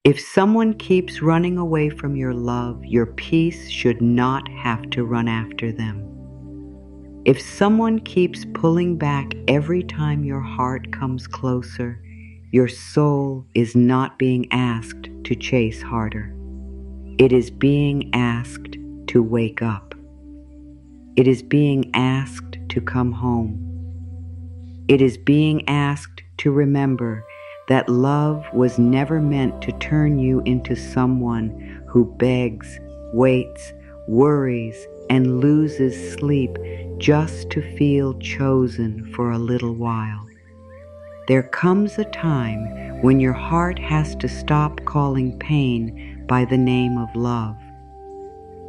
If someone keeps running away from your love, your peace should not have to run after them. If someone keeps pulling back every time your heart comes closer, your soul is not being asked to chase harder. It is being asked to wake up. It is being asked to come home. It is being asked to remember that love was never meant to turn you into someone who begs, waits, worries, and loses sleep just to feel chosen for a little while. There comes a time when your heart has to stop calling pain by the name of love.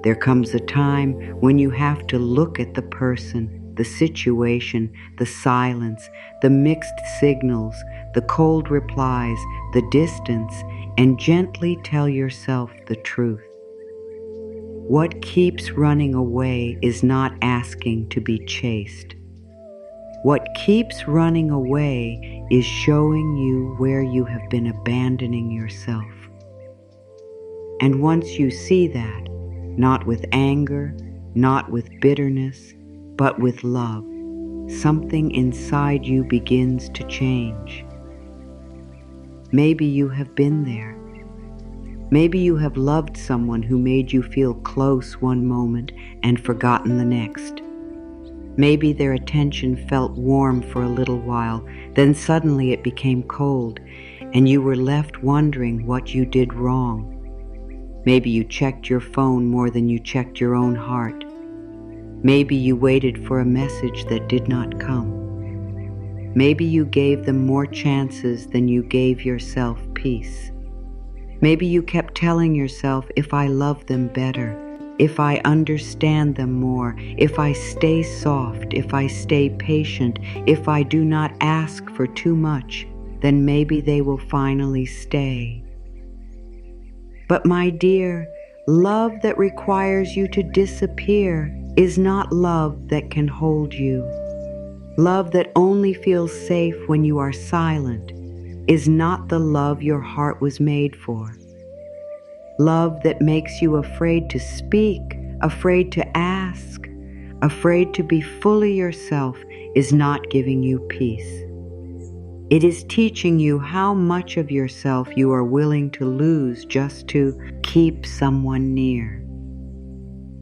There comes a time when you have to look at the person, the situation, the silence, the mixed signals, the cold replies, the distance, and gently tell yourself the truth. What keeps running away is not asking to be chased. What keeps running away is showing you where you have been abandoning yourself. And once you see that, not with anger, not with bitterness, but with love, something inside you begins to change. Maybe you have been there. Maybe you have loved someone who made you feel close one moment and forgotten the next. Maybe their attention felt warm for a little while, then suddenly it became cold, and you were left wondering what you did wrong. Maybe you checked your phone more than you checked your own heart. Maybe you waited for a message that did not come. Maybe you gave them more chances than you gave yourself peace. Maybe you kept telling yourself, if I love them better, if I understand them more, if I stay soft, if I stay patient, if I do not ask for too much, then maybe they will finally stay. But my dear, love that requires you to disappear is not love that can hold you. Love that only feels safe when you are silent is not the love your heart was made for. Love that makes you afraid to speak, afraid to ask, afraid to be fully yourself is not giving you peace. It is teaching you how much of yourself you are willing to lose just to keep someone near.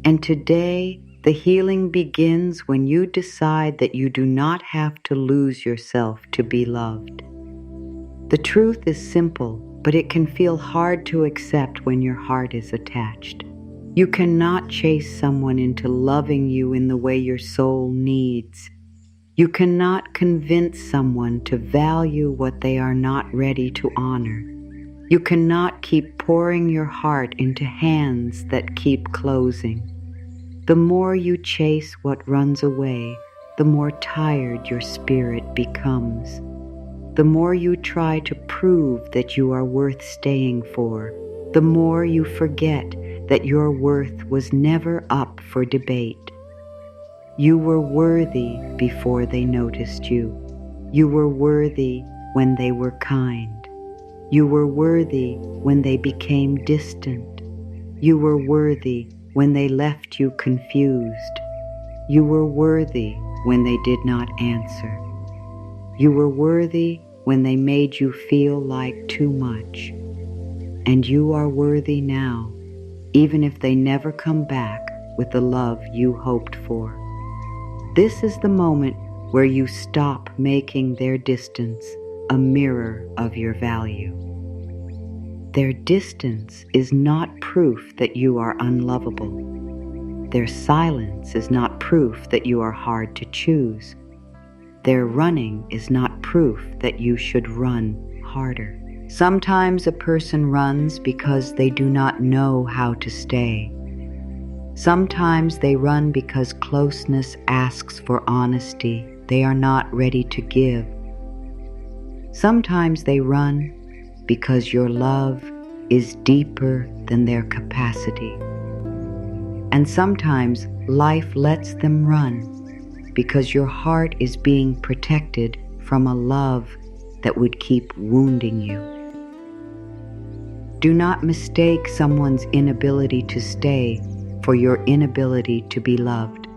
And today, the healing begins when you decide that you do not have to lose yourself to be loved. The truth is simple, but it can feel hard to accept when your heart is attached. You cannot chase someone into loving you in the way your soul needs. You cannot convince someone to value what they are not ready to honor. You cannot keep pouring your heart into hands that keep closing. The more you chase what runs away, the more tired your spirit becomes. The more you try to prove that you are worth staying for, the more you forget that your worth was never up for debate. You were worthy before they noticed you. You were worthy when they were kind. You were worthy when they became distant. You were worthy when they left you confused. You were worthy when they did not answer. You were worthy when they made you feel like too much. And you are worthy now, even if they never come back with the love you hoped for. This is the moment where you stop making their distance a mirror of your value. Their distance is not proof that you are unlovable. Their silence is not proof that you are hard to choose. Their running is not proof that you should run harder. Sometimes a person runs because they do not know how to stay. Sometimes they run because closeness asks for honesty they are not ready to give. Sometimes they run because your love is deeper than their capacity. And sometimes life lets them run because your heart is being protected from a love that would keep wounding you. Do not mistake someone's inability to stay for your inability to be loved.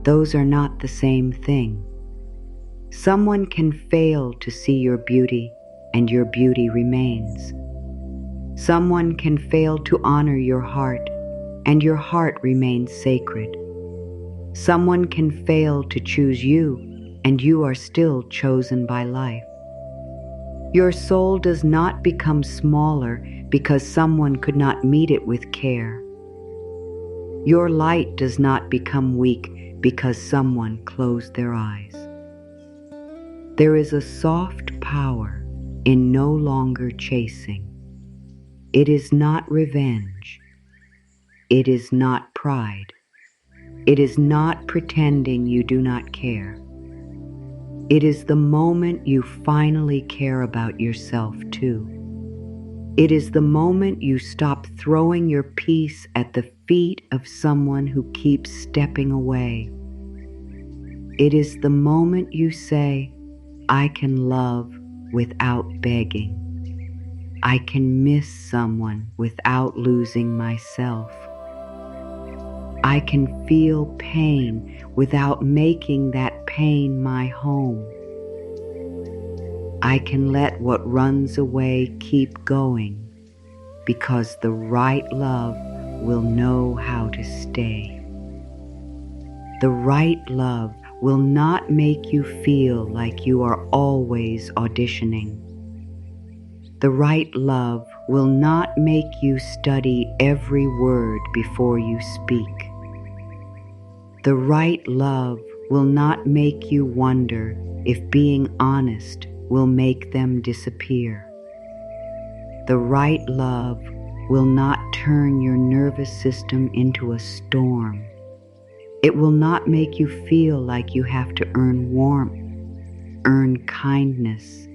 Those are not the same thing. Someone can fail to see your beauty, and your beauty remains. Someone can fail to honor your heart, and your heart remains sacred. Someone can fail to choose you, and you are still chosen by life. Your soul does not become smaller because someone could not meet it with care. Your light does not become weak because someone closed their eyes. There is a soft power in no longer chasing. It is not revenge. It is not pride. It is not pretending you do not care. It is the moment you finally care about yourself too. It is the moment you stop throwing your peace at the feet of someone who keeps stepping away. It is the moment you say, I can love without begging. I can miss someone without losing myself. I can feel pain without making that pain my home. I can let what runs away keep going because the right love will know how to stay. The right love will not make you feel like you are always auditioning. The right love will not make you study every word before you speak. The right love will not make you wonder if being honest will make them disappear. The right love will not turn your nervous system into a storm. It will not make you feel like you have to earn warmth, earn kindness,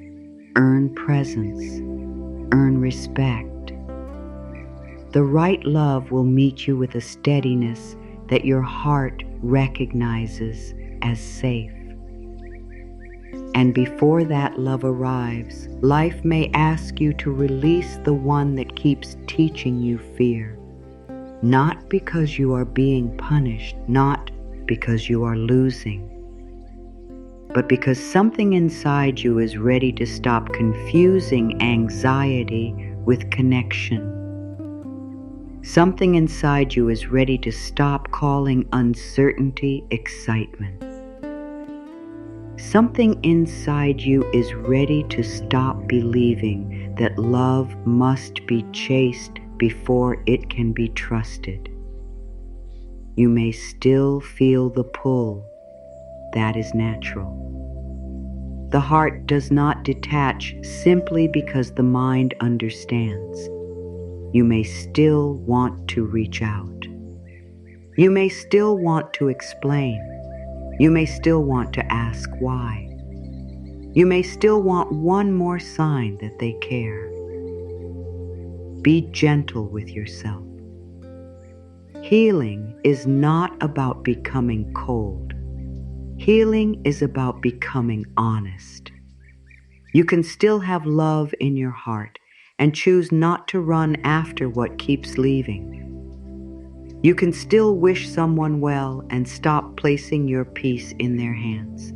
earn presence, earn respect. The right love will meet you with a steadiness that your heart recognizes as safe. And before that love arrives, life may ask you to release the one that keeps teaching you fear. Not because you are being punished, not because you are losing, but because something inside you is ready to stop confusing anxiety with connection. Something inside you is ready to stop calling uncertainty excitement. Something inside you is ready to stop believing that love must be chased before it can be trusted. You may still feel the pull. That is natural. The heart does not detach simply because the mind understands. You may still want to reach out. You may still want to explain. You may still want to ask why. You may still want one more sign that they care. Be gentle with yourself. Healing is not about becoming cold. Healing is about becoming honest. You can still have love in your heart and choose not to run after what keeps leaving. You can still wish someone well and stop placing your peace in their hands.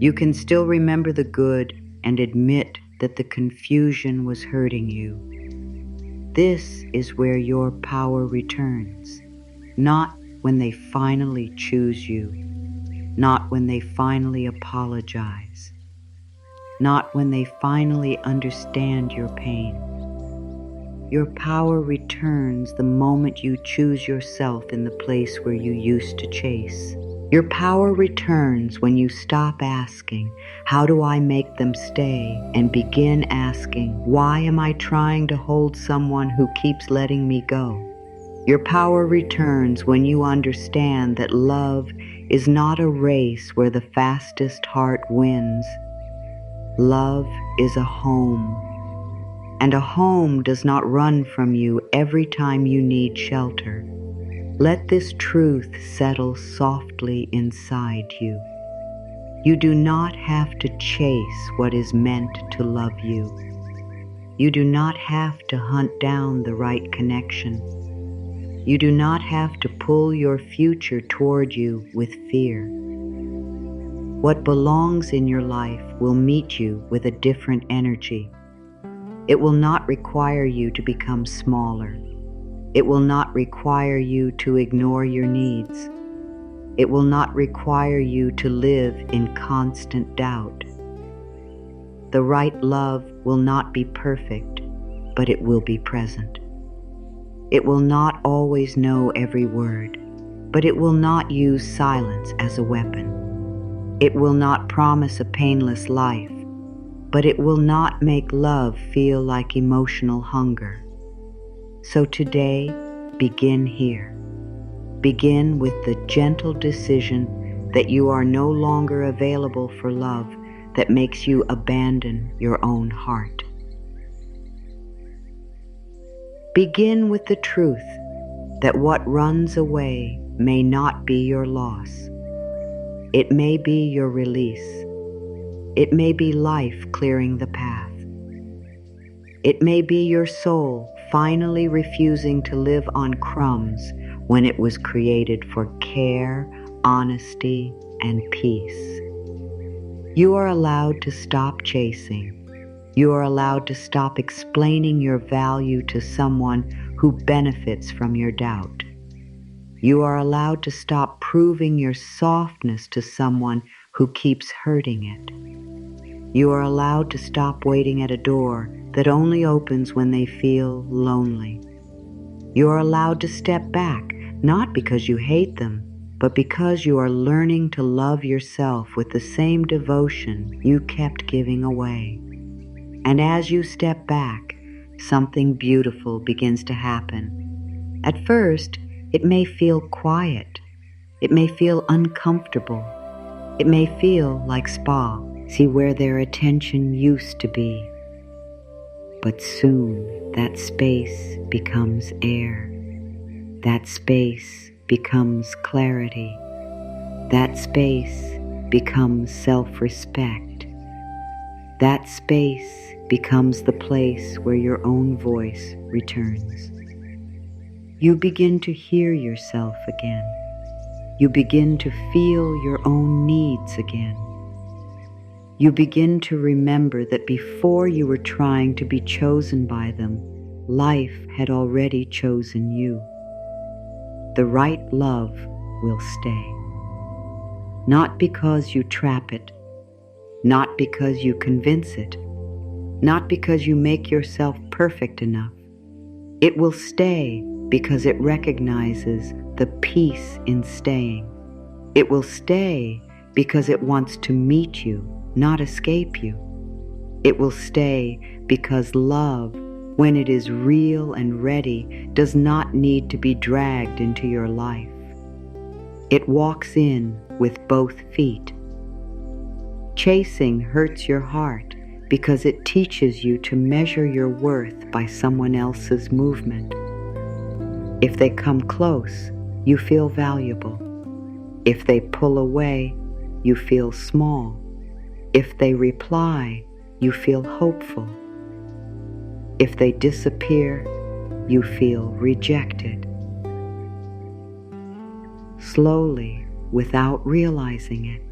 You can still remember the good and admit that the confusion was hurting you. This is where your power returns, not when they finally choose you, not when they finally apologize, not when they finally understand your pain. Your power returns the moment you choose yourself in the place where you used to chase. Your power returns when you stop asking, how do I make them stay? And begin asking, why am I trying to hold someone who keeps letting me go? Your power returns when you understand that love is not a race where the fastest heart wins. Love is a home, and a home does not run from you every time you need shelter. Let this truth settle softly inside you. You do not have to chase what is meant to love you. You do not have to hunt down the right connection. You do not have to pull your future toward you with fear. What belongs in your life will meet you with a different energy. It will not require you to become smaller. It will not require you to ignore your needs. It will not require you to live in constant doubt. The right love will not be perfect, but it will be present. It will not always know every word, but it will not use silence as a weapon. It will not promise a painless life, but it will not make love feel like emotional hunger. So today, begin here. Begin with the gentle decision that you are no longer available for love that makes you abandon your own heart. Begin with the truth that what runs away may not be your loss. It may be your release. It may be life clearing the path. It may be your soul finally refusing to live on crumbs when it was created for care, honesty, and peace. You are allowed to stop chasing. You are allowed to stop explaining your value to someone who benefits from your doubt. You are allowed to stop proving your softness to someone who keeps hurting it. You are allowed to stop waiting at a door that only opens when they feel lonely. You are allowed to step back, not because you hate them, but because you are learning to love yourself with the same devotion you kept giving away. And as you step back, something beautiful begins to happen. At first, it may feel quiet. It may feel uncomfortable. It may feel like spa. See where their attention used to be. But soon, that space becomes air. That space becomes clarity. That space becomes self-respect. That space becomes the place where your own voice returns. You begin to hear yourself again. You begin to feel your own needs again. You begin to remember that before you were trying to be chosen by them, life had already chosen you. The right love will stay. Not because you trap it, not because you convince it, not because you make yourself perfect enough. It will stay because it recognizes the peace in staying. It will stay because it wants to meet you, not escape you. It will stay because love, when it is real and ready, does not need to be dragged into your life. It walks in with both feet. Chasing hurts your heart because it teaches you to measure your worth by someone else's movement. If they come close, you feel valuable. If they pull away, you feel small. If they reply, you feel hopeful. If they disappear, you feel rejected. Slowly, without realizing it,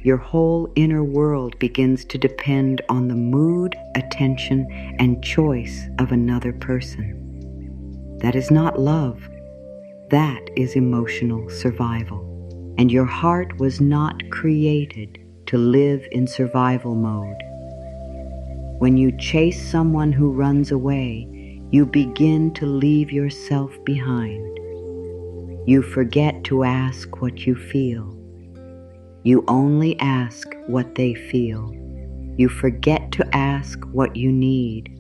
your whole inner world begins to depend on the mood, attention, and choice of another person. That is not love. That is emotional survival. And your heart was not created to live in survival mode. When you chase someone who runs away, you begin to leave yourself behind. You forget to ask what you feel. You only ask what they feel. You forget to ask what you need.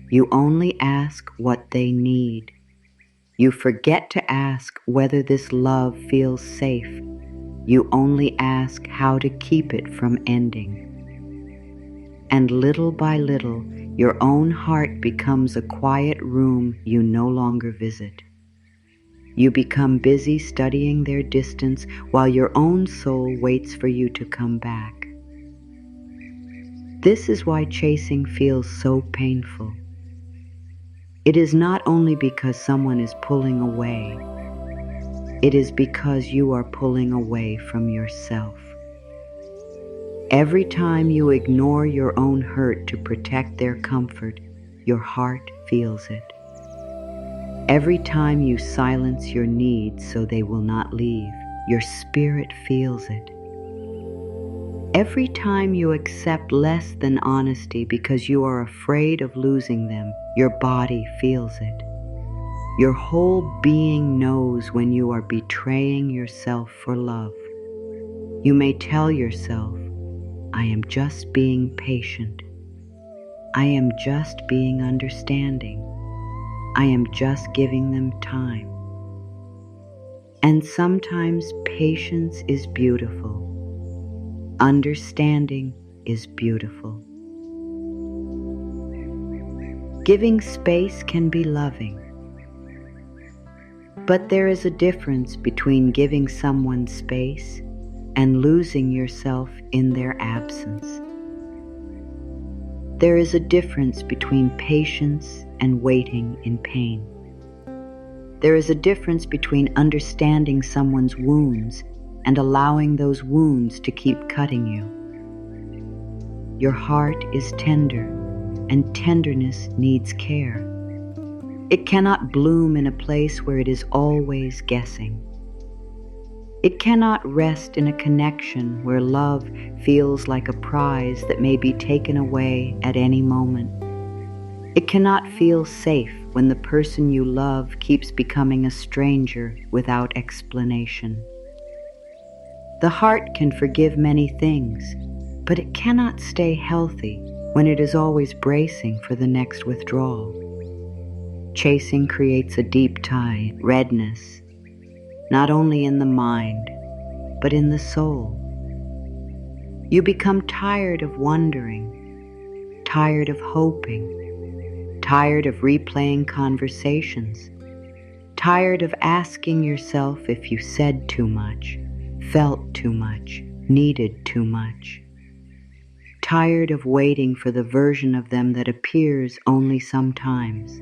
You only ask what they need. You forget to ask whether this love feels safe. You only ask how to keep it from ending. And little by little, your own heart becomes a quiet room you no longer visit. You become busy studying their distance while your own soul waits for you to come back. This is why chasing feels so painful. It is not only because someone is pulling away, it is because you are pulling away from yourself. Every time you ignore your own hurt to protect their comfort, your heart feels it. Every time you silence your needs so they will not leave, your spirit feels it. Every time you accept less than honesty because you are afraid of losing them, your body feels it. Your whole being knows when you are betraying yourself for love. You may tell yourself, I am just being patient. I am just being understanding. I am just giving them time. And sometimes patience is beautiful. Understanding is beautiful. Giving space can be loving. But there is a difference between giving someone space and losing yourself in their absence. There is a difference between patience and waiting in pain. There is a difference between understanding someone's wounds and allowing those wounds to keep cutting you. Your heart is tender, and tenderness needs care. It cannot bloom in a place where it is always guessing. It cannot rest in a connection where love feels like a prize that may be taken away at any moment. It cannot feel safe when the person you love keeps becoming a stranger without explanation. The heart can forgive many things, but it cannot stay healthy when it is always bracing for the next withdrawal. Chasing creates a deep tide, redness, not only in the mind, but in the soul. You become tired of wondering, tired of hoping, tired of replaying conversations, tired of asking yourself if you said too much, felt too much, needed too much. Tired of waiting for the version of them that appears only sometimes.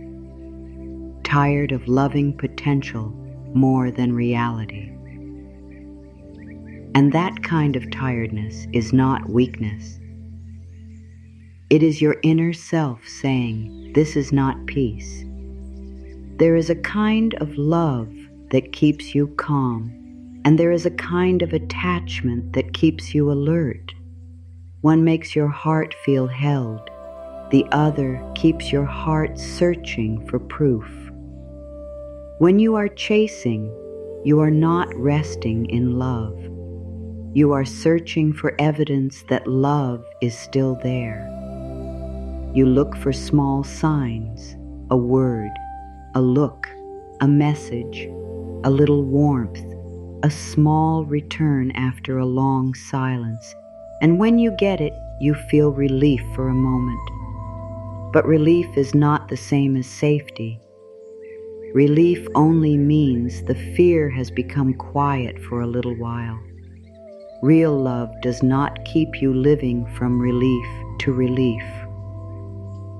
Tired of loving potential more than reality. And that kind of tiredness is not weakness. It is your inner self saying, this is not peace. There is a kind of love that keeps you calm, and there is a kind of attachment that keeps you alert. One makes your heart feel held. The other keeps your heart searching for proof. When you are chasing, you are not resting in love. You are searching for evidence that love is still there. You look for small signs, a word, a look, a message, a little warmth, a small return after a long silence. And when you get it, you feel relief for a moment. But relief is not the same as safety. Relief only means the fear has become quiet for a little while. Real love does not keep you living from relief to relief.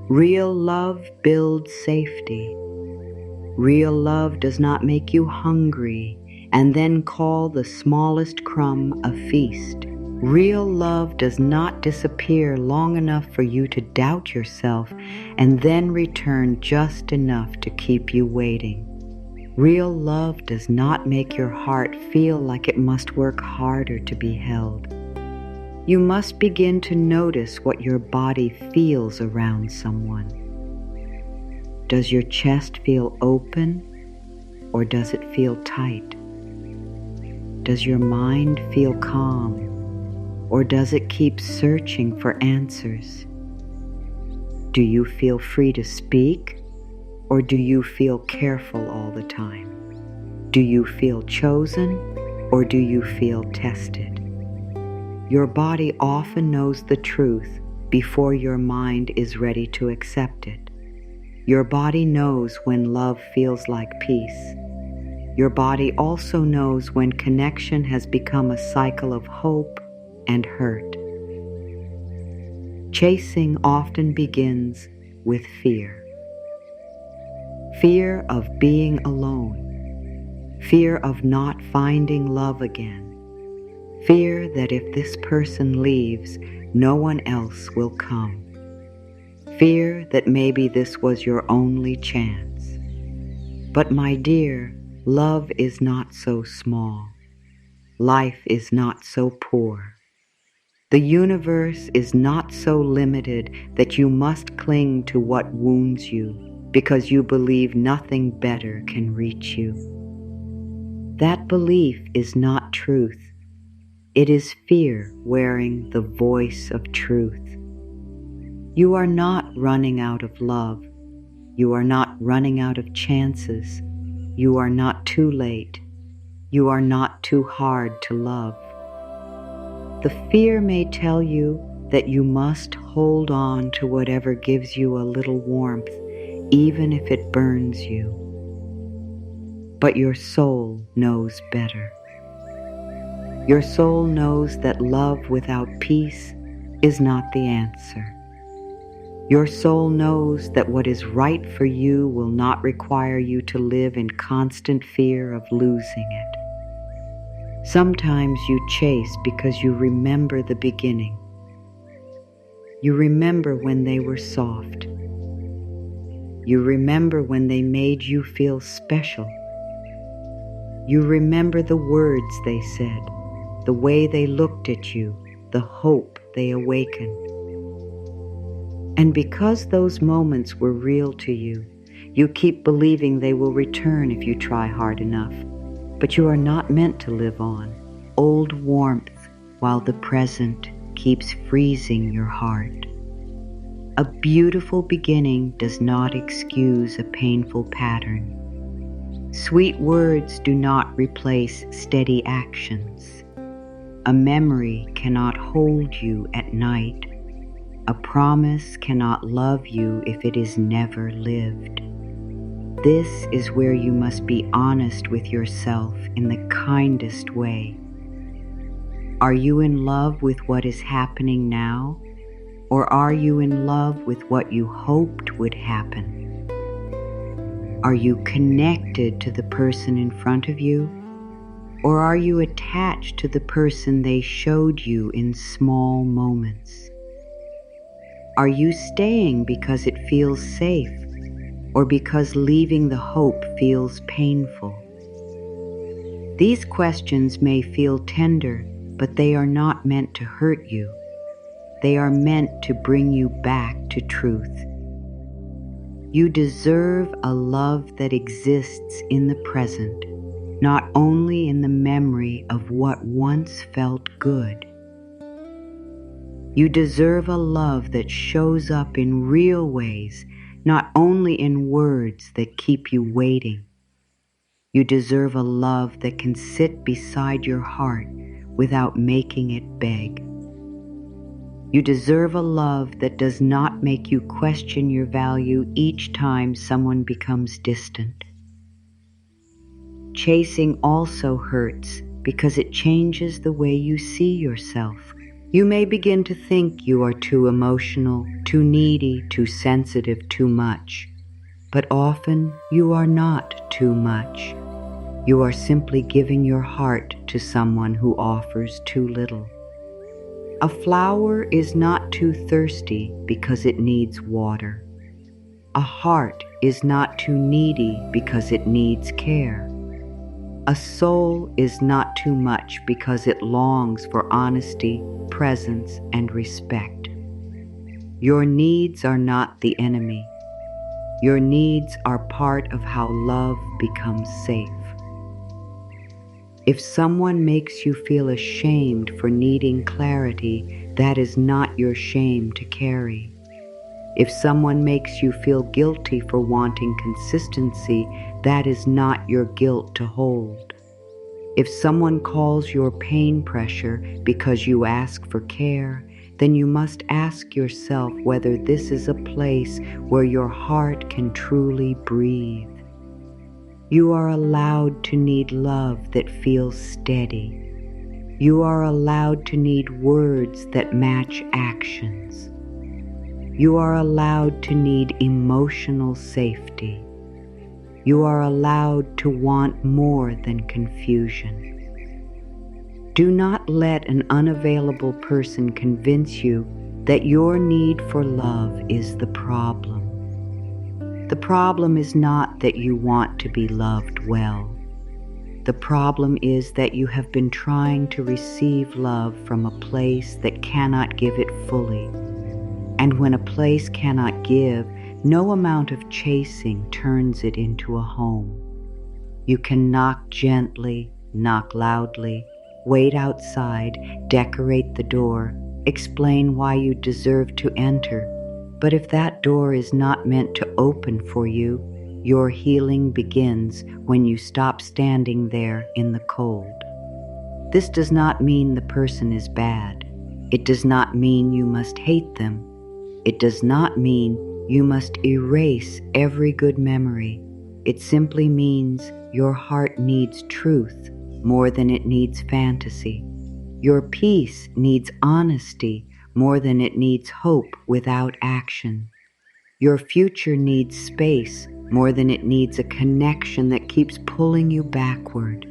Real love builds safety. Real love does not make you hungry and then call the smallest crumb a feast. Real love does not disappear long enough for you to doubt yourself and then return just enough to keep you waiting. Real love does not make your heart feel like it must work harder to be held. You must begin to notice what your body feels around someone. Does your chest feel open or does it feel tight? Does your mind feel calm or does it keep searching for answers? Do you feel free to speak or do you feel careful all the time? Do you feel chosen or do you feel tested? Your body often knows the truth before your mind is ready to accept it. Your body knows when love feels like peace. Your body also knows when connection has become a cycle of hope and hurt. Chasing often begins with fear. Fear of being alone. Fear of not finding love again. Fear that if this person leaves, no one else will come. Fear that maybe this was your only chance. But my dear, love is not so small. Life is not so poor. The universe is not so limited that you must cling to what wounds you because you believe nothing better can reach you. That belief is not truth. It is fear wearing the voice of truth. You are not running out of love. You are not running out of chances. You are not too late. You are not too hard to love. The fear may tell you that you must hold on to whatever gives you a little warmth, even if it burns you. But your soul knows better. Your soul knows that love without peace is not the answer. Your soul knows that what is right for you will not require you to live in constant fear of losing it. Sometimes you chase because you remember the beginning. You remember when they were soft. You remember when they made you feel special. You remember the words they said, the way they looked at you, the hope they awakened. And because those moments were real to you, you keep believing they will return if you try hard enough. But you are not meant to live on old warmth while the present keeps freezing your heart. A beautiful beginning does not excuse a painful pattern. Sweet words do not replace steady actions. A memory cannot hold you at night. A promise cannot love you if it is never lived. This is where you must be honest with yourself in the kindest way. Are you in love with what is happening now, or are you in love with what you hoped would happen? Are you connected to the person in front of you, or are you attached to the person they showed you in small moments? Are you staying because it feels safe, or because leaving the hope feels painful? These questions may feel tender, but they are not meant to hurt you. They are meant to bring you back to truth. You deserve a love that exists in the present, not only in the memory of what once felt good. You deserve a love that shows up in real ways, not only in words that keep you waiting. You deserve a love that can sit beside your heart without making it beg. You deserve a love that does not make you question your value each time someone becomes distant. Chasing also hurts because it changes the way you see yourself. You may begin to think you are too emotional, too needy, too sensitive, too much. But often you are not too much. You are simply giving your heart to someone who offers too little. A flower is not too thirsty because it needs water. A heart is not too needy because it needs care. A soul is not too much because it longs for honesty, presence, and respect. Your needs are not the enemy. Your needs are part of how love becomes safe. If someone makes you feel ashamed for needing clarity, that is not your shame to carry. If someone makes you feel guilty for wanting consistency, that is not your guilt to hold. If someone calls your pain pressure because you ask for care, then you must ask yourself whether this is a place where your heart can truly breathe. You are allowed to need love that feels steady. You are allowed to need words that match actions. You are allowed to need emotional safety. You are allowed to want more than confusion. Do not let an unavailable person convince you that your need for love is the problem. The problem is not that you want to be loved well. The problem is that you have been trying to receive love from a place that cannot give it fully. And when a place cannot give, no amount of chasing turns it into a home. You can knock gently, knock loudly, wait outside, decorate the door, explain why you deserve to enter. But if that door is not meant to open for you, your healing begins when you stop standing there in the cold. This does not mean the person is bad. It does not mean you must hate them. It does not mean you must erase every good memory. It simply means your heart needs truth more than it needs fantasy. Your peace needs honesty more than it needs hope without action. Your future needs space more than it needs a connection that keeps pulling you backward.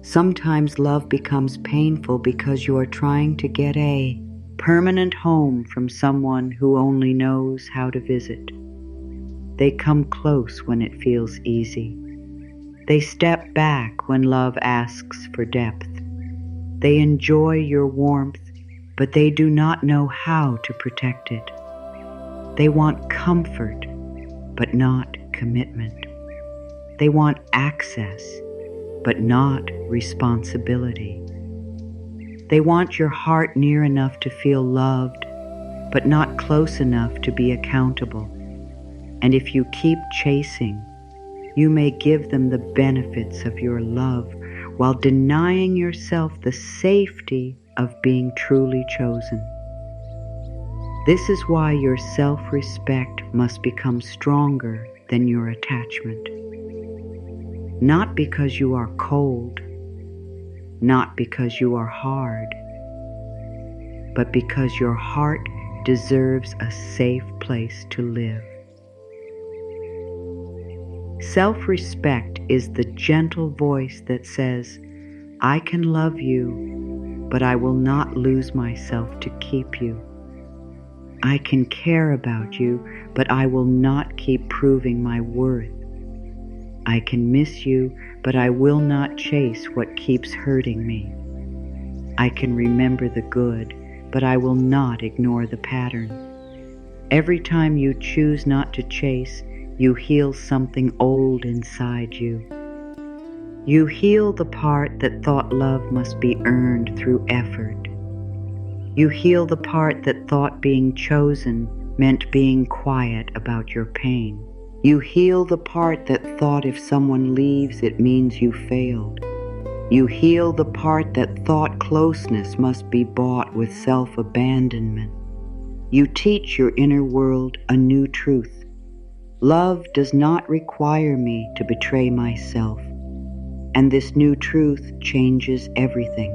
Sometimes love becomes painful because you are trying to get a permanent home from someone who only knows how to visit. They come close when it feels easy. They step back when love asks for depth. They enjoy your warmth, but they do not know how to protect it. They want comfort, but not commitment. They want access, but not responsibility. They want your heart near enough to feel loved, but not close enough to be accountable. And if you keep chasing, you may give them the benefits of your love while denying yourself the safety of being truly chosen. This is why your self-respect must become stronger than your attachment. Not because you are cold, not because you are hard, but because your heart deserves a safe place to live. Self-respect is the gentle voice that says, I can love you, but I will not lose myself to keep you. I can care about you, but I will not keep proving my worth. I can miss you, but I will not chase what keeps hurting me. I can remember the good, but I will not ignore the pattern. Every time you choose not to chase, you heal something old inside you. You heal the part that thought love must be earned through effort. You heal the part that thought being chosen meant being quiet about your pain. You heal the part that thought if someone leaves, it means you failed. You heal the part that thought closeness must be bought with self-abandonment. You teach your inner world a new truth. Love does not require me to betray myself. And this new truth changes everything.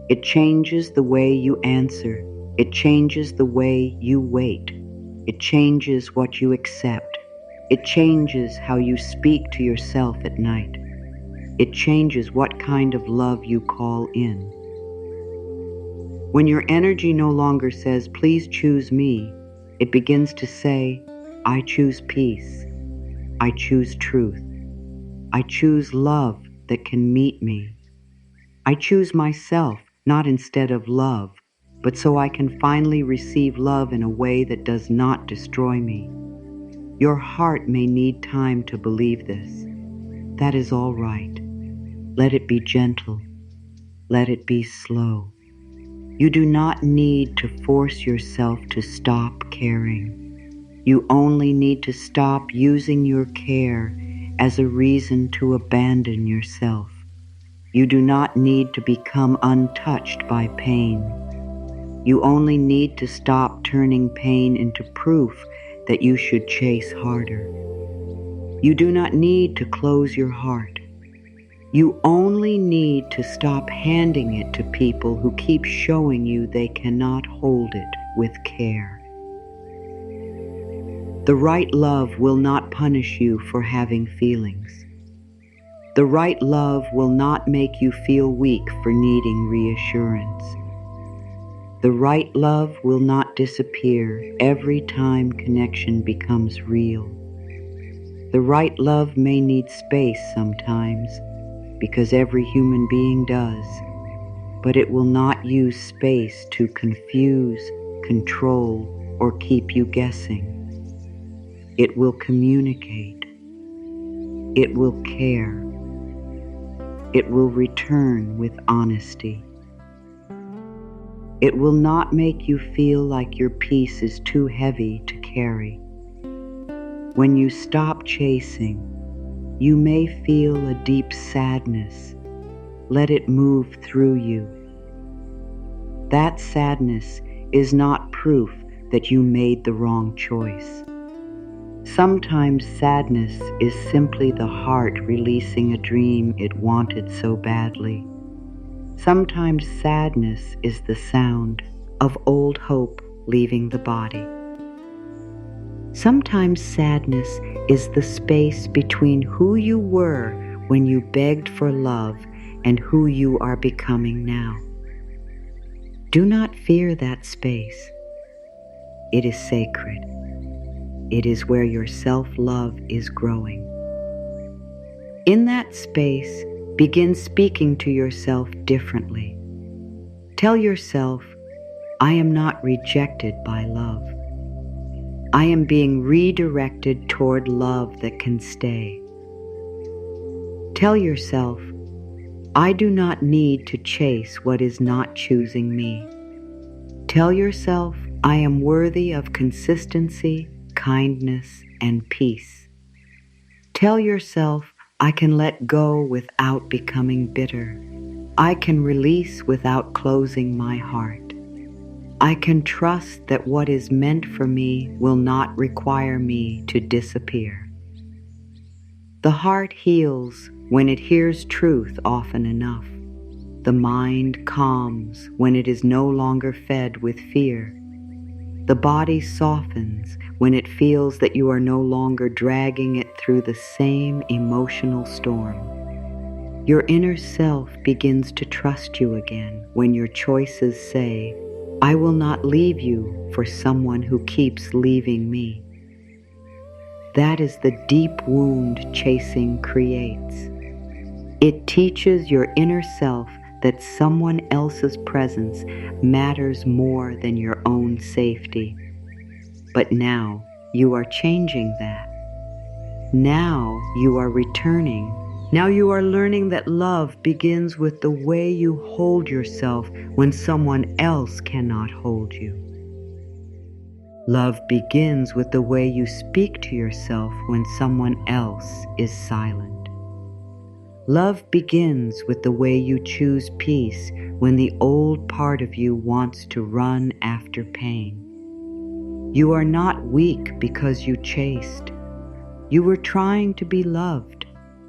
It changes the way you answer. It changes the way you wait. It changes what you accept. It changes how you speak to yourself at night. It changes what kind of love you call in. When your energy no longer says, please choose me, it begins to say, I choose peace. I choose truth. I choose love that can meet me. I choose myself, not instead of love, but so I can finally receive love in a way that does not destroy me. Your heart may need time to believe this. That is all right. Let it be gentle. Let it be slow. You do not need to force yourself to stop caring. You only need to stop using your care as a reason to abandon yourself. You do not need to become untouched by pain. You only need to stop turning pain into proof that you should chase harder. You do not need to close your heart. You only need to stop handing it to people who keep showing you they cannot hold it with care. The right love will not punish you for having feelings. The right love will not make you feel weak for needing reassurance. The right love will not disappear every time connection becomes real. The right love may need space sometimes, because every human being does, but it will not use space to confuse, control, or keep you guessing. It will communicate. It will care. It will return with honesty. It will not make you feel like your peace is too heavy to carry. When you stop chasing, you may feel a deep sadness. Let it move through you. That sadness is not proof that you made the wrong choice. Sometimes sadness is simply the heart releasing a dream it wanted so badly. Sometimes sadness is the sound of old hope leaving the body. Sometimes sadness is the space between who you were when you begged for love and who you are becoming now. Do not fear that space. It is sacred. It is where your self-love is growing. In that space, begin speaking to yourself differently. Tell yourself, I am not rejected by love. I am being redirected toward love that can stay. Tell yourself, I do not need to chase what is not choosing me. Tell yourself, I am worthy of consistency, kindness, and peace. Tell yourself, I can let go without becoming bitter. I can release without closing my heart. I can trust that what is meant for me will not require me to disappear. The heart heals when it hears truth often enough. The mind calms when it is no longer fed with fear. The body softens when it feels that you are no longer dragging it through the same emotional storm. Your inner self begins to trust you again when your choices say, I will not leave you for someone who keeps leaving me. That is the deep wound chasing creates. It teaches your inner self that someone else's presence matters more than your own safety. But now you are changing that. Now you are returning. Now you are learning that love begins with the way you hold yourself when someone else cannot hold you. Love begins with the way you speak to yourself when someone else is silent. Love begins with the way you choose peace when the old part of you wants to run after pain. You are not weak because you chased. You were trying to be loved.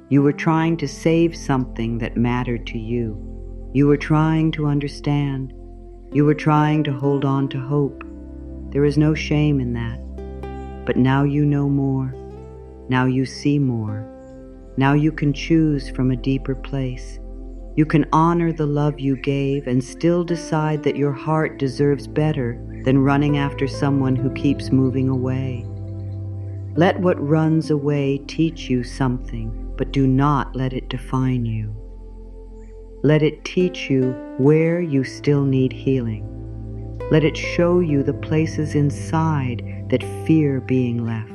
You were trying to save something that mattered to you. You were trying to understand. You were trying to hold on to hope. There is no shame in that. But now you know more. Now you see more. Now you can choose from a deeper place. You can honor the love you gave and still decide that your heart deserves better than running after someone who keeps moving away. Let what runs away teach you something, but do not let it define you. Let it teach you where you still need healing. Let it show you the places inside that fear being left.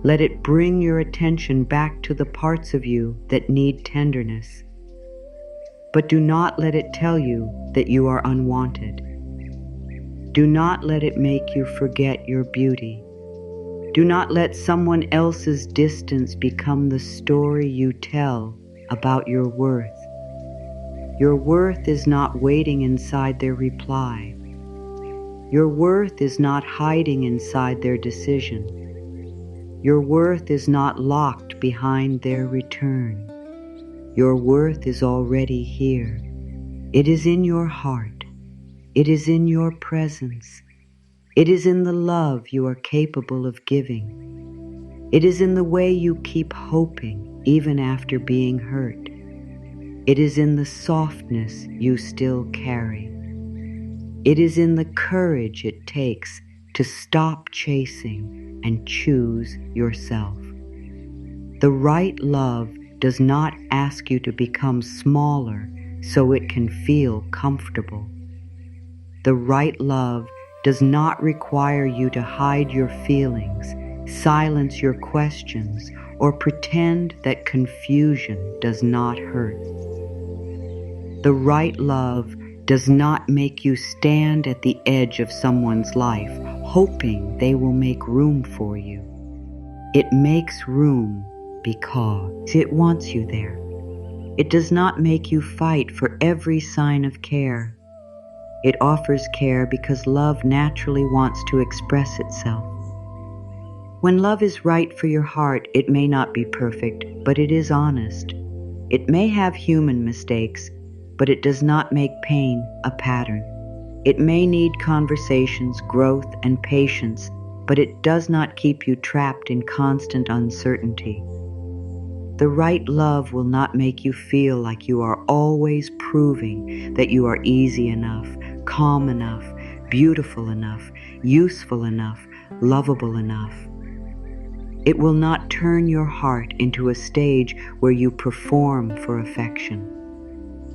Let it bring your attention back to the parts of you that need tenderness. But do not let it tell you that you are unwanted. Do not let it make you forget your beauty. Do not let someone else's distance become the story you tell about your worth. Your worth is not waiting inside their reply. Your worth is not hiding inside their decision. Your worth is not locked behind their return. Your worth is already here. It is in your heart. It is in your presence. It is in the love you are capable of giving. It is in the way you keep hoping even after being hurt. It is in the softness you still carry. It is in the courage it takes to stop chasing and choose yourself. The right love does not ask you to become smaller so it can feel comfortable. The right love does not require you to hide your feelings, silence your questions, or pretend that confusion does not hurt. The right love does not make you stand at the edge of someone's life, hoping they will make room for you. It makes room because it wants you there. It does not make you fight for every sign of care. It offers care because love naturally wants to express itself. When love is right for your heart, it may not be perfect, but it is honest. It may have human mistakes, but it does not make pain a pattern. It may need conversations, growth, and patience, but it does not keep you trapped in constant uncertainty. The right love will not make you feel like you are always proving that you are easy enough, calm enough, beautiful enough, useful enough, lovable enough. It will not turn your heart into a stage where you perform for affection.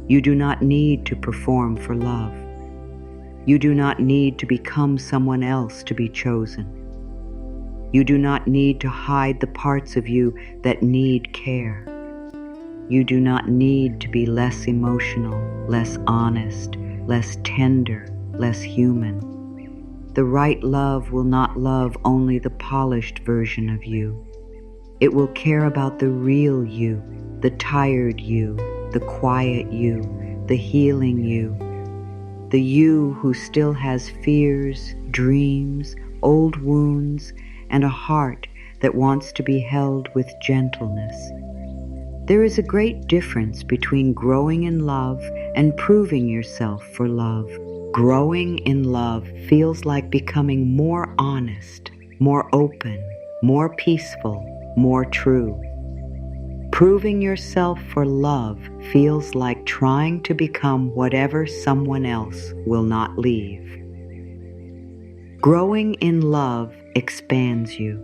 You do not need to perform for love. You do not need to become someone else to be chosen. You do not need to hide the parts of you that need care. You do not need to be less emotional, less honest, less tender, less human. The right love will not love only the polished version of you. It will care about the real you, the tired you, the quiet you, the healing you, the you who still has fears, dreams, old wounds, and a heart that wants to be held with gentleness. There is a great difference between growing in love and proving yourself for love. Growing in love feels like becoming more honest, more open, more peaceful, more true. Proving yourself for love feels like trying to become whatever someone else will not leave. Growing in love expands you.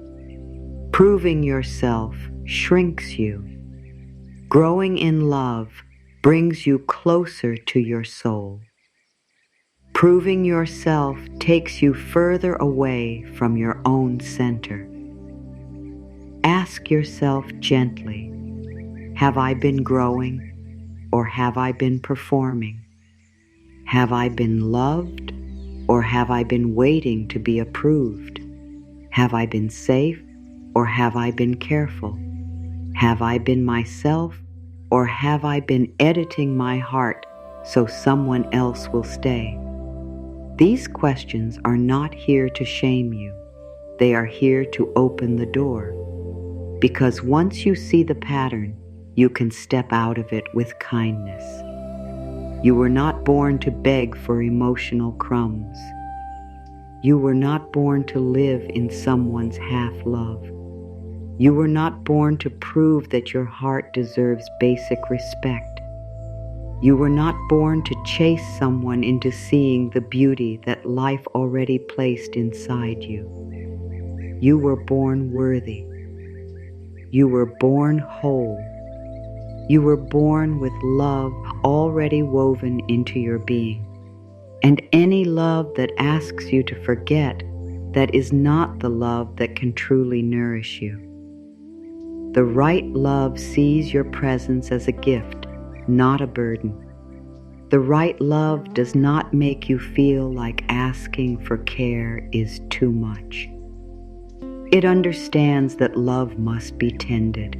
Proving yourself shrinks you. Growing in love brings you closer to your soul. Proving yourself takes you further away from your own center. Ask yourself gently, have I been growing or have I been performing? Have I been loved or have I been waiting to be approved? Have I been safe or have I been careful? Have I been myself or have I been editing my heart so someone else will stay? These questions are not here to shame you. They are here to open the door. Because once you see the pattern, you can step out of it with kindness. You were not born to beg for emotional crumbs. You were not born to live in someone's half-love. You were not born to prove that your heart deserves basic respect. You were not born to chase someone into seeing the beauty that life already placed inside you. You were born worthy. You were born whole. You were born with love already woven into your being. And any love that asks you to forget, that is not the love that can truly nourish you. The right love sees your presence as a gift, not a burden. The right love does not make you feel like asking for care is too much. It understands that love must be tended.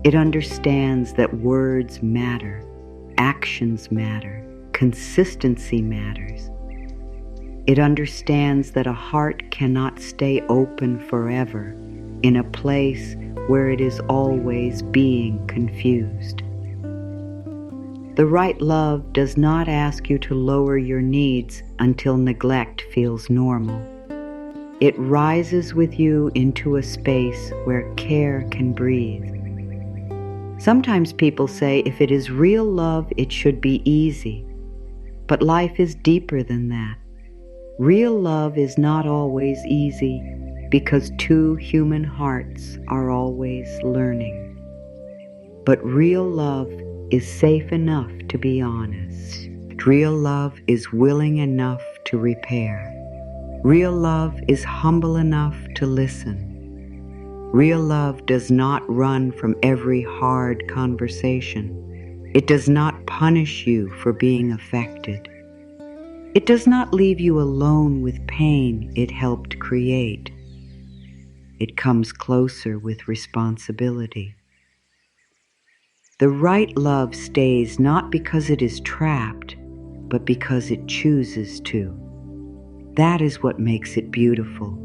It understands that words matter, actions matter, consistency matters. It understands that a heart cannot stay open forever in a place where it is always being confused. The right love does not ask you to lower your needs until neglect feels normal. It rises with you into a space where care can breathe. Sometimes people say if it is real love, it should be easy. But life is deeper than that. Real love is not always easy because two human hearts are always learning. But real love is safe enough to be honest. Real love is willing enough to repair. Real love is humble enough to listen. Real love does not run from every hard conversation. It does not punish you for being affected. It does not leave you alone with pain it helped create. It comes closer with responsibility. The right love stays not because it is trapped, but because it chooses to. That is what makes it beautiful.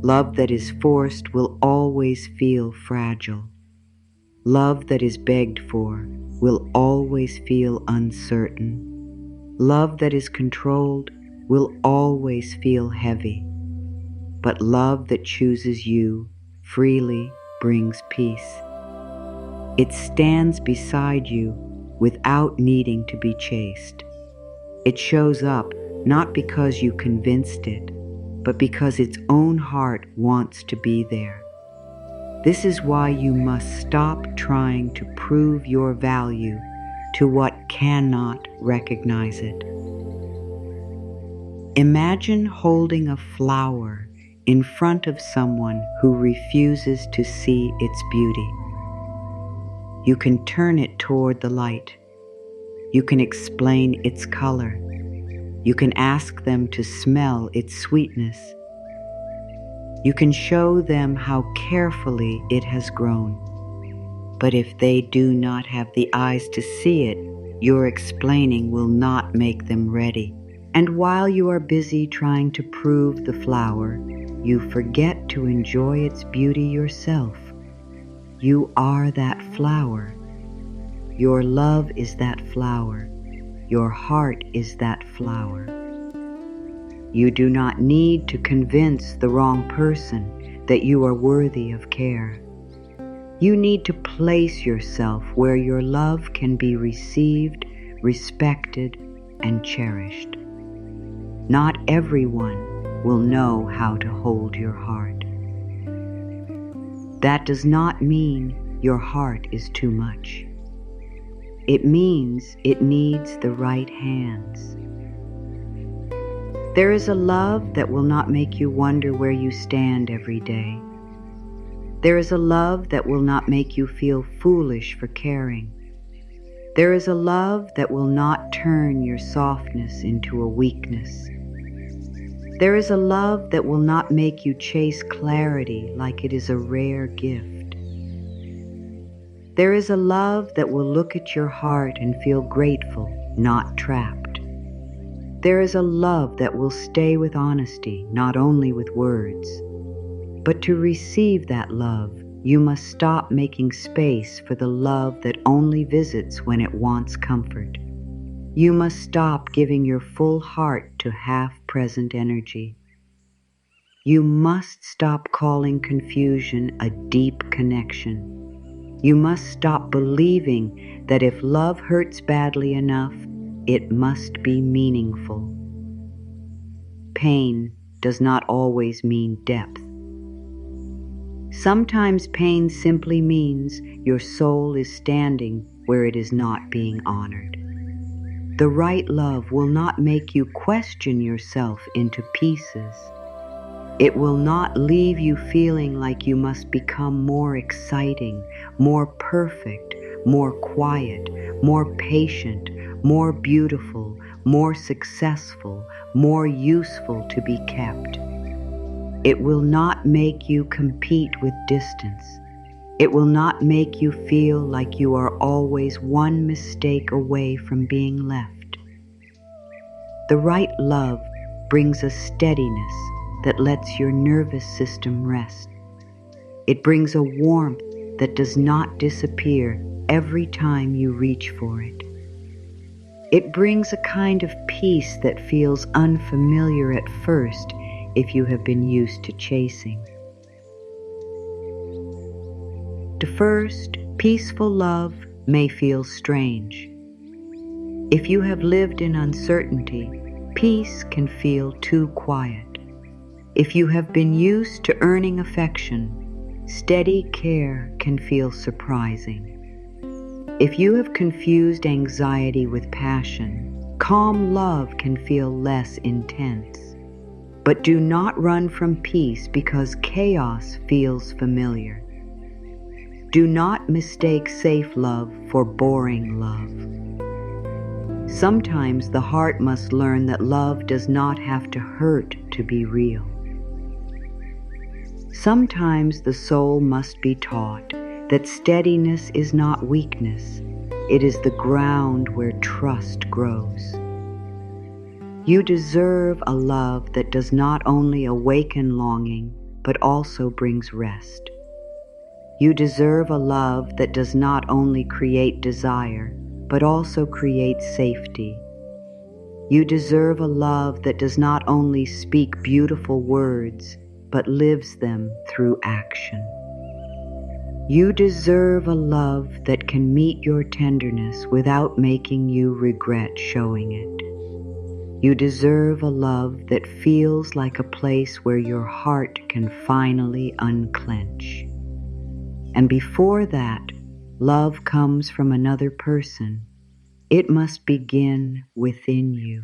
Love that is forced will always feel fragile. Love that is begged for will always feel uncertain. Love that is controlled will always feel heavy. But love that chooses you freely brings peace. It stands beside you without needing to be chased. It shows up not because you convinced it, but because its own heart wants to be there. This is why you must stop trying to prove your value to what cannot recognize it. Imagine holding a flower in front of someone who refuses to see its beauty. You can turn it toward the light. You can explain its color. You can ask them to smell its sweetness. You can show them how carefully it has grown. But if they do not have the eyes to see it, your explaining will not make them ready. And while you are busy trying to prove the flower, you forget to enjoy its beauty yourself. You are that flower. Your love is that flower. Your heart is that flower. You do not need to convince the wrong person that you are worthy of care. You need to place yourself where your love can be received, respected, and cherished. Not everyone will know how to hold your heart. That does not mean your heart is too much. It means it needs the right hands. There is a love that will not make you wonder where you stand every day. There is a love that will not make you feel foolish for caring. There is a love that will not turn your softness into a weakness. There is a love that will not make you chase clarity like it is a rare gift. There is a love that will look at your heart and feel grateful, not trapped. There is a love that will stay with honesty, not only with words. But to receive that love, you must stop making space for the love that only visits when it wants comfort. You must stop giving your full heart to half-present energy. You must stop calling confusion a deep connection. You must stop believing that if love hurts badly enough, it must be meaningful. Pain does not always mean depth. Sometimes pain simply means your soul is standing where it is not being honored. The right love will not make you question yourself into pieces. It will not leave you feeling like you must become more exciting, more perfect, more quiet, more patient, more beautiful, more successful, more useful to be kept. It will not make you compete with distance. It will not make you feel like you are always one mistake away from being left. The right love brings a steadiness that lets your nervous system rest. It brings a warmth that does not disappear every time you reach for it. It brings a kind of peace that feels unfamiliar at first if you have been used to chasing. First, peaceful love may feel strange. If you have lived in uncertainty, peace can feel too quiet. If you have been used to earning affection, steady care can feel surprising. If you have confused anxiety with passion, calm love can feel less intense. But do not run from peace because chaos feels familiar. Do not mistake safe love for boring love. Sometimes the heart must learn that love does not have to hurt to be real. Sometimes the soul must be taught that steadiness is not weakness. It is the ground where trust grows. You deserve a love that does not only awaken longing, but also brings rest. You deserve a love that does not only create desire, but also creates safety. You deserve a love that does not only speak beautiful words, but lives them through action. You deserve a love that can meet your tenderness without making you regret showing it. You deserve a love that feels like a place where your heart can finally unclench. And before that, love comes from another person. It must begin within you.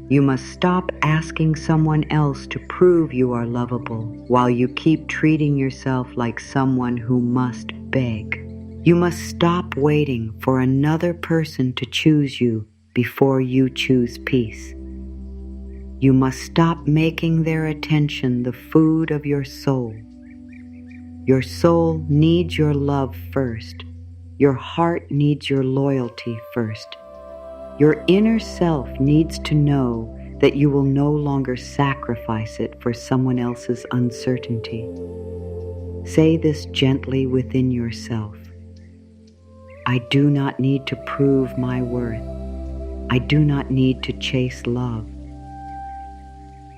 You must stop asking someone else to prove you are lovable while you keep treating yourself like someone who must beg. You must stop waiting for another person to choose you before you choose peace. You must stop making their attention the food of your soul. Your soul needs your love first. Your heart needs your loyalty first. Your inner self needs to know that you will no longer sacrifice it for someone else's uncertainty. Say this gently within yourself. I do not need to prove my worth. I do not need to chase love.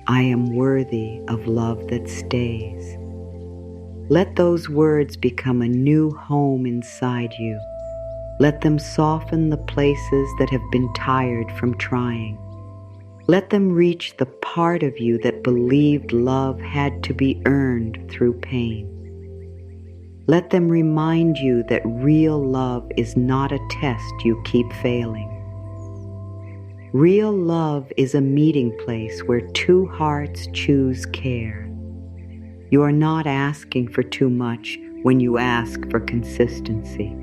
I am worthy of love that stays. Let those words become a new home inside you. Let them soften the places that have been tired from trying. Let them reach the part of you that believed love had to be earned through pain. Let them remind you that real love is not a test you keep failing. Real love is a meeting place where two hearts choose care. You are not asking for too much when you ask for consistency.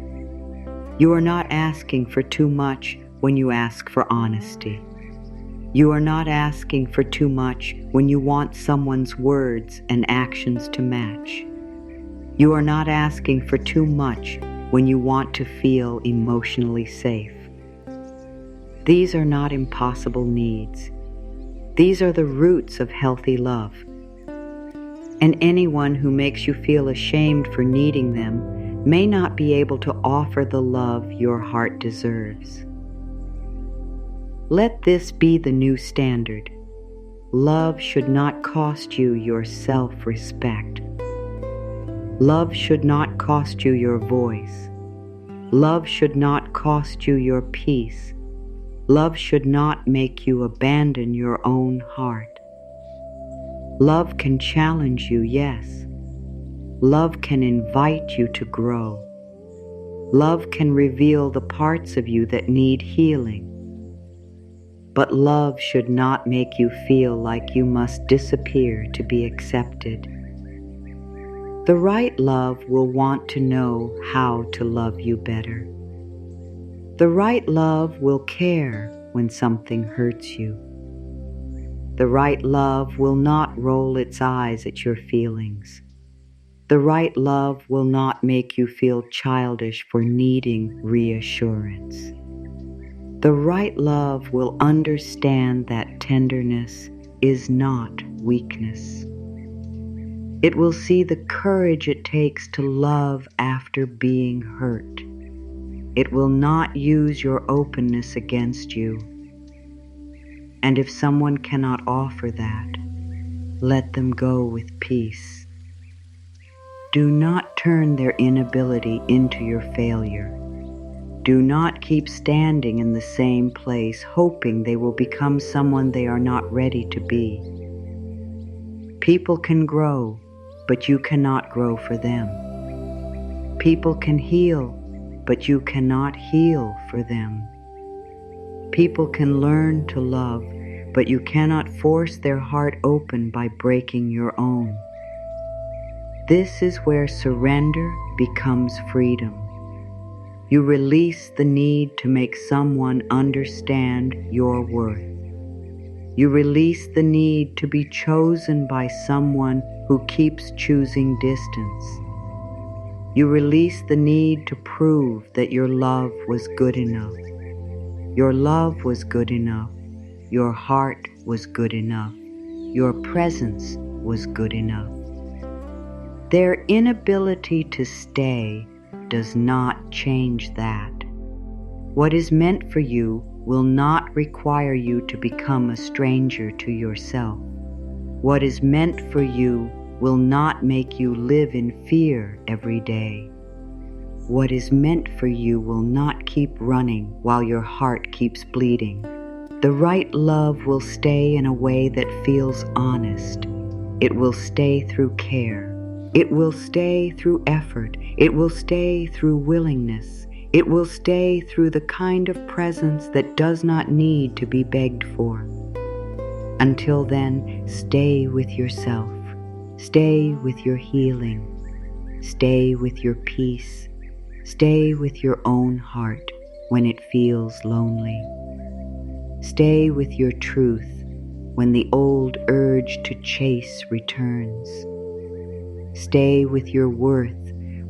You are not asking for too much when you ask for honesty. You are not asking for too much when you want someone's words and actions to match. You are not asking for too much when you want to feel emotionally safe. These are not impossible needs. These are the roots of healthy love. And anyone who makes you feel ashamed for needing them may not be able to offer the love your heart deserves. Let this be the new standard. Love should not cost you your self-respect. Love should not cost you your voice. Love should not cost you your peace. Love should not make you abandon your own heart. Love can challenge you, yes. Love can invite you to grow. Love can reveal the parts of you that need healing. But love should not make you feel like you must disappear to be accepted. The right love will want to know how to love you better. The right love will care when something hurts you. The right love will not roll its eyes at your feelings. The right love will not make you feel childish for needing reassurance. The right love will understand that tenderness is not weakness. It will see the courage it takes to love after being hurt. It will not use your openness against you. And if someone cannot offer that, let them go with peace. Do not turn their inability into your failure. Do not keep standing in the same place, hoping they will become someone they are not ready to be. People can grow, but you cannot grow for them. People can heal, but you cannot heal for them. People can learn to love, but you cannot force their heart open by breaking your own. This is where surrender becomes freedom. You release the need to make someone understand your worth. You release the need to be chosen by someone who keeps choosing distance. You release the need to prove that your love was good enough. Your love was good enough. Your heart was good enough. Your presence was good enough. Their inability to stay does not change that. What is meant for you will not require you to become a stranger to yourself. What is meant for you will not make you live in fear every day. What is meant for you will not keep running while your heart keeps bleeding. The right love will stay in a way that feels honest. It will stay through care. It will stay through effort. It will stay through willingness. It will stay through the kind of presence that does not need to be begged for. Until then, stay with yourself. Stay with your healing. Stay with your peace. Stay with your own heart when it feels lonely. Stay with your truth when the old urge to chase returns. Stay with your worth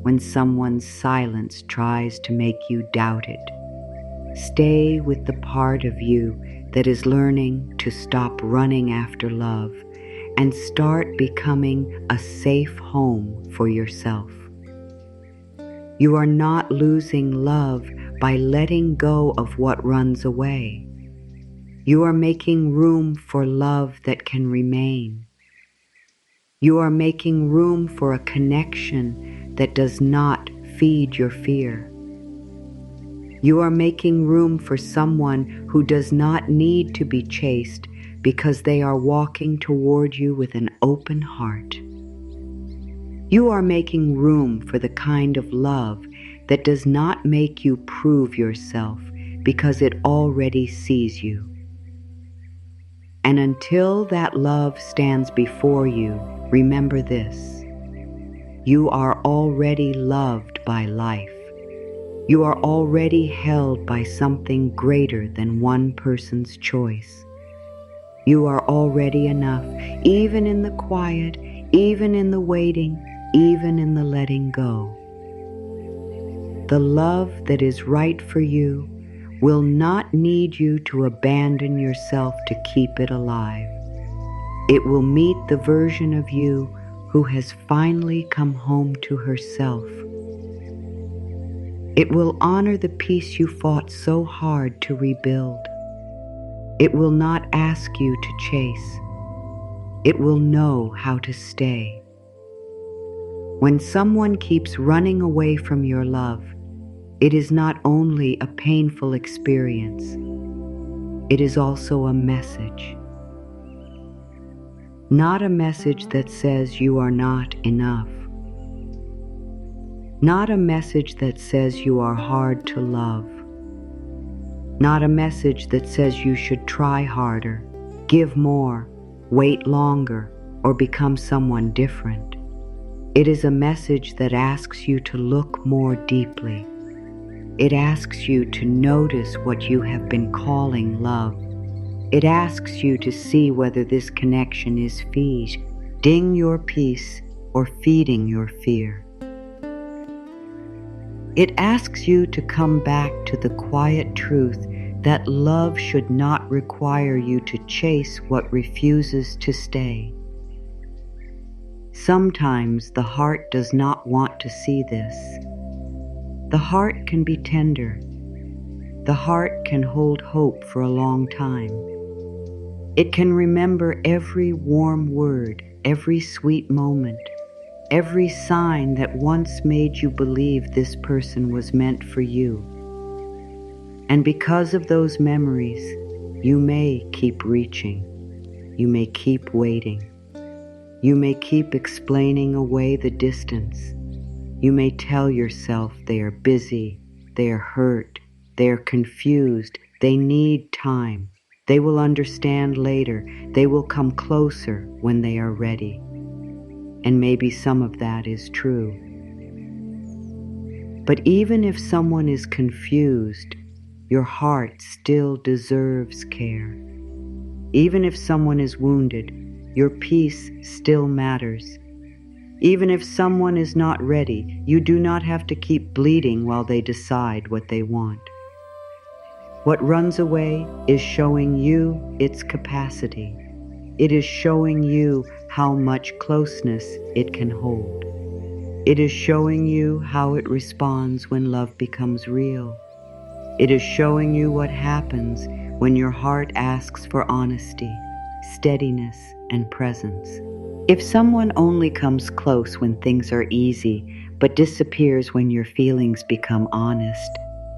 when someone's silence tries to make you doubt it. Stay with the part of you that is learning to stop running after love and start becoming a safe home for yourself. You are not losing love by letting go of what runs away. You are making room for love that can remain. You are making room for a connection that does not feed your fear. You are making room for someone who does not need to be chased because they are walking toward you with an open heart. You are making room for the kind of love that does not make you prove yourself because it already sees you. And until that love stands before you, remember this: you are already loved by life. You are already held by something greater than one person's choice. You are already enough, even in the quiet, even in the waiting, even in the letting go. The love that is right for you will not need you to abandon yourself to keep it alive. It will meet the version of you who has finally come home to herself. It will honor the peace you fought so hard to rebuild. It will not ask you to chase. It will know how to stay. When someone keeps running away from your love, it is not only a painful experience, it is also a message. Not a message that says you are not enough. Not a message that says you are hard to love. Not a message that says you should try harder, give more, wait longer, or become someone different. It is a message that asks you to look more deeply. It asks you to notice what you have been calling love. It asks you to see whether this connection is feeding your peace or feeding your fear. It asks you to come back to the quiet truth that love should not require you to chase what refuses to stay. Sometimes the heart does not want to see this. The heart can be tender. The heart can hold hope for a long time. It can remember every warm word, every sweet moment, every sign that once made you believe this person was meant for you. And because of those memories, you may keep reaching. You may keep waiting. You may keep explaining away the distance. You may tell yourself they are busy, they are hurt, they are confused, they need time. They will understand later. They will come closer when they are ready. And maybe some of that is true. But even if someone is confused, your heart still deserves care. Even if someone is wounded, your peace still matters. Even if someone is not ready, you do not have to keep bleeding while they decide what they want. What runs away is showing you its capacity. It is showing you how much closeness it can hold. It is showing you how it responds when love becomes real. It is showing you what happens when your heart asks for honesty, steadiness, and presence. If someone only comes close when things are easy, but disappears when your feelings become honest,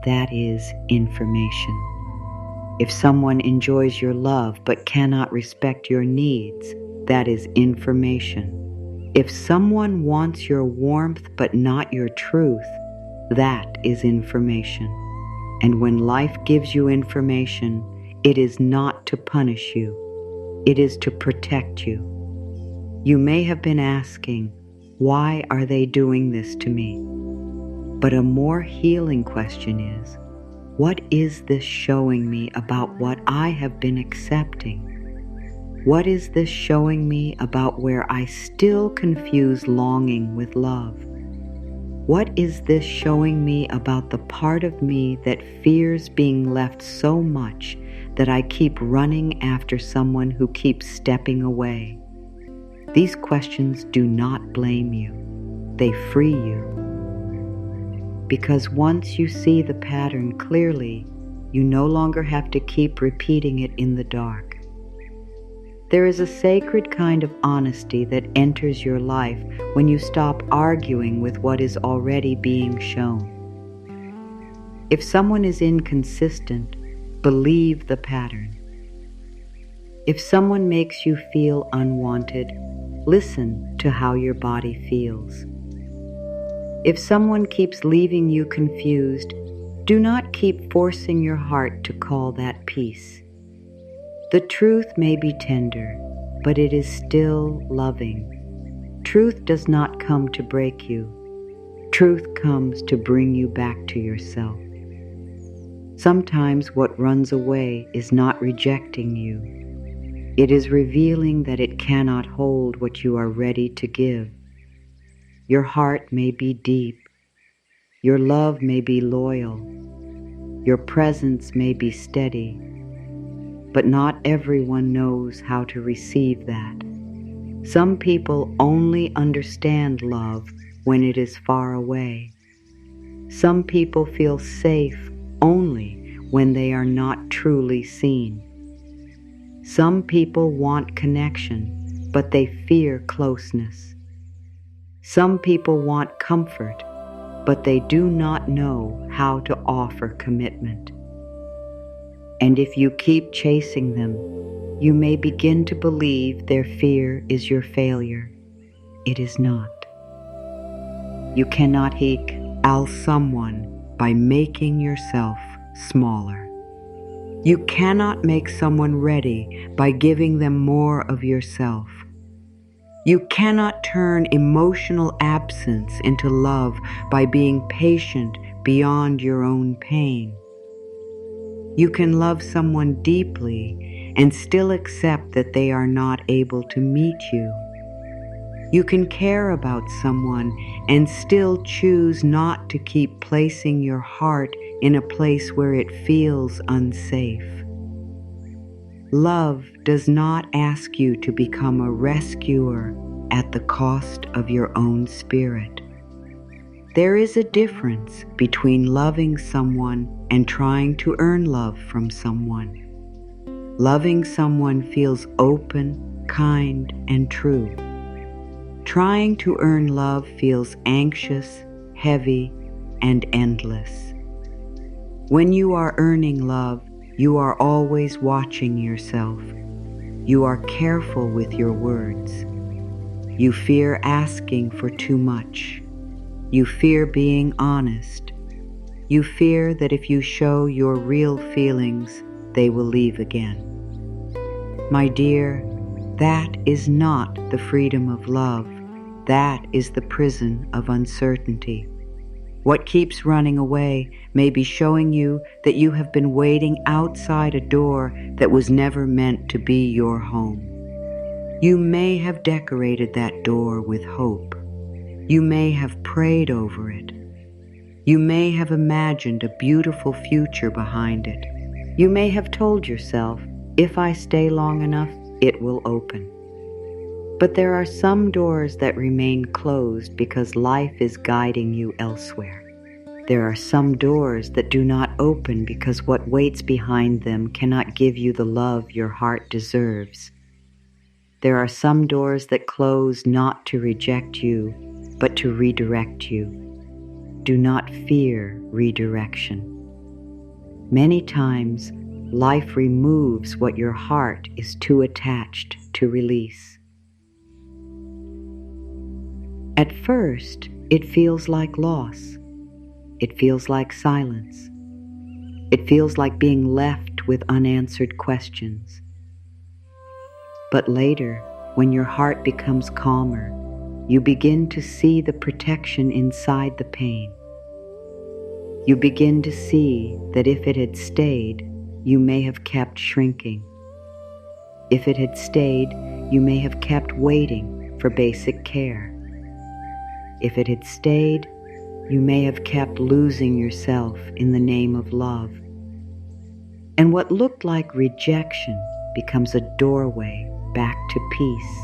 that is information. If someone enjoys your love but cannot respect your needs, that is information. If someone wants your warmth but not your truth, that is information. And when life gives you information, it is not to punish you. It is to protect you. You may have been asking, why are they doing this to me? But a more healing question is, what is this showing me about what I have been accepting? What is this showing me about where I still confuse longing with love? What is this showing me about the part of me that fears being left so much that I keep running after someone who keeps stepping away? These questions do not blame you. They free you. Because once you see the pattern clearly, you no longer have to keep repeating it in the dark. There is a sacred kind of honesty that enters your life when you stop arguing with what is already being shown. If someone is inconsistent, believe the pattern. If someone makes you feel unwanted, listen to how your body feels. If someone keeps leaving you confused, do not keep forcing your heart to call that peace. The truth may be tender, but it is still loving. Truth does not come to break you. Truth comes to bring you back to yourself. Sometimes what runs away is not rejecting you. It is revealing that it cannot hold what you are ready to give. Your heart may be deep. Your love may be loyal. Your presence may be steady. But not everyone knows how to receive that. Some people only understand love when it is far away. Some people feel safe only when they are not truly seen. Some people want connection, but they fear closeness. Some people want comfort, but they do not know how to offer commitment. And if you keep chasing them, you may begin to believe their fear is your failure. It is not. You cannot equal someone by making yourself smaller. You cannot make someone ready by giving them more of yourself. You cannot turn emotional absence into love by being patient beyond your own pain. You can love someone deeply and still accept that they are not able to meet you. You can care about someone and still choose not to keep placing your heart in a place where it feels unsafe. Love does not ask you to become a rescuer at the cost of your own spirit. There is a difference between loving someone and trying to earn love from someone. Loving someone feels open, kind, and true. Trying to earn love feels anxious, heavy, and endless. When you are earning love, you are always watching yourself. You are careful with your words. You fear asking for too much. You fear being honest. You fear that if you show your real feelings, they will leave again. My dear, that is not the freedom of love. That is the prison of uncertainty. What keeps running away may be showing you that you have been waiting outside a door that was never meant to be your home. You may have decorated that door with hope. You may have prayed over it. You may have imagined a beautiful future behind it. You may have told yourself, if I stay long enough, it will open. But there are some doors that remain closed because life is guiding you elsewhere. There are some doors that do not open because what waits behind them cannot give you the love your heart deserves. There are some doors that close not to reject you, but to redirect you. Do not fear redirection. Many times, life removes what your heart is too attached to release. At first, it feels like loss. It feels like silence. It feels like being left with unanswered questions. But later, when your heart becomes calmer, you begin to see the protection inside the pain. You begin to see that if it had stayed, you may have kept shrinking. If it had stayed, you may have kept waiting for basic care. If it had stayed, you may have kept losing yourself in the name of love. And what looked like rejection becomes a doorway back to peace.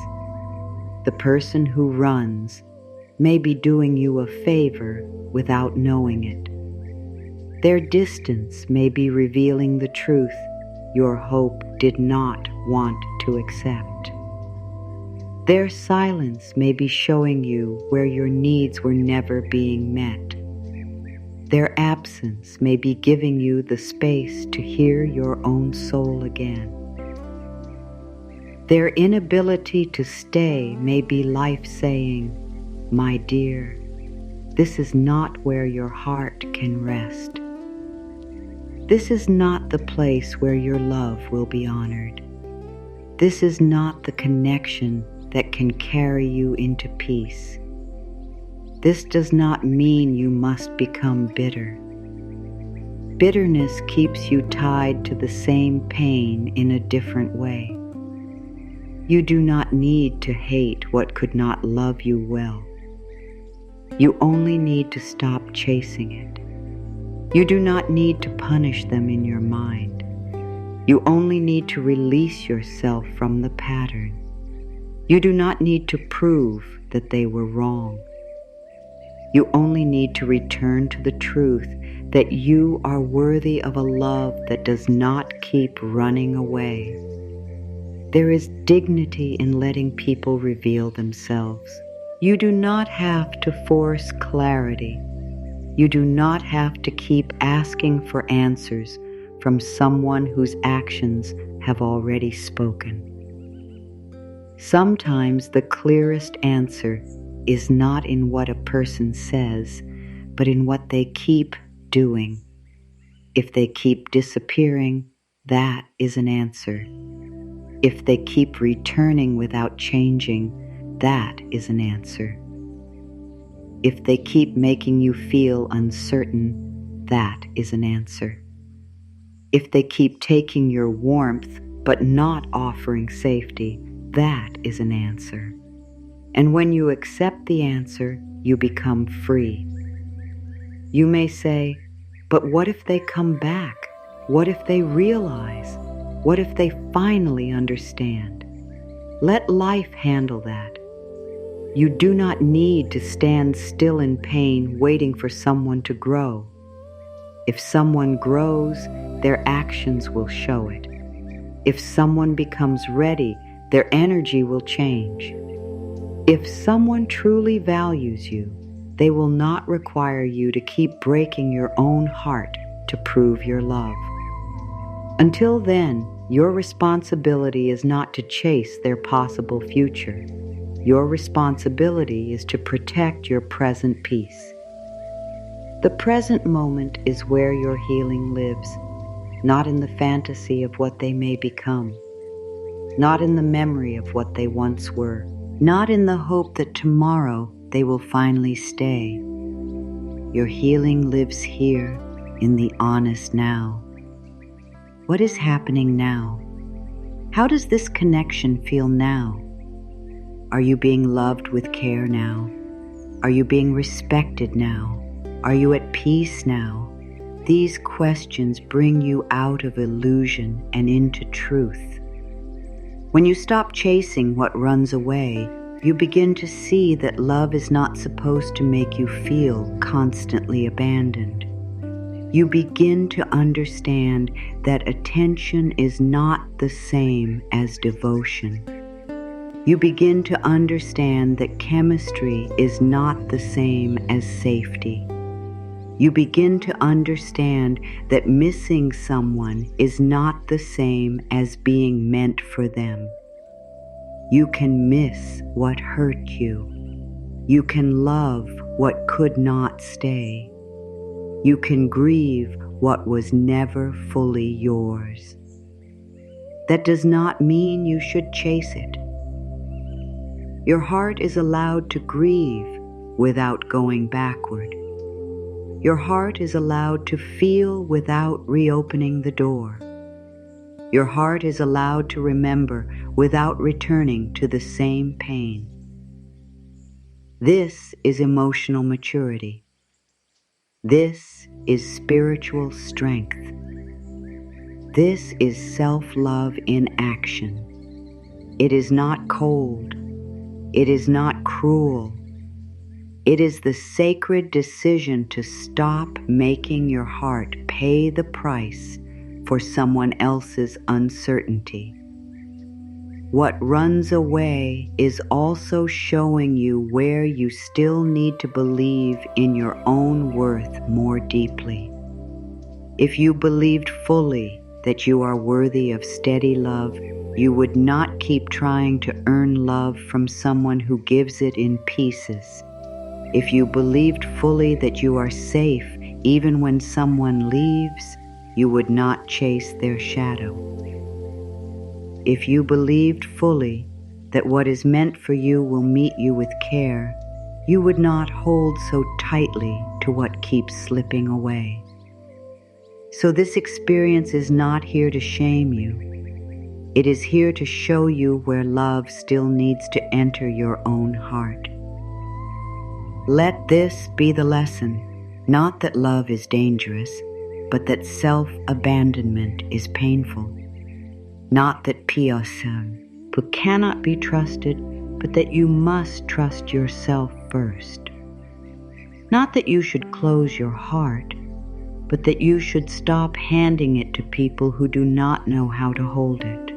The person who runs may be doing you a favor without knowing it. Their distance may be revealing the truth your hope did not want to accept. Their silence may be showing you where your needs were never being met. Their absence may be giving you the space to hear your own soul again. Their inability to stay may be life saying, "My dear, this is not where your heart can rest. This is not the place where your love will be honored. This is not the connection that can carry you into peace. This does not mean you must become bitter. Bitterness keeps you tied to the same pain in a different way. You do not need to hate what could not love you well. You only need to stop chasing it. You do not need to punish them in your mind. You only need to release yourself from the pattern. You do not need to prove that they were wrong. You only need to return to the truth that you are worthy of a love that does not keep running away. There is dignity in letting people reveal themselves. You do not have to force clarity. You do not have to keep asking for answers from someone whose actions have already spoken. Sometimes the clearest answer is not in what a person says, but in what they keep doing. If they keep disappearing, that is an answer. If they keep returning without changing, that is an answer. If they keep making you feel uncertain, that is an answer. If they keep taking your warmth but not offering safety, that is an answer. And when you accept the answer, you become free. You may say, but what if they come back? What if they realize? What if they finally understand? Let life handle that. You do not need to stand still in pain waiting for someone to grow. If someone grows, their actions will show it. If someone becomes ready, their energy will change. If someone truly values you, they will not require you to keep breaking your own heart to prove your love. Until then, your responsibility is not to chase their possible future. Your responsibility is to protect your present peace. The present moment is where your healing lives, not in the fantasy of what they may become, not in the memory of what they once were, not in the hope that tomorrow they will finally stay. Your healing lives here in the honest now. What is happening now? How does this connection feel now? Are you being loved with care now? Are you being respected now? Are you at peace now? These questions bring you out of illusion and into truth. When you stop chasing what runs away, you begin to see that love is not supposed to make you feel constantly abandoned. You begin to understand that attention is not the same as devotion. You begin to understand that chemistry is not the same as safety. You begin to understand that missing someone is not the same as being meant for them. You can miss what hurt you. You can love what could not stay. You can grieve what was never fully yours. That does not mean you should chase it. Your heart is allowed to grieve without going backward. Your heart is allowed to feel without reopening the door. Your heart is allowed to remember without returning to the same pain. This is emotional maturity. This is spiritual strength. This is self-love in action. It is not cold. It is not cruel. It is the sacred decision to stop making your heart pay the price for someone else's uncertainty. What runs away is also showing you where you still need to believe in your own worth more deeply. If you believed fully that you are worthy of steady love, you would not keep trying to earn love from someone who gives it in pieces. If you believed fully that you are safe even when someone leaves, you would not chase their shadow. If you believed fully that what is meant for you will meet you with care, you would not hold so tightly to what keeps slipping away. So this experience is not here to shame you. It is here to show you where love still needs to enter your own heart. Let this be the lesson, not that love is dangerous, but that self-abandonment is painful. Not that personne cannot be trusted, but that you must trust yourself first. Not that you should close your heart, but that you should stop handing it to people who do not know how to hold it.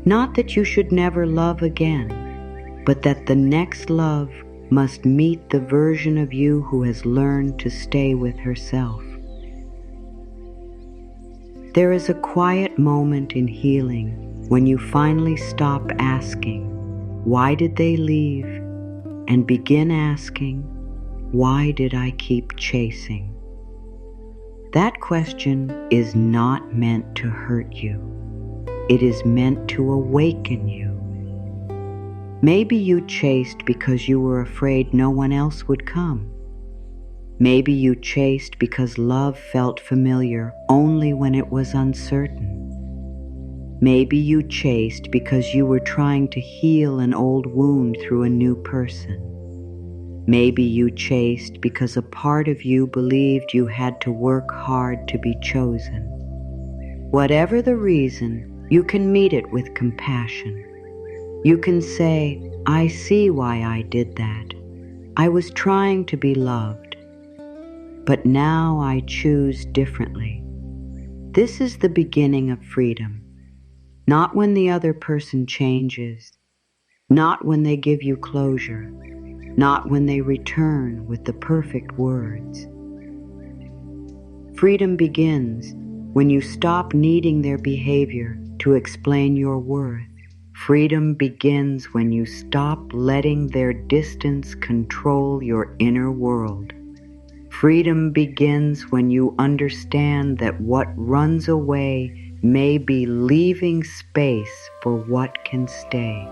Not that you should never love again, but that the next love must meet the version of you who has learned to stay with herself. There is a quiet moment in healing when you finally stop asking, "Why did they leave?" and begin asking, "Why did I keep chasing?" That question is not meant to hurt you. It is meant to awaken you. Maybe you chased because you were afraid no one else would come. Maybe you chased because love felt familiar only when it was uncertain. Maybe you chased because you were trying to heal an old wound through a new person. Maybe you chased because a part of you believed you had to work hard to be chosen. Whatever the reason, you can meet it with compassion. You can say, "I see why I did that. I was trying to be loved. But now I choose differently." This is the beginning of freedom. Not when the other person changes, not when they give you closure, not when they return with the perfect words. Freedom begins when you stop needing their behavior to explain your worth. Freedom begins when you stop letting their distance control your inner world. Freedom begins when you understand that what runs away may be leaving space for what can stay.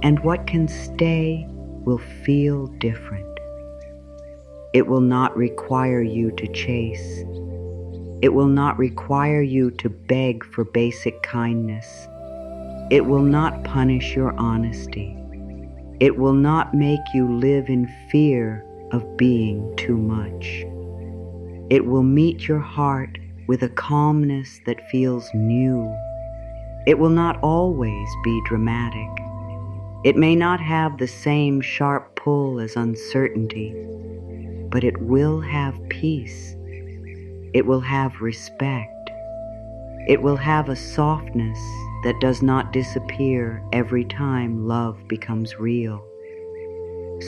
And what can stay will feel different. It will not require you to chase. It will not require you to beg for basic kindness. It will not punish your honesty. It will not make you live in fear of being too much. It will meet your heart with a calmness that feels new. It will not always be dramatic. It may not have the same sharp pull as uncertainty, but it will have peace. It will have respect. It will have a softness that does not disappear every time love becomes real.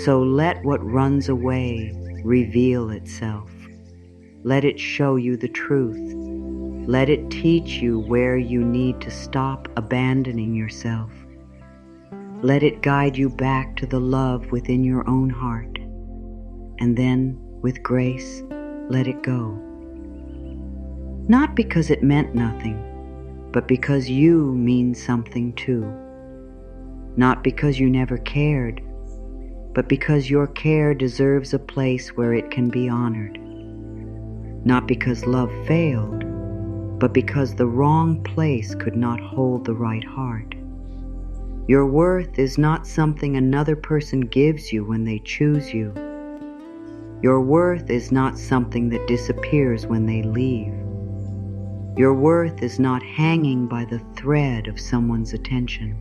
So let what runs away reveal itself. Let it show you the truth. Let it teach you where you need to stop abandoning yourself. Let it guide you back to the love within your own heart. And then, with grace, let it go. Not because it meant nothing, but because you mean something too. Not because you never cared, but because your care deserves a place where it can be honored. Not because love failed, but because the wrong place could not hold the right heart. Your worth is not something another person gives you when they choose you. Your worth is not something that disappears when they leave. Your worth is not hanging by the thread of someone's attention.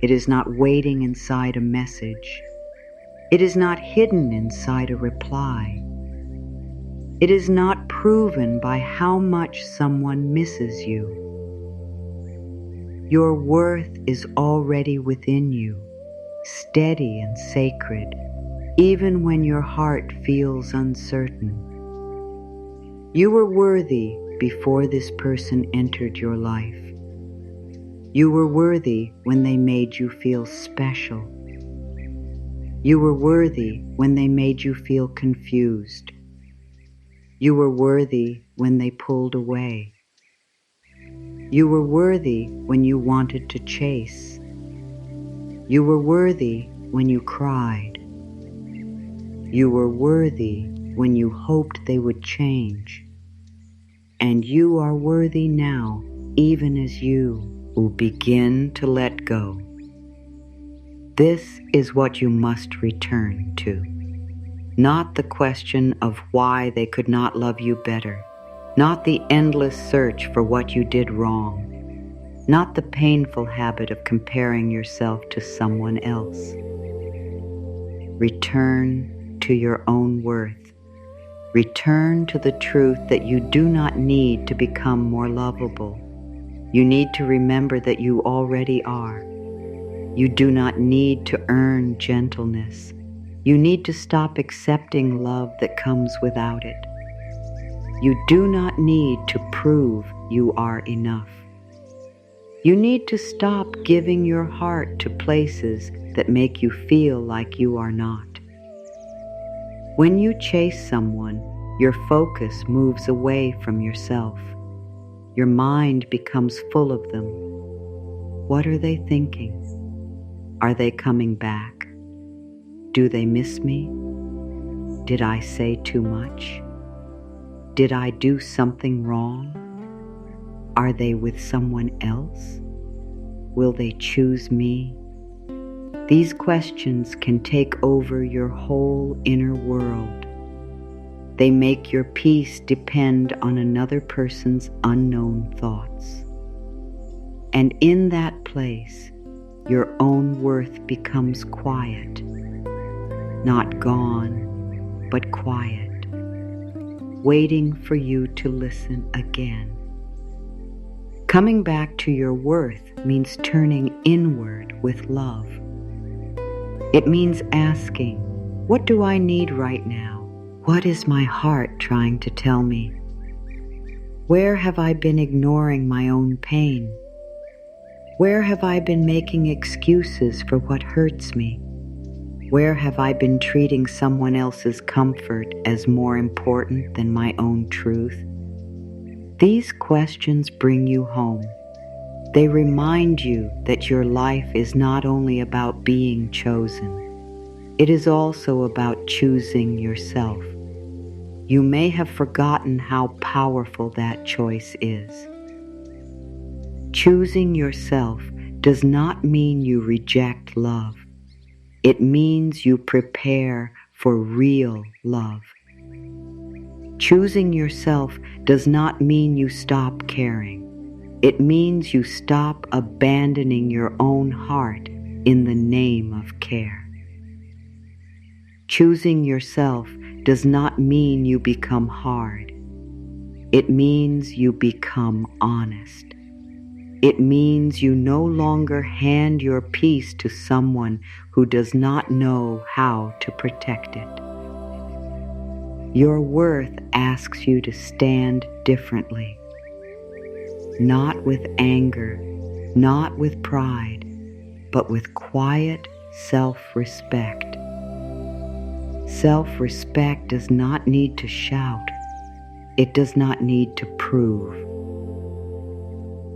It is not waiting inside a message. It is not hidden inside a reply. It is not proven by how much someone misses you. Your worth is already within you, steady and sacred, even when your heart feels uncertain. You were worthy before this person entered your life. You were worthy when they made you feel special. You were worthy when they made you feel confused. You were worthy when they pulled away. You were worthy when you wanted to chase. You were worthy when you cried. You were worthy when you hoped they would change. And you are worthy now, even as you will begin to let go. This is what you must return to. Not the question of why they could not love you better. Not the endless search for what you did wrong. Not the painful habit of comparing yourself to someone else. Return to your own worth. Return to the truth that you do not need to become more lovable. You need to remember that you already are. You do not need to earn gentleness. You need to stop accepting love that comes without it. You do not need to prove you are enough. You need to stop giving your heart to places that make you feel like you are not. When you chase someone, your focus moves away from yourself. Your mind becomes full of them. What are they thinking? Are they coming back? Do they miss me? Did I say too much? Did I do something wrong? Are they with someone else? Will they choose me? These questions can take over your whole inner world. They make your peace depend on another person's unknown thoughts. And in that place, your own worth becomes quiet. Not gone, but quiet, waiting for you to listen again. Coming back to your worth means turning inward with love. It means asking, what do I need right now? What is my heart trying to tell me? Where have I been ignoring my own pain? Where have I been making excuses for what hurts me? Where have I been treating someone else's comfort as more important than my own truth? These questions bring you home. They remind you that your life is not only about being chosen, it is also about choosing yourself. You may have forgotten how powerful that choice is. Choosing yourself does not mean you reject love. It means you prepare for real love. Choosing yourself does not mean you stop caring. It means you stop abandoning your own heart in the name of care. Choosing yourself does not mean you become hard. It means you become honest. It means you no longer hand your peace to someone who does not know how to protect it. Your worth asks you to stand differently. Not with anger, not with pride, but with quiet self-respect. Self-respect does not need to shout. It does not need to prove.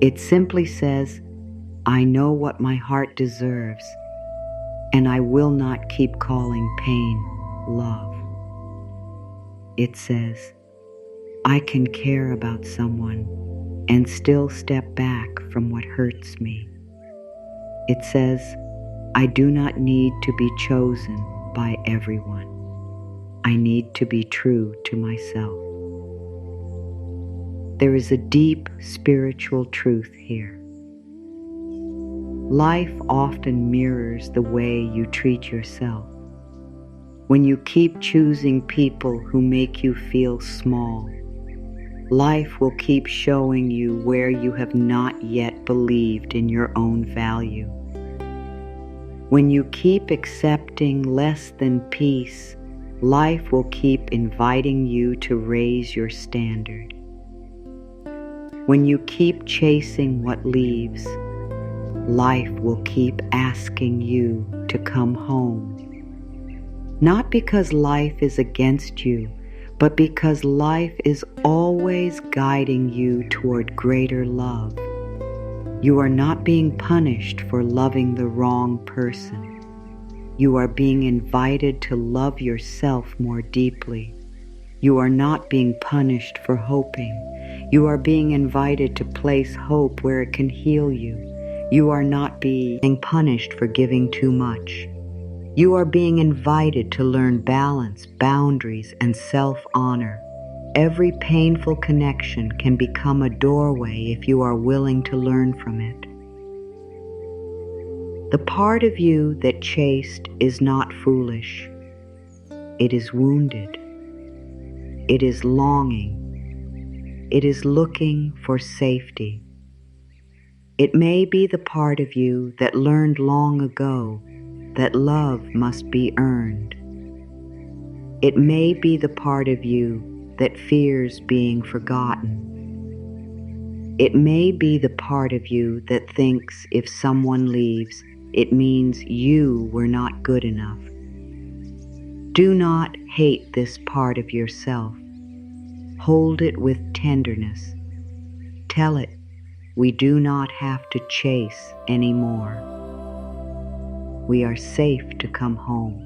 It simply says, I know what my heart deserves, and I will not keep calling pain love. It says, I can care about someone and still step back from what hurts me. It says, I do not need to be chosen by everyone. I need to be true to myself. There is a deep spiritual truth here. Life often mirrors the way you treat yourself. When you keep choosing people who make you feel small, life will keep showing you where you have not yet believed in your own value. When you keep accepting less than peace, life will keep inviting you to raise your standard. When you keep chasing what leaves, life will keep asking you to come home. Not because life is against you, but because life is always guiding you toward greater love. You are not being punished for loving the wrong person. You are being invited to love yourself more deeply. You are not being punished for hoping. You are being invited to place hope where it can heal you. You are not being punished for giving too much. You are being invited to learn balance, boundaries, and self-honor. Every painful connection can become a doorway if you are willing to learn from it. The part of you that chased is not foolish. It is wounded. It is longing. It is looking for safety. It may be the part of you that learned long ago that love must be earned. It may be the part of you that fears being forgotten. It may be the part of you that thinks if someone leaves, it means you were not good enough. Do not hate this part of yourself. Hold it with tenderness. Tell it, we do not have to chase anymore. We are safe to come home.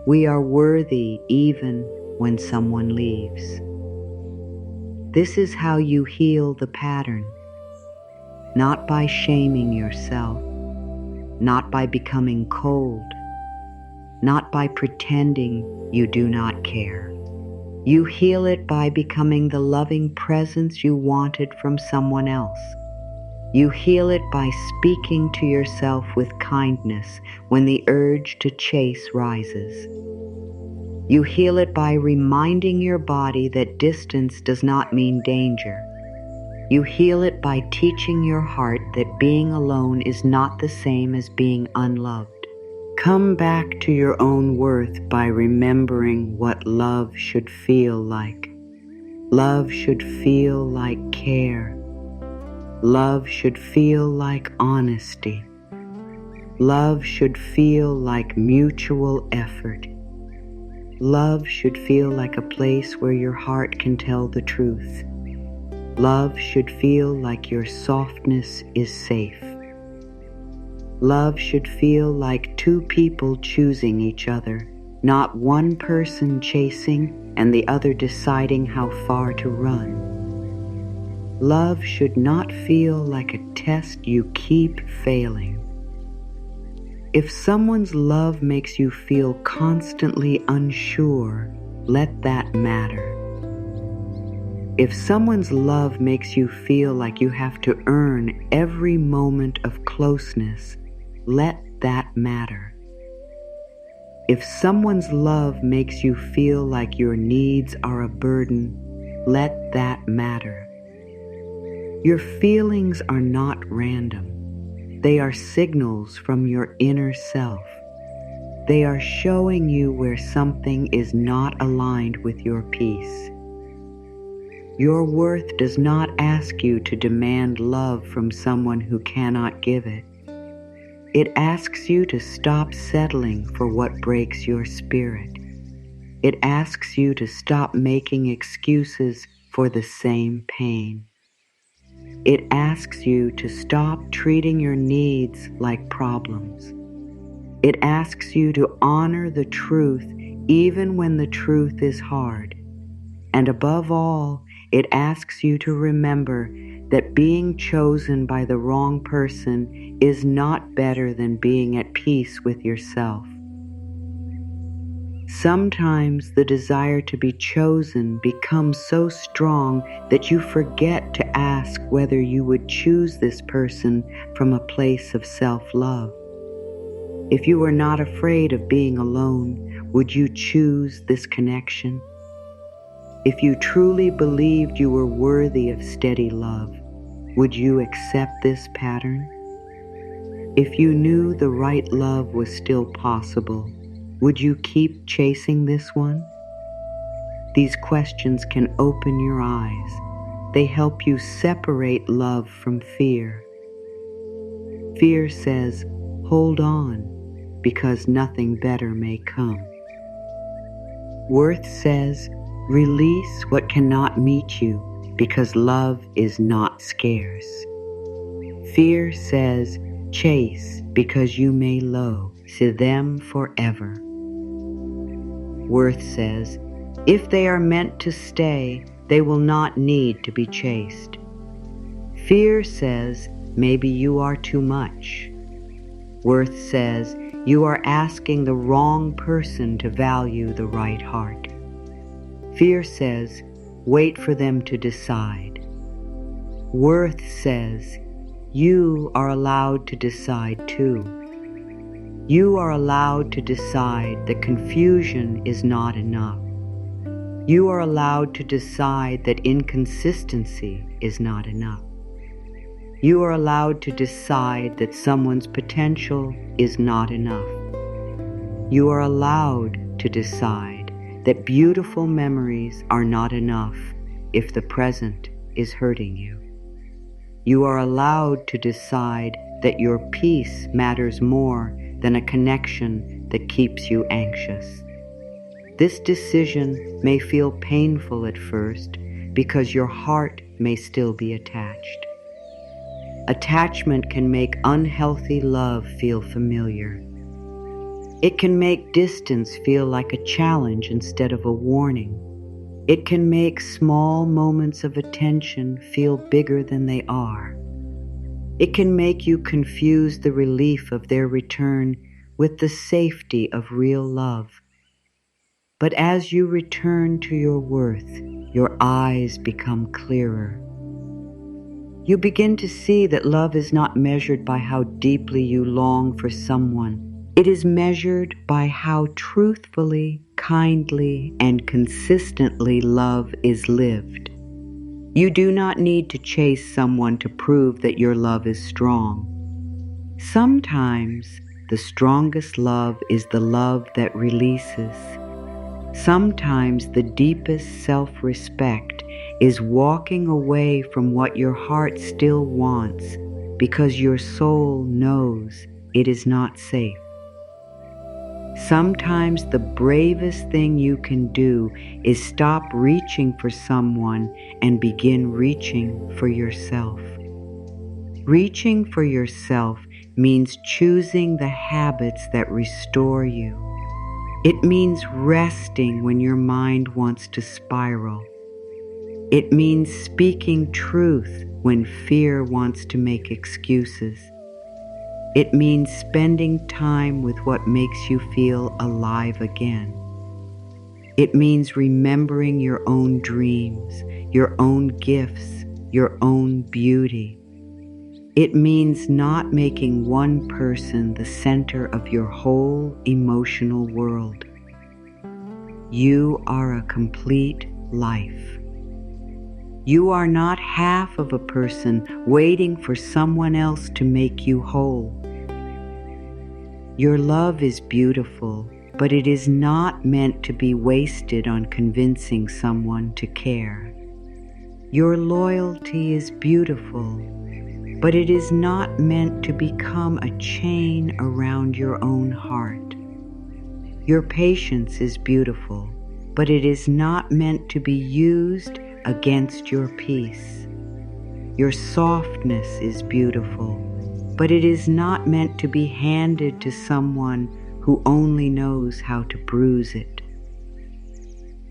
We are worthy even when someone leaves. This is how you heal the pattern, not by shaming yourself, not by becoming cold, not by pretending you do not care. You heal it by becoming the loving presence you wanted from someone else. You heal it by speaking to yourself with kindness when the urge to chase rises. You heal it by reminding your body that distance does not mean danger. You heal it by teaching your heart that being alone is not the same as being unloved. Come back to your own worth by remembering what love should feel like. Love should feel like care. Love should feel like honesty. Love should feel like mutual effort. Love should feel like a place where your heart can tell the truth. Love should feel like your softness is safe. Love should feel like two people choosing each other, not one person chasing and the other deciding how far to run. Love should not feel like a test you keep failing. If someone's love makes you feel constantly unsure, let that matter. If someone's love makes you feel like you have to earn every moment of closeness, let that matter. If someone's love makes you feel like your needs are a burden, let that matter. Your feelings are not random. They are signals from your inner self. They are showing you where something is not aligned with your peace. Your worth does not ask you to demand love from someone who cannot give it. It asks you to stop settling for what breaks your spirit. It asks you to stop making excuses for the same pain. It asks you to stop treating your needs like problems. It asks you to honor the truth even when the truth is hard. And above all, it asks you to remember that being chosen by the wrong person is not better than being at peace with yourself. Sometimes the desire to be chosen becomes so strong that you forget to ask whether you would choose this person from a place of self-love. If you were not afraid of being alone, would you choose this connection? If you truly believed you were worthy of steady love, would you accept this pattern? If you knew the right love was still possible, would you keep chasing this one? These questions can open your eyes. They help you separate love from fear. Fear says, hold on, because nothing better may come. Worth says, release what cannot meet you, because love is not scarce. Fear says, chase because you may low, see them forever. Worth says, if they are meant to stay, they will not need to be chased. Fear says, maybe you are too much. Worth says, you are asking the wrong person to value the right heart. Fear says, wait for them to decide. Worth says, you are allowed to decide too. You are allowed to decide that confusion is not enough. You are allowed to decide that inconsistency is not enough. You are allowed to decide that someone's potential is not enough. You are allowed to decide that beautiful memories are not enough if the present is hurting you. You are allowed to decide that your peace matters more than a connection that keeps you anxious. This decision may feel painful at first because your heart may still be attached. Attachment can make unhealthy love feel familiar. It can make distance feel like a challenge instead of a warning. It can make small moments of attention feel bigger than they are. It can make you confuse the relief of their return with the safety of real love. But as you return to your worth, your eyes become clearer. You begin to see that love is not measured by how deeply you long for someone. It is measured by how truthfully, kindly, and consistently love is lived. You do not need to chase someone to prove that your love is strong. Sometimes the strongest love is the love that releases. Sometimes the deepest self-respect is walking away from what your heart still wants because your soul knows it is not safe. Sometimes the bravest thing you can do is stop reaching for someone and begin reaching for yourself. Reaching for yourself means choosing the habits that restore you. It means resting when your mind wants to spiral. It means speaking truth when fear wants to make excuses. It means spending time with what makes you feel alive again. It means remembering your own dreams, your own gifts, your own beauty. It means not making one person the center of your whole emotional world. You are a complete life. You are not half of a person waiting for someone else to make you whole. Your love is beautiful, but it is not meant to be wasted on convincing someone to care. Your loyalty is beautiful, but it is not meant to become a chain around your own heart. Your patience is beautiful, but it is not meant to be used against your peace. Your softness is beautiful, but it is not meant to be handed to someone who only knows how to bruise it.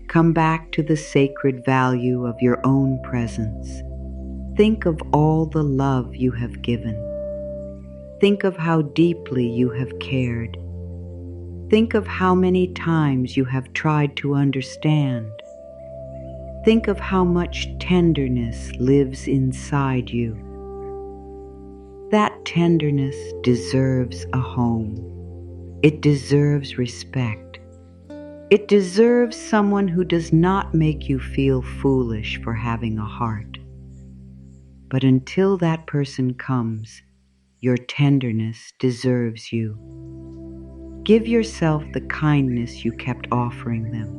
Come back to the sacred value of your own presence. Think of all the love you have given. Think of how deeply you have cared. Think of how many times you have tried to understand. Think of how much tenderness lives inside you. That tenderness deserves a home. It deserves respect. It deserves someone who does not make you feel foolish for having a heart. But until that person comes, your tenderness deserves you. Give yourself the kindness you kept offering them.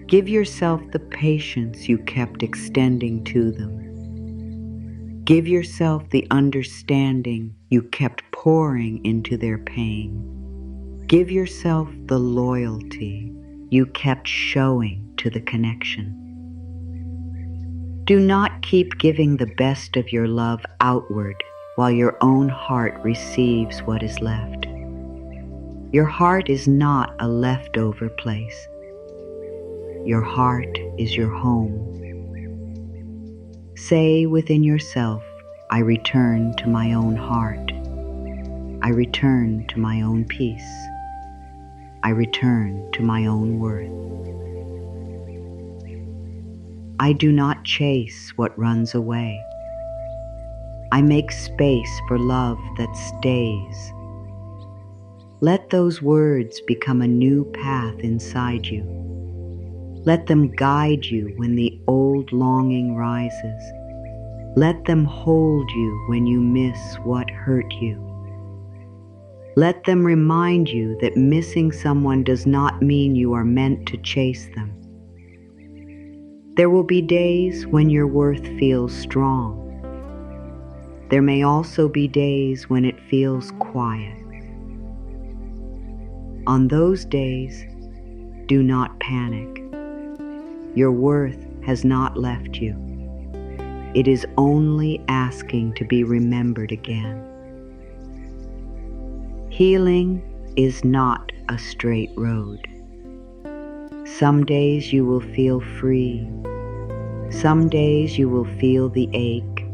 Give yourself the patience you kept extending to them. Give yourself the understanding you kept pouring into their pain. Give yourself the loyalty you kept showing to the connection. Do not keep giving the best of your love outward while your own heart receives what is left. Your heart is not a leftover place. Your heart is your home. Say within yourself, I return to my own heart. I return to my own peace. I return to my own worth. I do not chase what runs away. I make space for love that stays. Let those words become a new path inside you. Let them guide you when the old longing rises. Let them hold you when you miss what hurt you. Let them remind you that missing someone does not mean you are meant to chase them. There will be days when your worth feels strong. There may also be days when it feels quiet. On those days, do not panic. Your worth has not left you. It is only asking to be remembered again. Healing is not a straight road. Some days you will feel free. Some days you will feel the ache.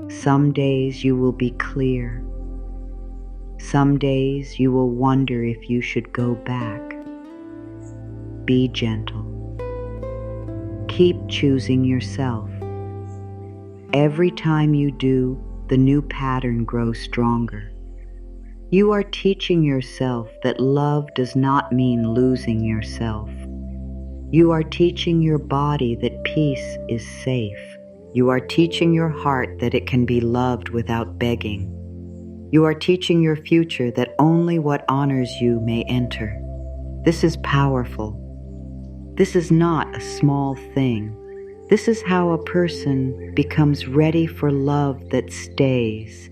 Some days you will be clear. Some days you will wonder if you should go back. Be gentle. Keep choosing yourself. Every time you do, the new pattern grows stronger. You are teaching yourself that love does not mean losing yourself. You are teaching your body that peace is safe. You are teaching your heart that it can be loved without begging. You are teaching your future that only what honors you may enter. This is powerful. This is not a small thing. This is how a person becomes ready for love that stays.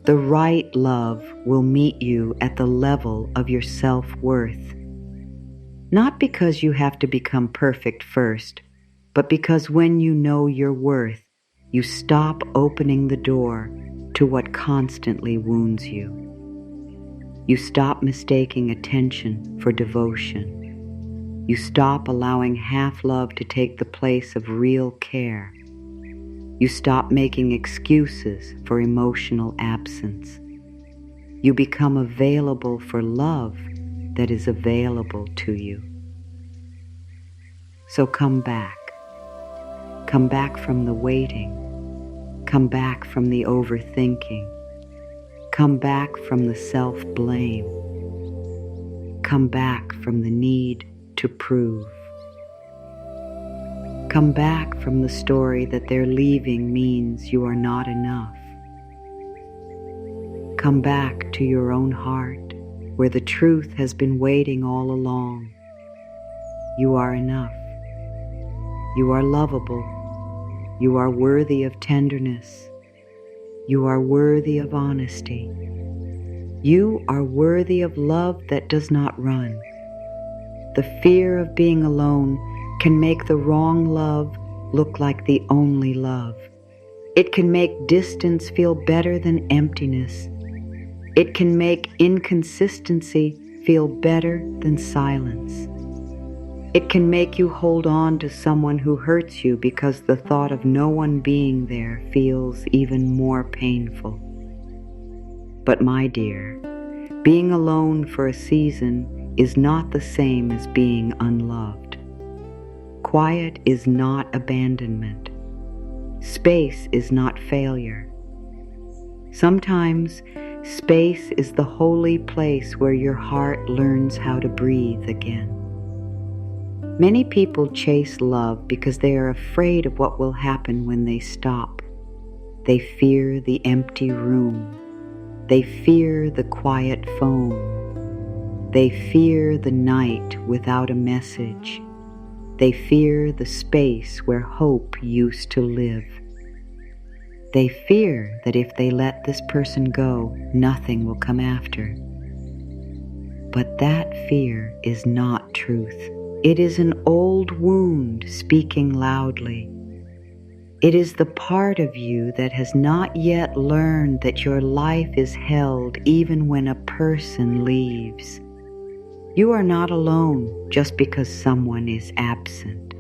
The right love will meet you at the level of your self-worth. Not because you have to become perfect first, but because when you know your worth, you stop opening the door to what constantly wounds you. You stop mistaking attention for devotion. You stop allowing half-love to take the place of real care. You stop making excuses for emotional absence. You become available for love that is available to you. So come back. Come back from the waiting. Come back from the overthinking. Come back from the self-blame. Come back from the need to prove. Come back from the story that their leaving means you are not enough. Come back to your own heart, where the truth has been waiting all along. You are enough. You are lovable. You are worthy of tenderness. You are worthy of honesty. You are worthy of love that does not run. The fear of being alone can make the wrong love look like the only love. It can make distance feel better than emptiness. It can make inconsistency feel better than silence. It can make you hold on to someone who hurts you because the thought of no one being there feels even more painful. But my dear, being alone for a season is not the same as being unloved. Quiet is not abandonment. Space is not failure. Sometimes space is the holy place where your heart learns how to breathe again. Many people chase love because they are afraid of what will happen when they stop. They fear the empty room. They fear the quiet phone. They fear the night without a message. They fear the space where hope used to live. They fear that if they let this person go, nothing will come after. But that fear is not truth. It is an old wound speaking loudly. It is the part of you that has not yet learned that your life is held even when a person leaves. You are not alone just because someone is absent.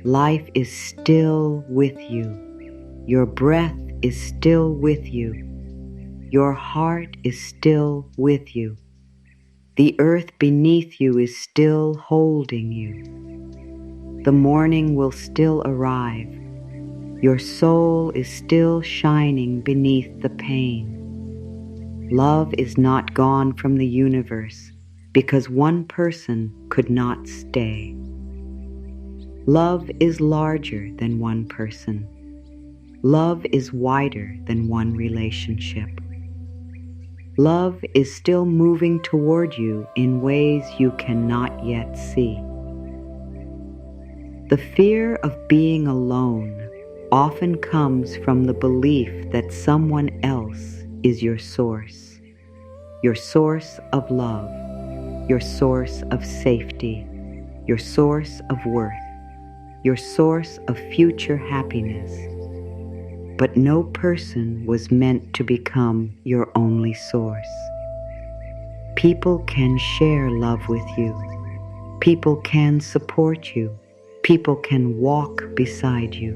Life is still with you. Your breath is still with you. Your heart is still with you. The earth beneath you is still holding you. The morning will still arrive. Your soul is still shining beneath the pain. Love is not gone from the universe because one person could not stay. Love is larger than one person. Love is wider than one relationship. Love is still moving toward you in ways you cannot yet see. The fear of being alone often comes from the belief that someone else is your source of love, your source of safety, your source of worth, your source of future happiness. But no person was meant to become your only source. People can share love with you. People can support you. People can walk beside you.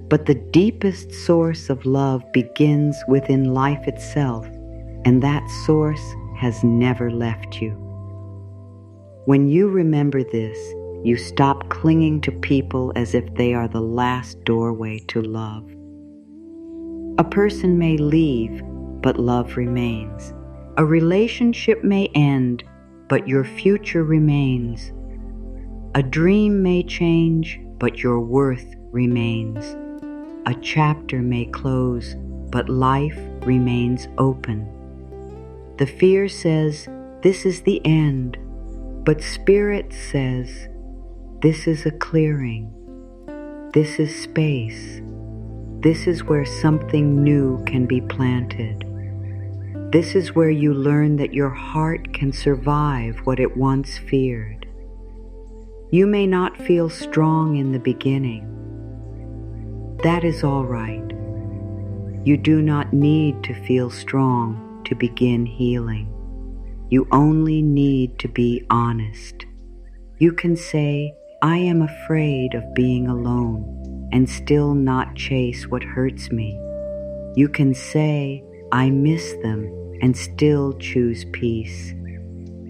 But the deepest source of love begins within life itself, and that source has never left you. When you remember this, you stop clinging to people as if they are the last doorway to love. A person may leave, but love remains. A relationship may end, but your future remains. A dream may change, but your worth remains. A chapter may close, but life remains open. The fear says, this is the end, but Spirit says, this is a clearing. This is space. This is where something new can be planted. This is where you learn that your heart can survive what it once feared. You may not feel strong in the beginning. That is all right. You do not need to feel strong to begin healing. You only need to be honest. You can say, I am afraid of being alone, and still not chase what hurts me. You can say, I miss them, and still choose peace.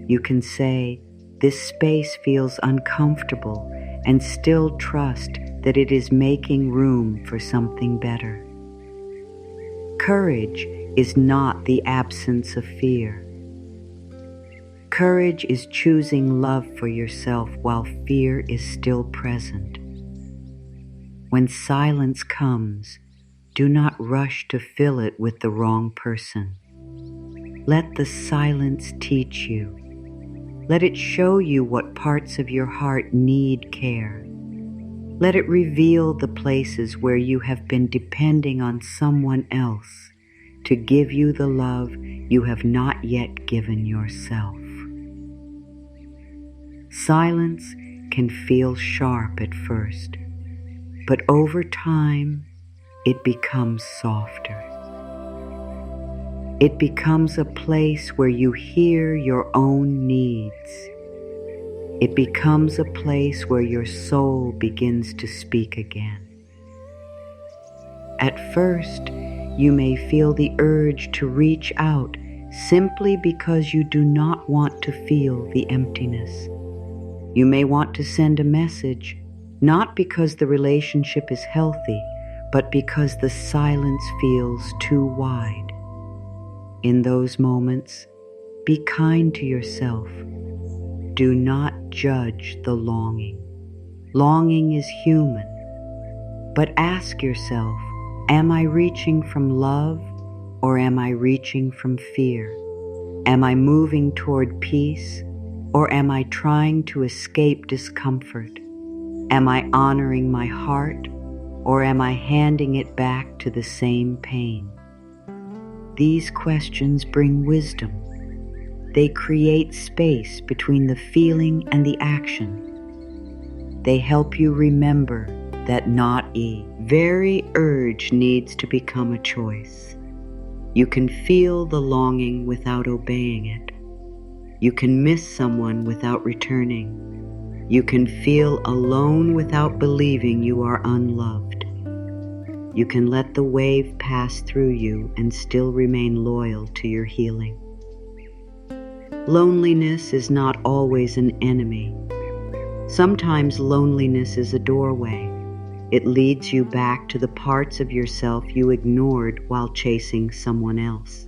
You can say, this space feels uncomfortable, and still trust that it is making room for something better. Courage is not the absence of fear. Courage is choosing love for yourself while fear is still present. When silence comes, do not rush to fill it with the wrong person. Let the silence teach you. Let it show you what parts of your heart need care. Let it reveal the places where you have been depending on someone else to give you the love you have not yet given yourself. Silence can feel sharp at first, but over time, it becomes softer. It becomes a place where you hear your own needs. It becomes a place where your soul begins to speak again. At first, you may feel the urge to reach out simply because you do not want to feel the emptiness. You may want to send a message, not because the relationship is healthy, but because the silence feels too wide. In those moments, be kind to yourself. Do not judge the longing. Longing is human. But ask yourself, am I reaching from love or am I reaching from fear? Am I moving toward peace or am I trying to escape discomfort? Am I honoring my heart or am I handing it back to the same pain? These questions bring wisdom. They create space between the feeling and the action. They help you remember that not very urge needs to become a choice. You can feel the longing without obeying it. You can miss someone without returning. You can feel alone without believing you are unloved. You can let the wave pass through you and still remain loyal to your healing. Loneliness is not always an enemy. Sometimes loneliness is a doorway. It leads you back to the parts of yourself you ignored while chasing someone else.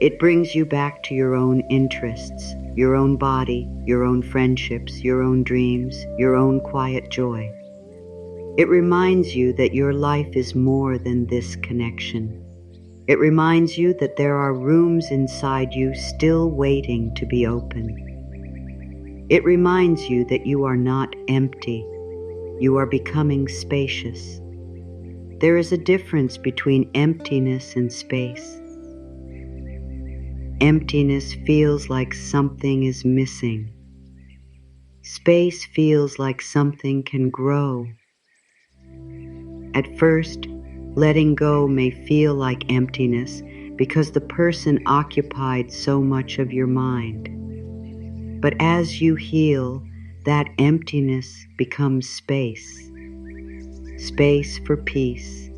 It brings you back to your own interests, your own body, your own friendships, your own dreams, your own quiet joy. It reminds you that your life is more than this connection. It reminds you that there are rooms inside you still waiting to be opened. It reminds you that you are not empty. You are becoming spacious. There is a difference between emptiness and space. Emptiness feels like something is missing. Space feels like something can grow. At first, letting go may feel like emptiness because the person occupied so much of your mind. But as you heal, that emptiness becomes space. Space for peace.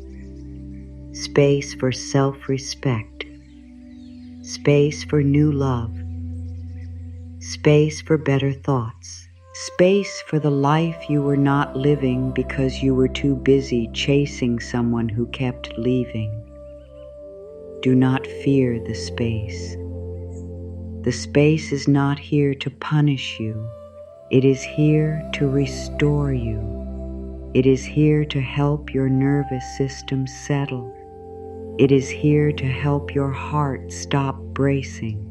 Space for self-respect. Space for new love. Space for better thoughts. Space for the life you were not living because you were too busy chasing someone who kept leaving. Do not fear the space. The space is not here to punish you. It is here to restore you. It is here to help your nervous system settle. It is here to help your heart stop bracing.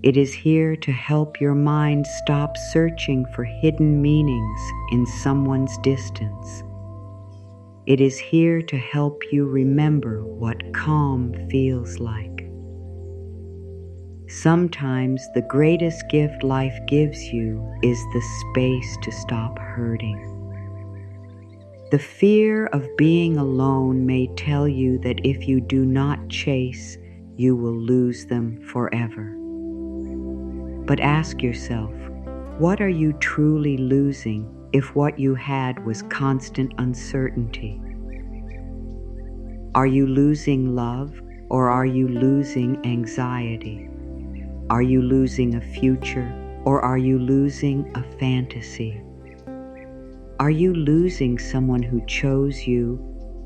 It is here to help your mind stop searching for hidden meanings in someone's distance. It is here to help you remember what calm feels like. Sometimes the greatest gift life gives you is the space to stop hurting. The fear of being alone may tell you that if you do not chase, you will lose them forever. But ask yourself, what are you truly losing if what you had was constant uncertainty? Are you losing love, or are you losing anxiety? Are you losing a future, or are you losing a fantasy? Are you losing someone who chose you,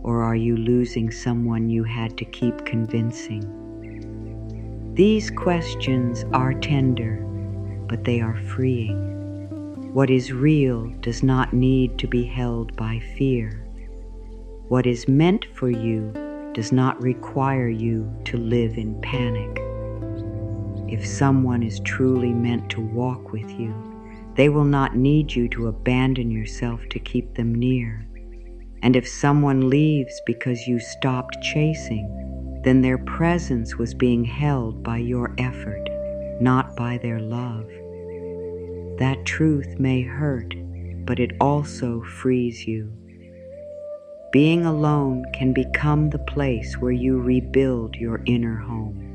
or are you losing someone you had to keep convincing? These questions are tender, but they are freeing. What is real does not need to be held by fear. What is meant for you does not require you to live in panic. If someone is truly meant to walk with you, they will not need you to abandon yourself to keep them near. And if someone leaves because you stopped chasing, then their presence was being held by your effort, not by their love. That truth may hurt, but it also frees you. Being alone can become the place where you rebuild your inner home.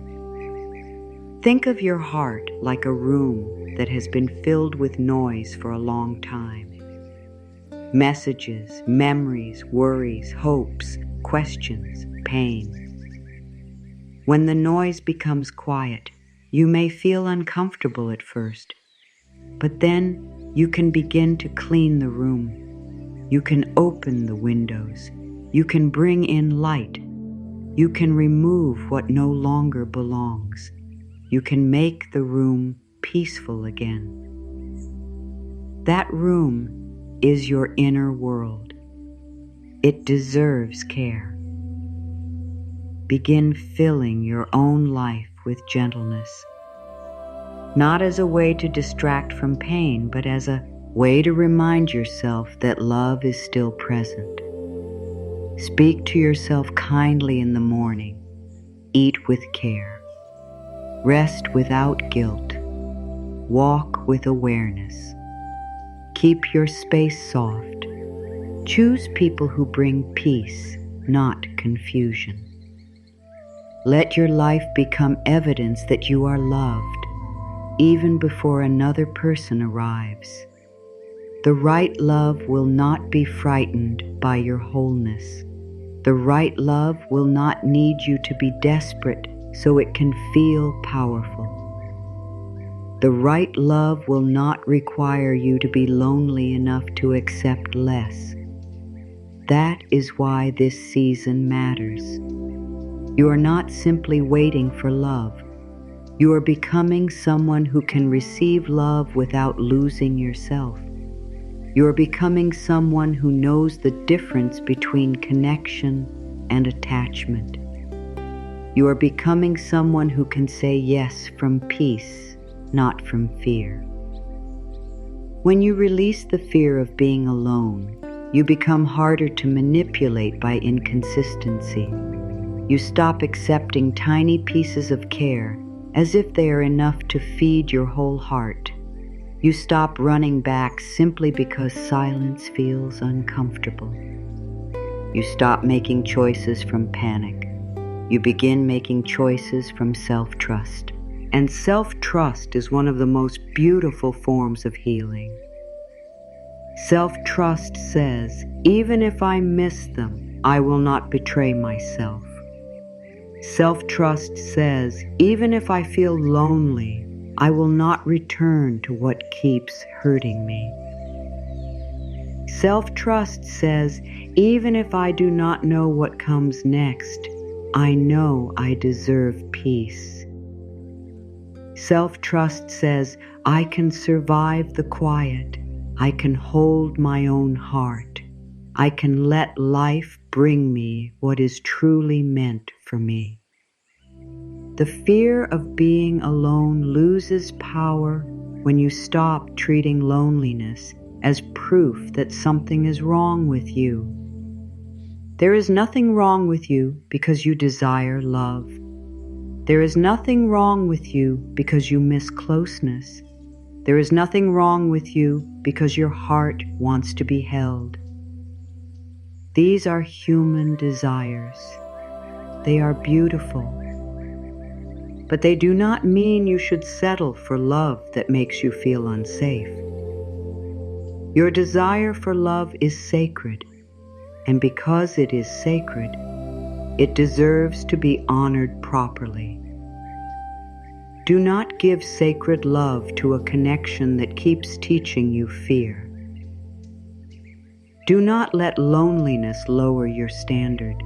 Think of your heart like a room that has been filled with noise for a long time. Messages, memories, worries, hopes, questions, pain. When the noise becomes quiet, you may feel uncomfortable at first, but then you can begin to clean the room. You can open the windows. You can bring in light. You can remove what no longer belongs. You can make the room peaceful again. That room is your inner world. It deserves care. Begin filling your own life with gentleness, not as a way to distract from pain, but as a way to remind yourself that love is still present. Speak to yourself kindly in the morning. Eat with care. Rest without guilt. Walk with awareness. Keep your space soft. Choose people who bring peace, not confusion. Let your life become evidence that you are loved, even before another person arrives. The right love will not be frightened by your wholeness. The right love will not need you to be desperate so it can feel powerful. The right love will not require you to be lonely enough to accept less. That is why this season matters. You are not simply waiting for love. You are becoming someone who can receive love without losing yourself. You are becoming someone who knows the difference between connection and attachment. You are becoming someone who can say yes from peace, not from fear. When you release the fear of being alone, you become harder to manipulate by inconsistency. You stop accepting tiny pieces of care as if they are enough to feed your whole heart. You stop running back simply because silence feels uncomfortable. You stop making choices from panic. You begin making choices from self-trust. And self-trust is one of the most beautiful forms of healing. Self-trust says, even if I miss them, I will not betray myself. Self-trust says, even if I feel lonely, I will not return to what keeps hurting me. Self-trust says, even if I do not know what comes next, I know I deserve peace. Self-trust says, I can survive the quiet. I can hold my own heart. I can let life bring me what is truly meant for me. The fear of being alone loses power when you stop treating loneliness as proof that something is wrong with you. There is nothing wrong with you because you desire love. There is nothing wrong with you because you miss closeness. There is nothing wrong with you because your heart wants to be held. These are human desires. They are beautiful. But they do not mean you should settle for love that makes you feel unsafe. Your desire for love is sacred, and because it is sacred, it deserves to be honored properly. Do not give sacred love to a connection that keeps teaching you fear. Do not let loneliness lower your standard.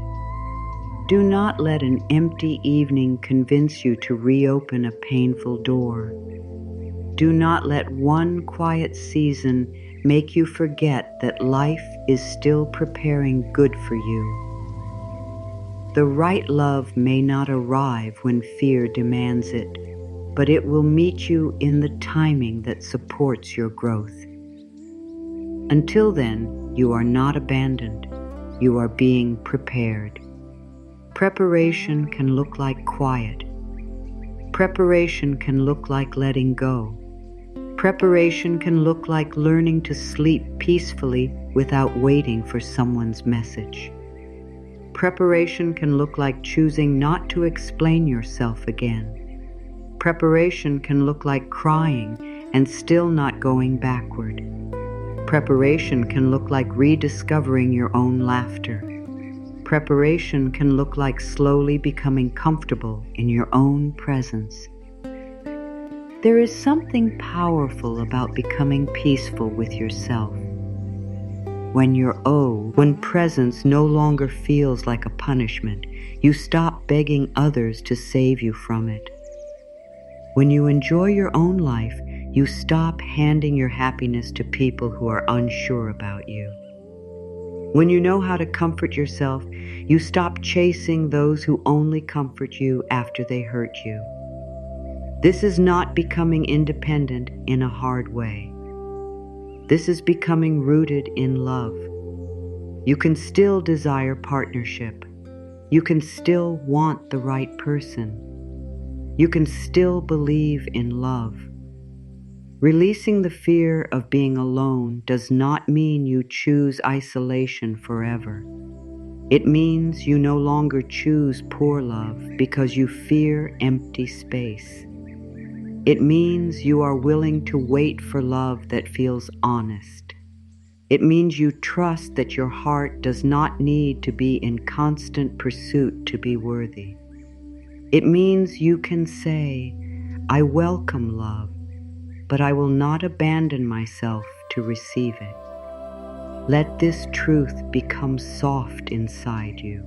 Do not let an empty evening convince you to reopen a painful door. Do not let one quiet season make you forget that life is still preparing good for you. The right love may not arrive when fear demands it, but it will meet you in the timing that supports your growth. Until then, you are not abandoned. You are being prepared. Preparation can look like quiet. Preparation can look like letting go. Preparation can look like learning to sleep peacefully without waiting for someone's message. Preparation can look like choosing not to explain yourself again. Preparation can look like crying and still not going backward. Preparation can look like rediscovering your own laughter. Preparation can look like slowly becoming comfortable in your own presence. There is something powerful about becoming peaceful with yourself. When presence no longer feels like a punishment, you stop begging others to save you from it. When you enjoy your own life, you stop handing your happiness to people who are unsure about you. When you know how to comfort yourself, you stop chasing those who only comfort you after they hurt you. This is not becoming independent in a hard way. This is becoming rooted in love. You can still desire partnership. You can still want the right person. You can still believe in love. Releasing the fear of being alone does not mean you choose isolation forever. It means you no longer choose poor love because you fear empty space. It means you are willing to wait for love that feels honest. It means you trust that your heart does not need to be in constant pursuit to be worthy. It means you can say, I welcome love, but I will not abandon myself to receive it. Let this truth become soft inside you.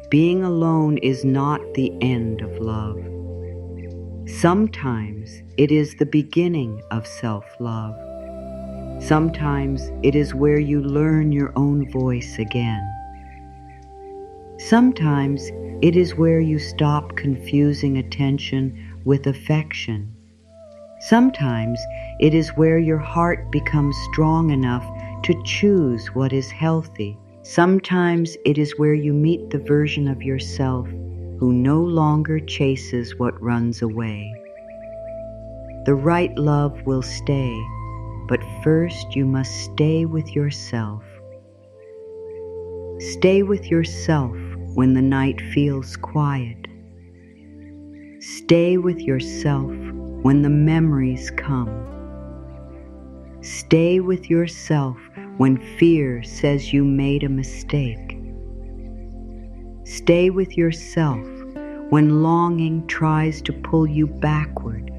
Being alone is not the end of love. Sometimes it is the beginning of self-love. Sometimes it is where you learn your own voice again. Sometimes it is where you stop confusing attention with affection. Sometimes it is where your heart becomes strong enough to choose what is healthy. Sometimes it is where you meet the version of yourself who no longer chases what runs away. The right love will stay, but first you must stay with yourself. Stay with yourself when the night feels quiet. Stay with yourself when the memories come. Stay with yourself when fear says you made a mistake. Stay with yourself when longing tries to pull you backward.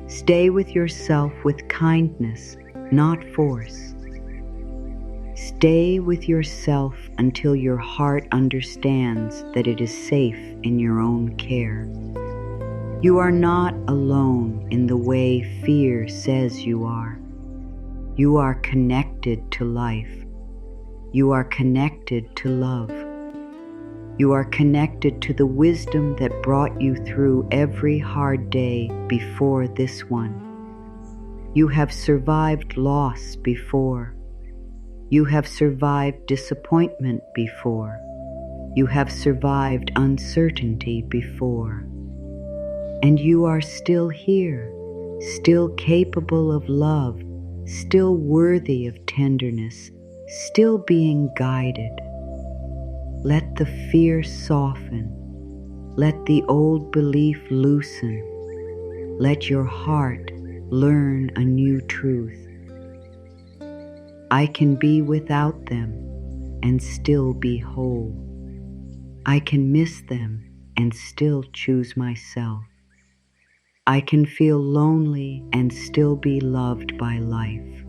Stay with yourself with kindness, not force. Stay with yourself until your heart understands that it is safe in your own care. You are not alone in the way fear says you are. You are connected to life, You are connected to love. You are connected to the wisdom that brought you through every hard day before this one. You have survived loss before. You have survived disappointment before. You have survived uncertainty before. And you are still here, still capable of love, still worthy of tenderness, still being guided. Let the fear soften. Let the old belief loosen. Let your heart learn a new truth. I can be without them and still be whole. I can miss them and still choose myself. I can feel lonely and still be loved by life.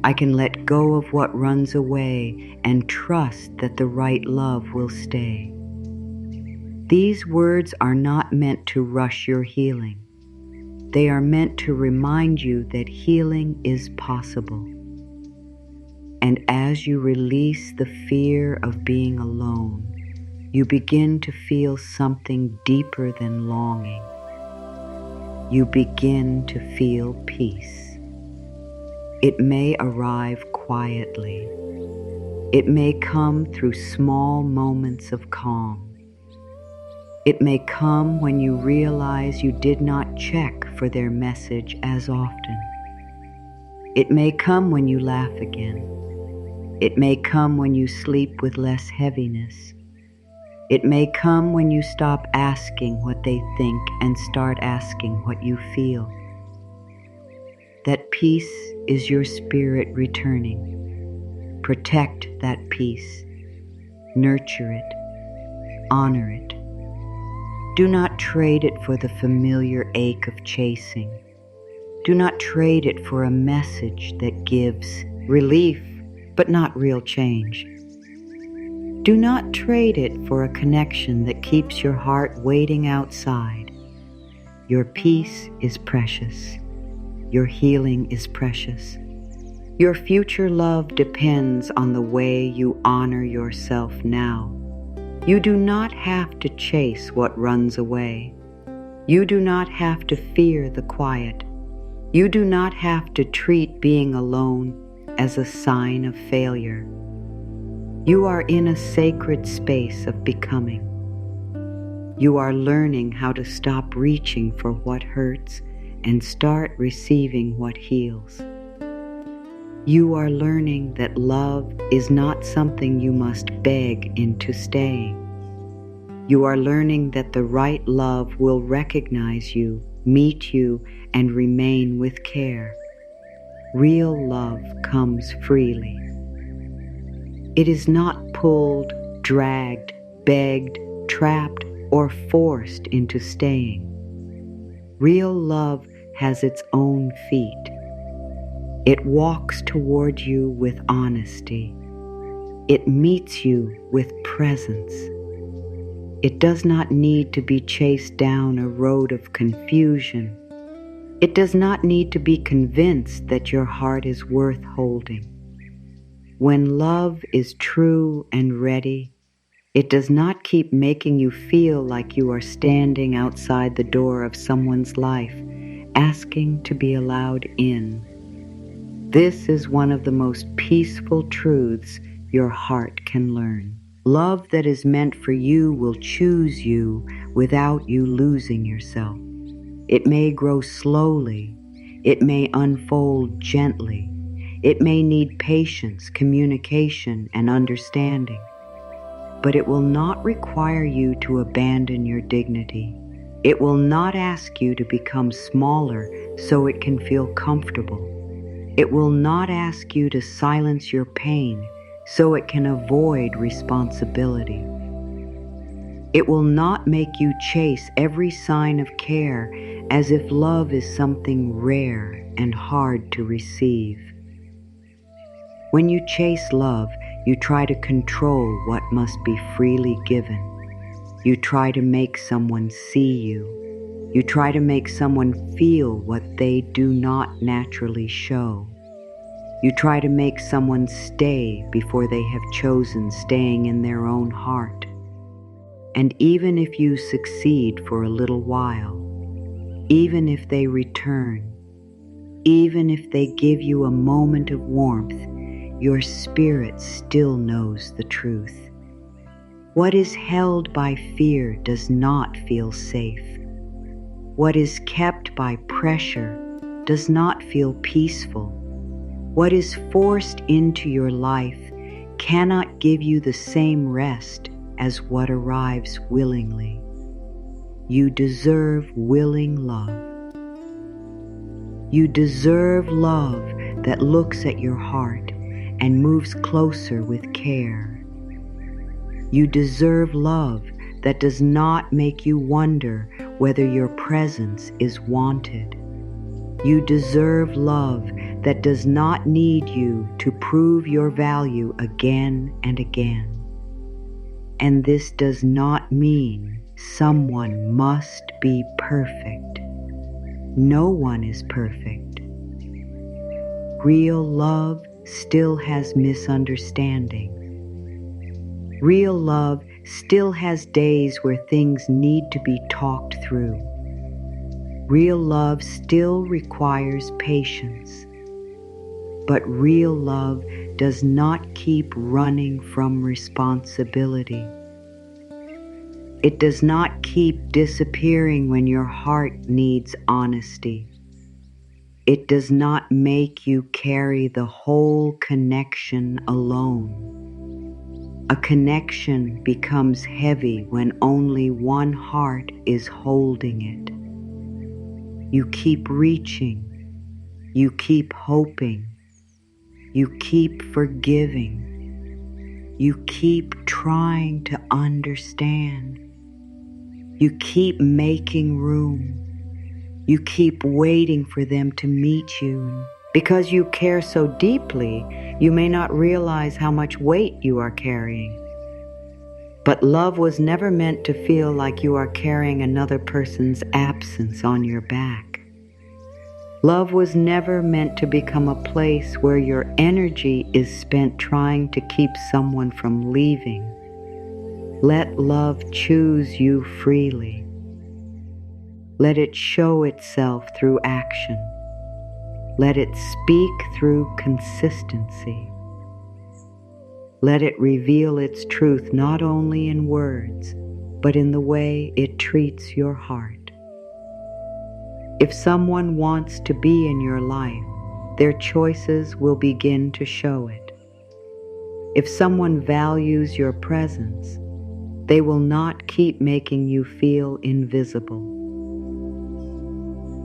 I can let go of what runs away and trust that the right love will stay. These words are not meant to rush your healing. They are meant to remind you that healing is possible. And as you release the fear of being alone, you begin to feel something deeper than longing. You begin to feel peace. It may arrive quietly. It may come through small moments of calm. It may come when you realize you did not check for their message as often. It may come when you laugh again. It may come when you sleep with less heaviness. It may come when you stop asking what they think and start asking what you feel. That peace is your spirit returning. Protect that peace. Nurture it. Honor it. Do not trade it for the familiar ache of chasing. Do not trade it for a message that gives relief, but not real change. Do not trade it for a connection that keeps your heart waiting outside. Your peace is precious. Your healing is precious. Your future love depends on the way you honor yourself now. You do not have to chase what runs away. You do not have to fear the quiet. You do not have to treat being alone as a sign of failure. You are in a sacred space of becoming. You are learning how to stop reaching for what hurts and start receiving what heals. You are learning that love is not something you must beg into staying. You are learning that the right love will recognize you, meet you, and remain with care. Real love comes freely. It is not pulled, dragged, begged, trapped, or forced into staying. Real love has its own feet. It walks toward you with honesty. It meets you with presence. It does not need to be chased down a road of confusion. It does not need to be convinced that your heart is worth holding. When love is true and ready, it does not keep making you feel like you are standing outside the door of someone's life, asking to be allowed in. This is one of the most peaceful truths your heart can learn. Love that is meant for you will choose you without you losing yourself. It may grow slowly. It may unfold gently. It may need patience, communication, and understanding. But it will not require you to abandon your dignity. It will not ask you to become smaller so it can feel comfortable. It will not ask you to silence your pain so it can avoid responsibility. It will not make you chase every sign of care as if love is something rare and hard to receive. When you chase love, you try to control what must be freely given. You try to make someone see you. You try to make someone feel what they do not naturally show. You try to make someone stay before they have chosen staying in their own heart. And even if you succeed for a little while, even if they return, even if they give you a moment of warmth, your spirit still knows the truth. What is held by fear does not feel safe. What is kept by pressure does not feel peaceful. What is forced into your life cannot give you the same rest as what arrives willingly. You deserve willing love. You deserve love that looks at your heart and moves closer with care. You deserve love that does not make you wonder whether your presence is wanted. You deserve love that does not need you to prove your value again and again. And this does not mean someone must be perfect. No one is perfect. Real love still has misunderstanding. Real love still has days where things need to be talked through. Real love still requires patience. But real love does not keep running from responsibility. It does not keep disappearing when your heart needs honesty. It does not make you carry the whole connection alone. A connection becomes heavy when only one heart is holding it. You keep reaching. You keep hoping. You keep forgiving. You keep trying to understand. You keep making room. You keep waiting for them to meet you. Because you care so deeply, you may not realize how much weight you are carrying. But love was never meant to feel like you are carrying another person's absence on your back. Love was never meant to become a place where your energy is spent trying to keep someone from leaving. Let love choose you freely. Let it show itself through action. Let it speak through consistency. Let it reveal its truth not only in words, but in the way it treats your heart. If someone wants to be in your life, their choices will begin to show it. If someone values your presence, they will not keep making you feel invisible.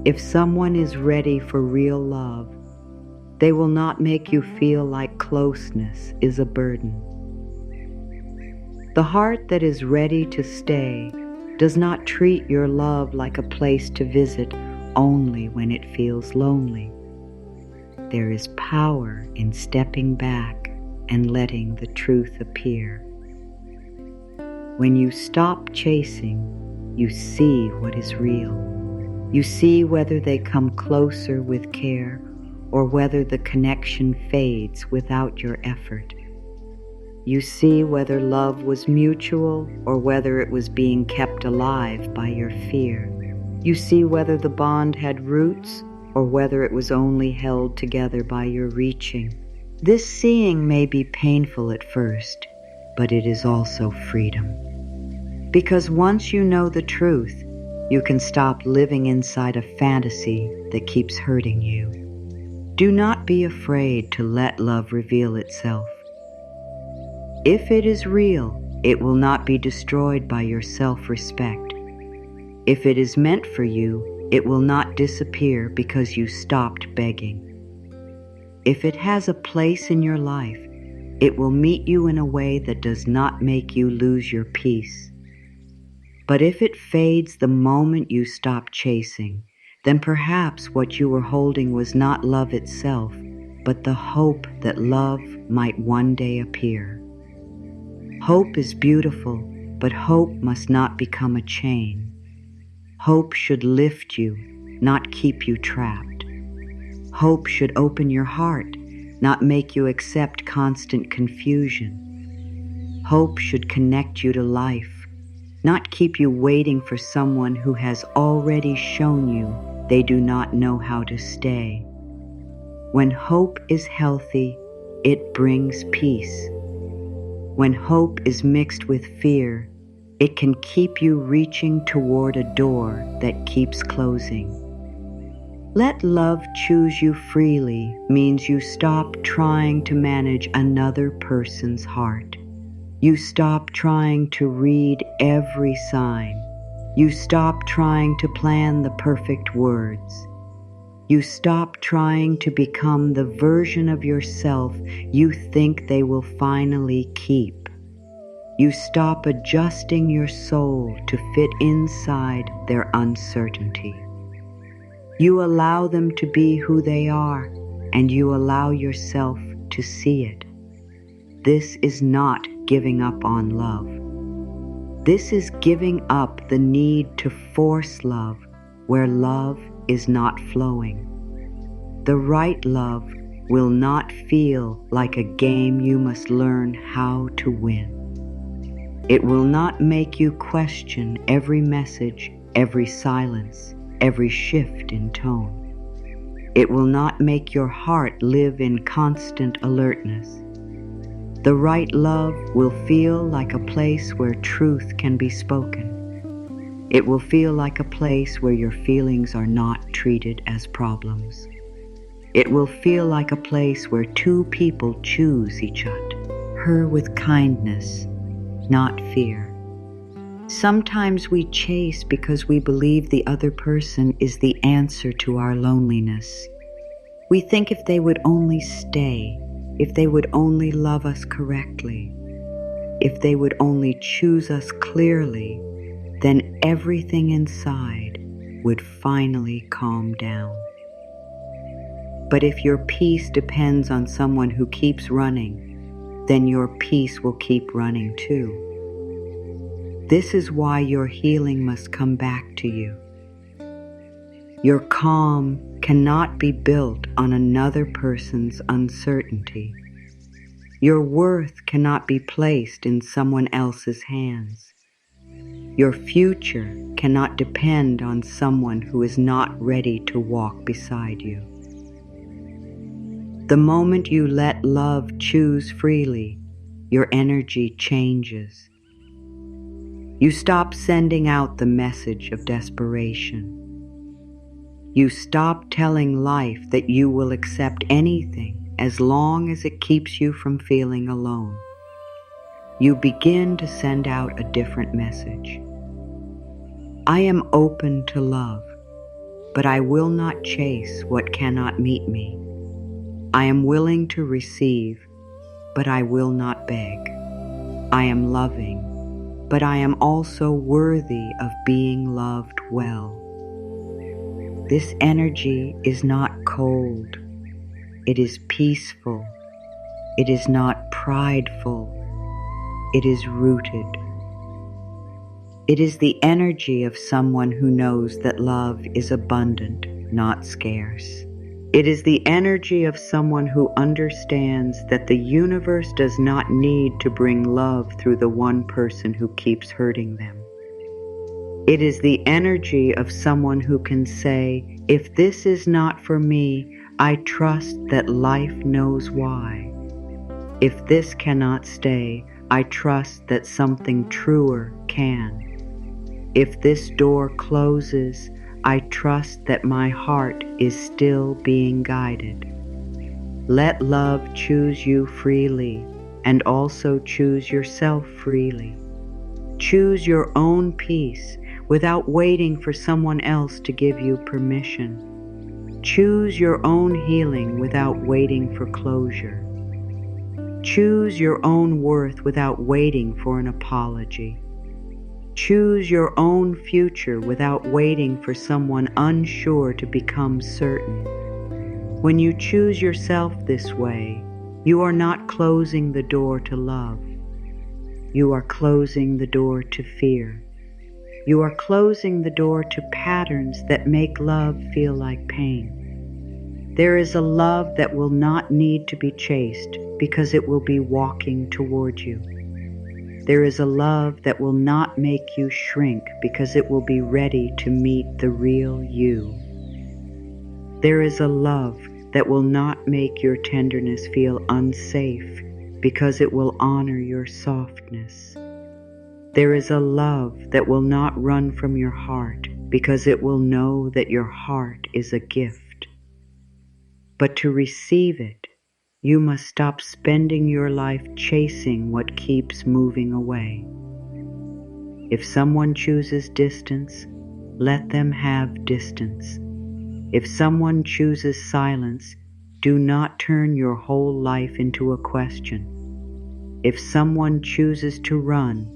If someone is ready for real love, they will not make you feel like closeness is a burden. The heart that is ready to stay does not treat your love like a place to visit only when it feels lonely. There is power in stepping back and letting the truth appear. When you stop chasing, you see what is real. You see whether they come closer with care or whether the connection fades without your effort. You see whether love was mutual or whether it was being kept alive by your fear. You see whether the bond had roots or whether it was only held together by your reaching. This seeing may be painful at first, but it is also freedom. Because once you know the truth, you can stop living inside a fantasy that keeps hurting you. Do not be afraid to let love reveal itself. If it is real, it will not be destroyed by your self-respect. If it is meant for you, it will not disappear because you stopped begging. If it has a place in your life, it will meet you in a way that does not make you lose your peace. But if it fades the moment you stop chasing, then perhaps what you were holding was not love itself, but the hope that love might one day appear. Hope is beautiful, but hope must not become a chain. Hope should lift you, not keep you trapped. Hope should open your heart, not make you accept constant confusion. Hope should connect you to life, not keep you waiting for someone who has already shown you they do not know how to stay. When hope is healthy, it brings peace. When hope is mixed with fear, it can keep you reaching toward a door that keeps closing. Let love choose you freely means you stop trying to manage another person's heart. You stop trying to read every sign. You stop trying to plan the perfect words. You stop trying to become the version of yourself you think they will finally keep. You stop adjusting your soul to fit inside their uncertainty. You allow them to be who they are, and you allow yourself to see it. This is not giving up on love. This is giving up the need to force love where love is not flowing. The right love will not feel like a game you must learn how to win. It will not make you question every message, every silence, every shift in tone. It will not make your heart live in constant alertness. The right love will feel like a place where truth can be spoken. It will feel like a place where your feelings are not treated as problems. It will feel like a place where two people choose each other with kindness, not fear. Sometimes we chase because we believe the other person is the answer to our loneliness. We think if they would only stay, if they would only love us correctly, if they would only choose us clearly, then everything inside would finally calm down. But if your peace depends on someone who keeps running, then your peace will keep running too. This is why your healing must come back to you. Your calm cannot be built on another person's uncertainty. Your worth cannot be placed in someone else's hands. Your future cannot depend on someone who is not ready to walk beside you. The moment you let love choose freely, your energy changes. You stop sending out the message of desperation. You stop telling life that you will accept anything as long as it keeps you from feeling alone. You begin to send out a different message. I am open to love, but I will not chase what cannot meet me. I am willing to receive, but I will not beg. I am loving, but I am also worthy of being loved well. This energy is not cold. It is peaceful. It is not prideful. It is rooted. It is the energy of someone who knows that love is abundant, not scarce. It is the energy of someone who understands that the universe does not need to bring love through the one person who keeps hurting them. It is the energy of someone who can say, if this is not for me, I trust that life knows why. If this cannot stay, I trust that something truer can. If this door closes, I trust that my heart is still being guided. Let love choose you freely and also choose yourself freely. Choose your own peace without waiting for someone else to give you permission. Choose your own healing without waiting for closure. Choose your own worth without waiting for an apology. Choose your own future without waiting for someone unsure to become certain. When you choose yourself this way, you are not closing the door to love. You are closing the door to fear. You are closing the door to patterns that make love feel like pain. There is a love that will not need to be chased because it will be walking toward you. There is a love that will not make you shrink because it will be ready to meet the real you. There is a love that will not make your tenderness feel unsafe because it will honor your softness. There is a love that will not run from your heart because it will know that your heart is a gift. But to receive it, you must stop spending your life chasing what keeps moving away. If someone chooses distance, let them have distance. If someone chooses silence, do not turn your whole life into a question. If someone chooses to run,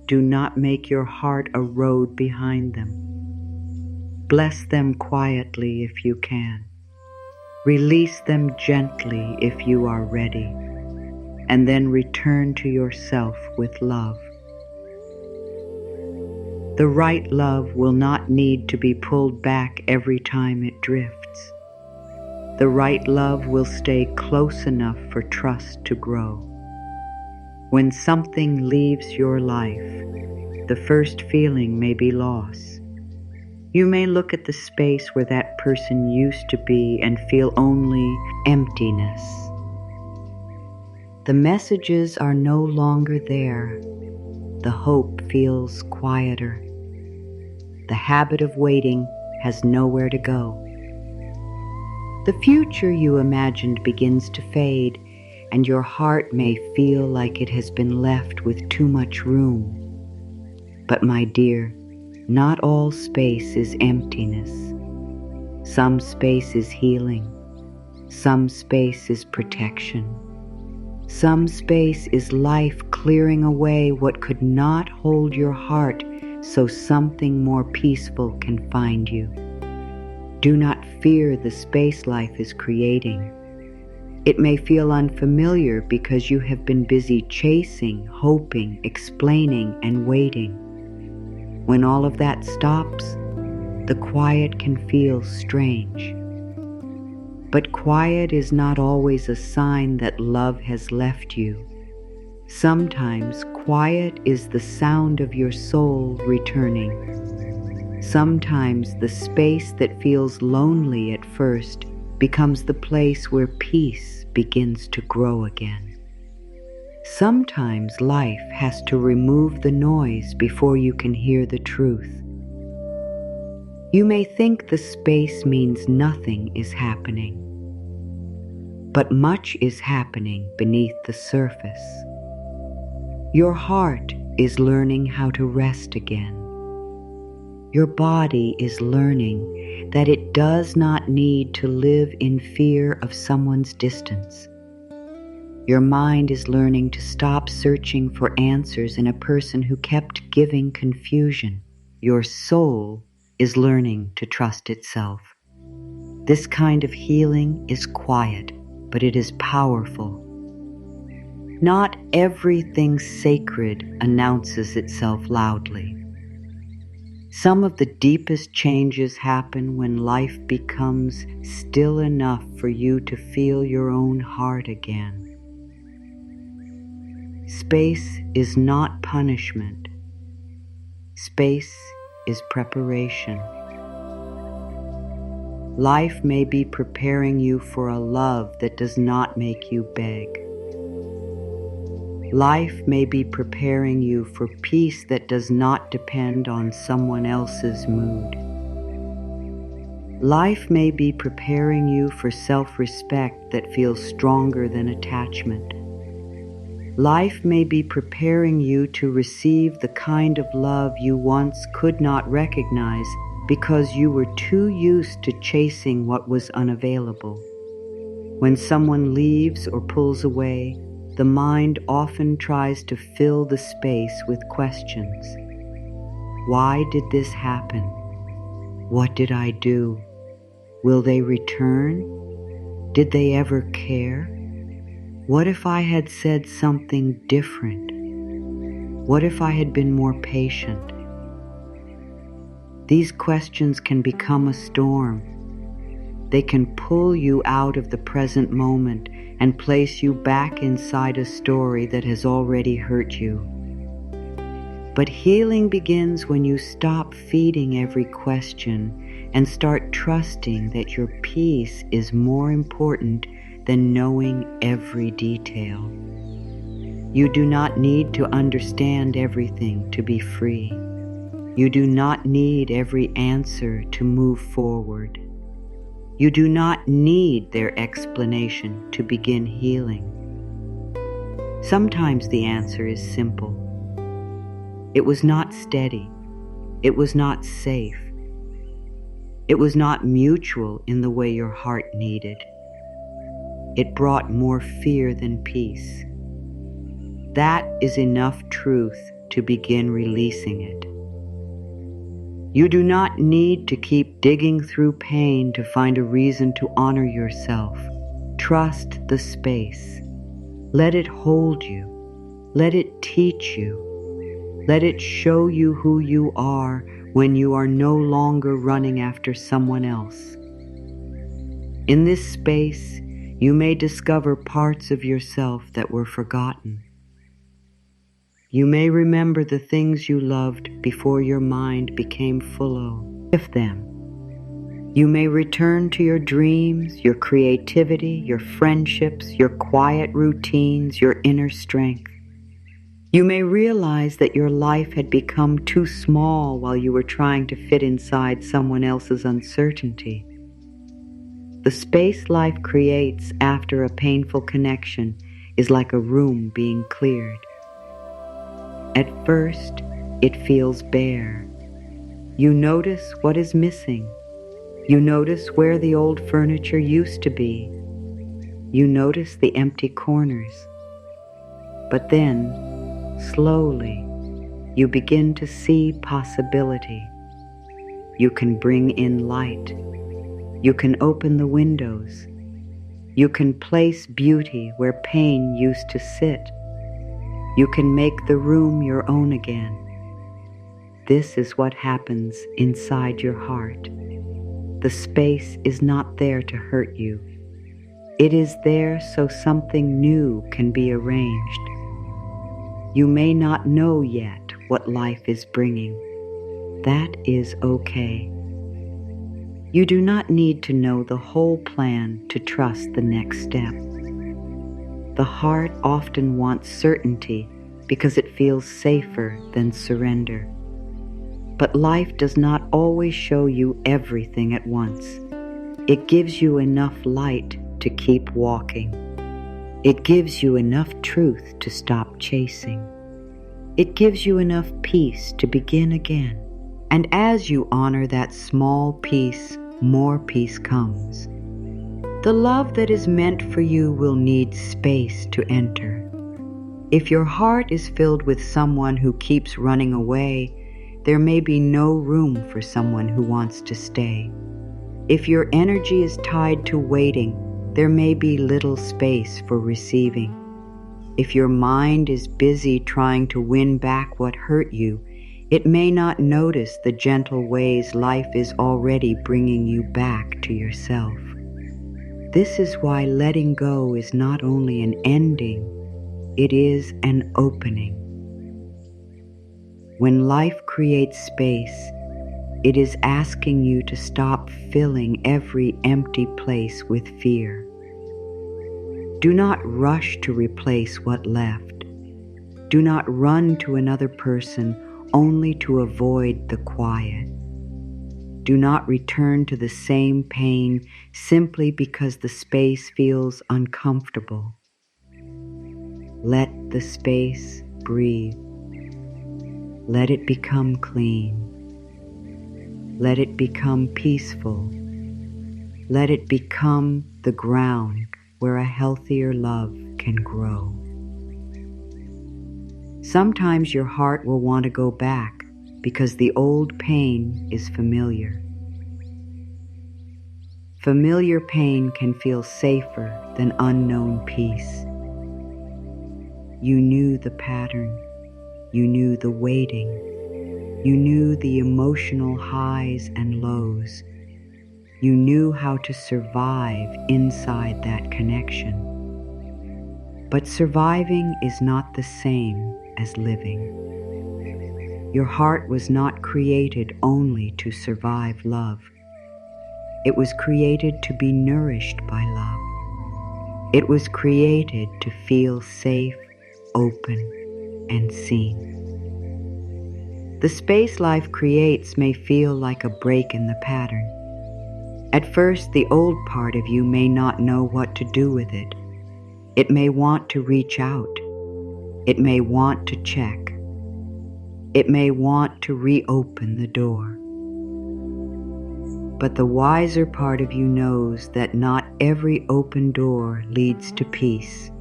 do not make your heart a road behind them. Bless them quietly if you can. Release them gently if you are ready, and then return to yourself with love. The right love will not need to be pulled back every time it drifts. The right love will stay close enough for trust to grow. When something leaves your life, the first feeling may be loss. You may look at the space where that person used to be and feel only emptiness. The messages are no longer there. The hope feels quieter. The habit of waiting has nowhere to go. The future you imagined begins to fade, and your heart may feel like it has been left with too much room. But my dear, not all space is emptiness. Some space is healing. Some space is protection. Some space is life clearing away what could not hold your heart so something more peaceful can find you. Do not fear the space life is creating. It may feel unfamiliar because you have been busy chasing, hoping, explaining, and waiting. When all of that stops, the quiet can feel strange. But quiet is not always a sign that love has left you. Sometimes quiet is the sound of your soul returning. Sometimes the space that feels lonely at first becomes the place where peace begins to grow again. Sometimes life has to remove the noise before you can hear the truth. You may think the space means nothing is happening, but much is happening beneath the surface. Your heart is learning how to rest again. Your body is learning that it does not need to live in fear of someone's distance. Your mind is learning to stop searching for answers in a person who kept giving confusion. Your soul is learning to trust itself. This kind of healing is quiet, but it is powerful. Not everything sacred announces itself loudly. Some of the deepest changes happen when life becomes still enough for you to feel your own heart again. Space is not punishment. Space is preparation. Life may be preparing you for a love that does not make you beg. Life may be preparing you for peace that does not depend on someone else's mood. Life may be preparing you for self-respect that feels stronger than attachment. Life may be preparing you to receive the kind of love you once could not recognize because you were too used to chasing what was unavailable. When someone leaves or pulls away, the mind often tries to fill the space with questions. Why did this happen? What did I do? Will they return? Did they ever care? What if I had said something different? What if I had been more patient? These questions can become a storm. They can pull you out of the present moment and place you back inside a story that has already hurt you. But healing begins when you stop feeding every question and start trusting that your peace is more important than knowing every detail. You do not need to understand everything to be free. You do not need every answer to move forward. You do not need their explanation to begin healing. Sometimes the answer is simple. It was not steady. It was not safe. It was not mutual in the way your heart needed. It brought more fear than peace. That is enough truth to begin releasing it. You do not need to keep digging through pain to find a reason to honor yourself. Trust the space. Let it hold you. Let it teach you. Let it show you who you are when you are no longer running after someone else. In this space, you may discover parts of yourself that were forgotten. You may remember the things you loved before your mind became full of them. You may return to your dreams, your creativity, your friendships, your quiet routines, your inner strength. You may realize that your life had become too small while you were trying to fit inside someone else's uncertainty. The space life creates after a painful connection is like a room being cleared. At first, it feels bare. You notice what is missing. You notice where the old furniture used to be. You notice the empty corners. But then, slowly, you begin to see possibility. You can bring in light. You can open the windows. You can place beauty where pain used to sit. You can make the room your own again. This is what happens inside your heart. The space is not there to hurt you. It is there so something new can be arranged. You may not know yet what life is bringing. That is okay. You do not need to know the whole plan to trust the next step. The heart often wants certainty because it feels safer than surrender. But life does not always show you everything at once. It gives you enough light to keep walking. It gives you enough truth to stop chasing. It gives you enough peace to begin again. And as you honor that small peace, more peace comes. The love that is meant for you will need space to enter. If your heart is filled with someone who keeps running away, there may be no room for someone who wants to stay. If your energy is tied to waiting, there may be little space for receiving. If your mind is busy trying to win back what hurt you, it may not notice the gentle ways life is already bringing you back to yourself. This is why letting go is not only an ending, it is an opening. When life creates space, it is asking you to stop filling every empty place with fear. Do not rush to replace what left. Do not run to another person only to avoid the quiet. Do not return to the same pain simply because the space feels uncomfortable. Let the space breathe. Let it become clean. Let it become peaceful. Let it become the ground where a healthier love can grow. Sometimes your heart will want to go back because the old pain is familiar. Familiar pain can feel safer than unknown peace. You knew the pattern. You knew the waiting. You knew the emotional highs and lows. You knew how to survive inside that connection. But surviving is not the same as living. Your heart was not created only to survive love. It was created to be nourished by love. It was created to feel safe, open, and seen. The space life creates may feel like a break in the pattern. At first, the old part of you may not know what to do with it. It may want to reach out. It may want to check. It may want to reopen the door. But the wiser part of you knows that not every open door leads to peace.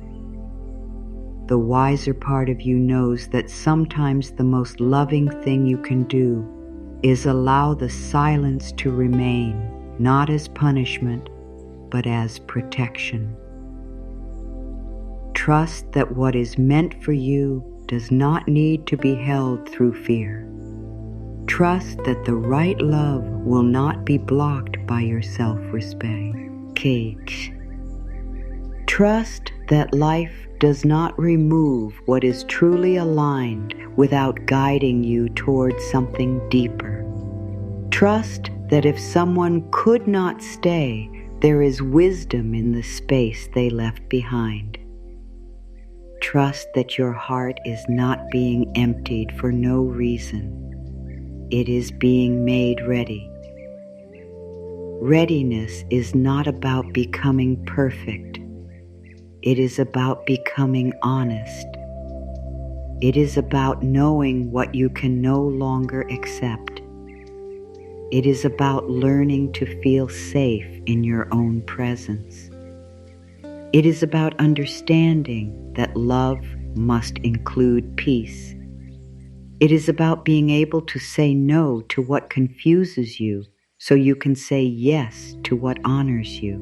The wiser part of you knows that sometimes the most loving thing you can do is allow the silence to remain, not as punishment, but as protection. Trust that what is meant for you does not need to be held through fear. Trust that the right love will not be blocked by your self-respect. Trust that life does not remove what is truly aligned without guiding you towards something deeper. Trust that if someone could not stay, there is wisdom in the space they left behind. Trust that your heart is not being emptied for no reason. It is being made ready. Readiness is not about becoming perfect. It is about becoming honest. It is about knowing what you can no longer accept. It is about learning to feel safe in your own presence. It is about understanding that love must include peace. It is about being able to say no to what confuses you so you can say yes to what honors you.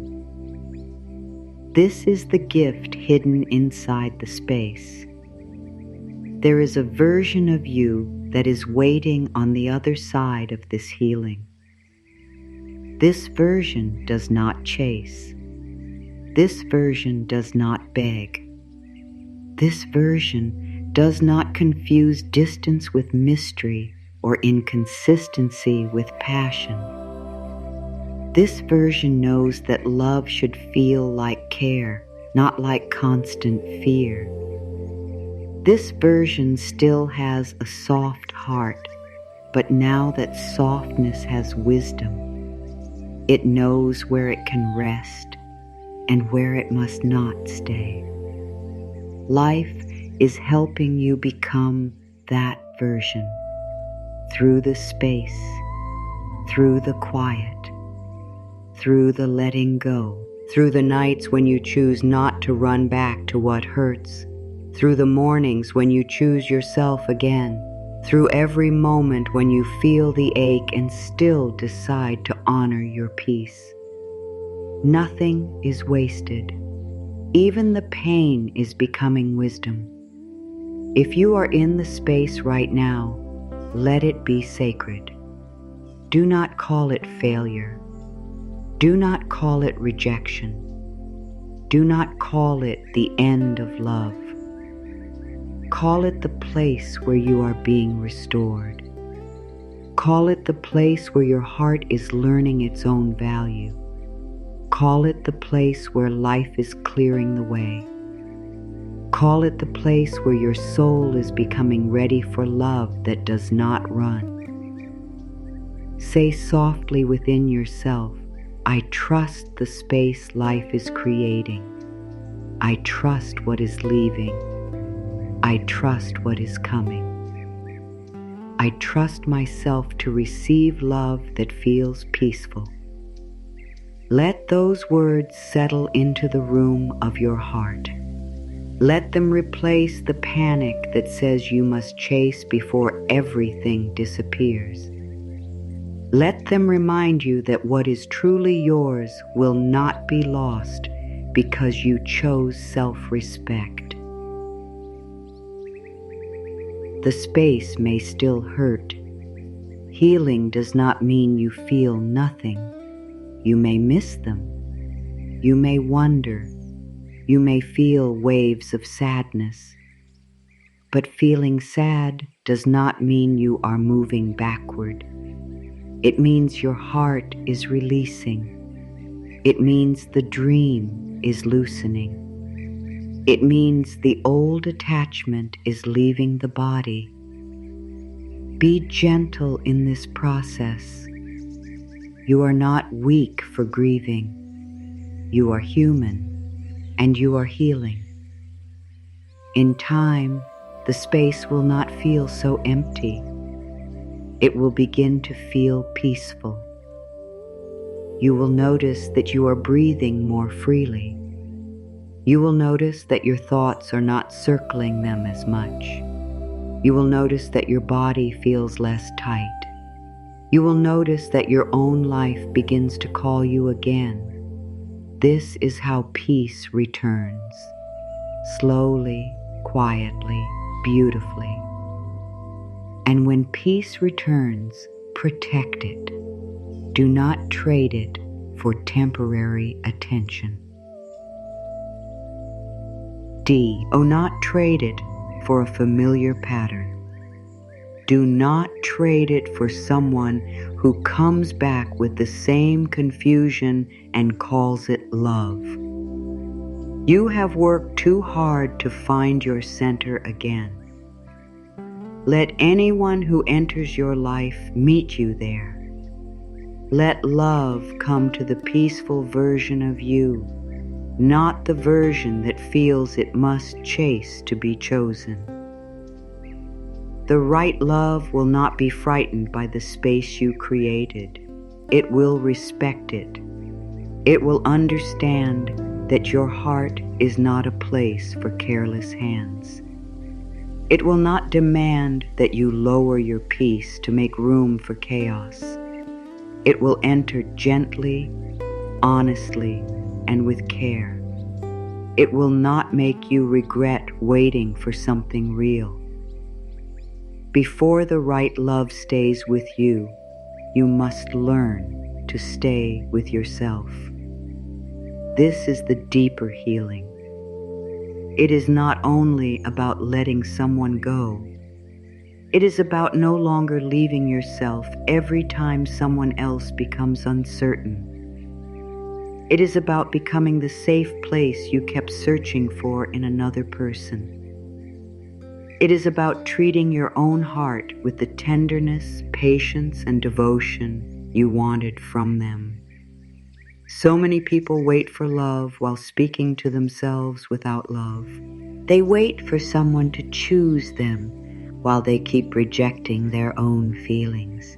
This is the gift hidden inside the space. There is a version of you that is waiting on the other side of this healing. This version does not chase. This version does not beg. This version does not confuse distance with mystery or inconsistency with passion. This version knows that love should feel like care, not like constant fear. This version still has a soft heart, but now that softness has wisdom, it knows where it can rest and where it must not stay. Life is helping you become that version through the space, through the quiet, through the letting go, through the nights when you choose not to run back to what hurts, through the mornings when you choose yourself again, through every moment when you feel the ache and still decide to honor your peace. Nothing is wasted. Even the pain is becoming wisdom. If you are in the space right now, let it be sacred. Do not call it failure. Do not call it rejection. Do not call it the end of love. Call it the place where you are being restored. Call it the place where your heart is learning its own value. Call it the place where life is clearing the way. Call it the place where your soul is becoming ready for love that does not run. Say softly within yourself, I trust the space life is creating. I trust what is leaving. I trust what is coming. I trust myself to receive love that feels peaceful. Let those words settle into the room of your heart. Let them replace the panic that says you must chase before everything disappears. Let them remind you that what is truly yours will not be lost because you chose self-respect. The space may still hurt. Healing does not mean you feel nothing. You may miss them. You may wonder. You may feel waves of sadness. But feeling sad does not mean you are moving backward. It means your heart is releasing. It means the dream is loosening. It means the old attachment is leaving the body. Be gentle in this process. You are not weak for grieving. You are human, and you are healing. In time, the space will not feel so empty. It will begin to feel peaceful. You will notice that you are breathing more freely. You will notice that your thoughts are not circling them as much. You will notice that your body feels less tight. You will notice that your own life begins to call you again. This is how peace returns. Slowly, quietly, beautifully. And when peace returns, protect it. Do not trade it for temporary attention. D. Oh, not trade it for a familiar pattern. Do not trade it for someone who comes back with the same confusion and calls it love. You have worked too hard to find your center again. Let anyone who enters your life meet you there. Let love come to the peaceful version of you, not the version that feels it must chase to be chosen. The right love will not be frightened by the space you created. It will respect it. It will understand that your heart is not a place for careless hands. It will not demand that you lower your peace to make room for chaos. It will enter gently, honestly, and with care. It will not make you regret waiting for something real. Before the right love stays with you, you must learn to stay with yourself. This is the deeper healing. It is not only about letting someone go. It is about no longer leaving yourself every time someone else becomes uncertain. It is about becoming the safe place you kept searching for in another person. It is about treating your own heart with the tenderness, patience, and devotion you wanted from them. So many people wait for love while speaking to themselves without love. They wait for someone to choose them while they keep rejecting their own feelings.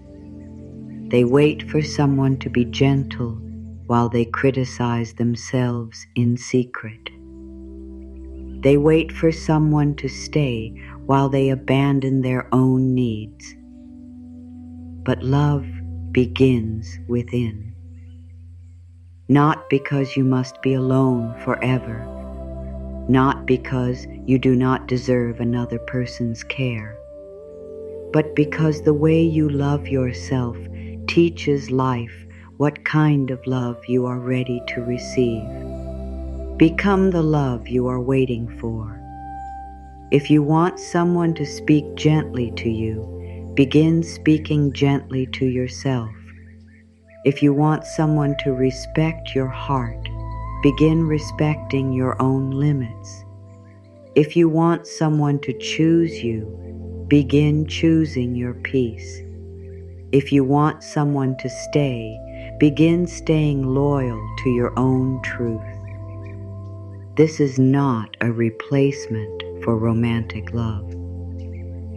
They wait for someone to be gentle while they criticize themselves in secret. They wait for someone to stay while they abandon their own needs. But love begins within. Not because you must be alone forever, not because you do not deserve another person's care, but because the way you love yourself teaches life what kind of love you are ready to receive. Become the love you are waiting for. If you want someone to speak gently to you, begin speaking gently to yourself. If you want someone to respect your heart, begin respecting your own limits. If you want someone to choose you, begin choosing your peace. If you want someone to stay, begin staying loyal to your own truth. This is not a replacement for romantic love.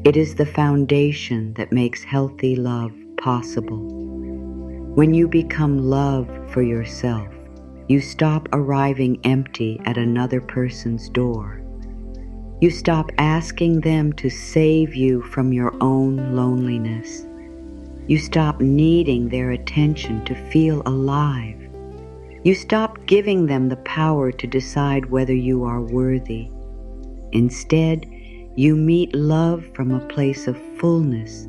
It is the foundation that makes healthy love possible. When you become love for yourself, you stop arriving empty at another person's door. You stop asking them to save you from your own loneliness. You stop needing their attention to feel alive. You stop giving them the power to decide whether you are worthy. Instead, you meet love from a place of fullness.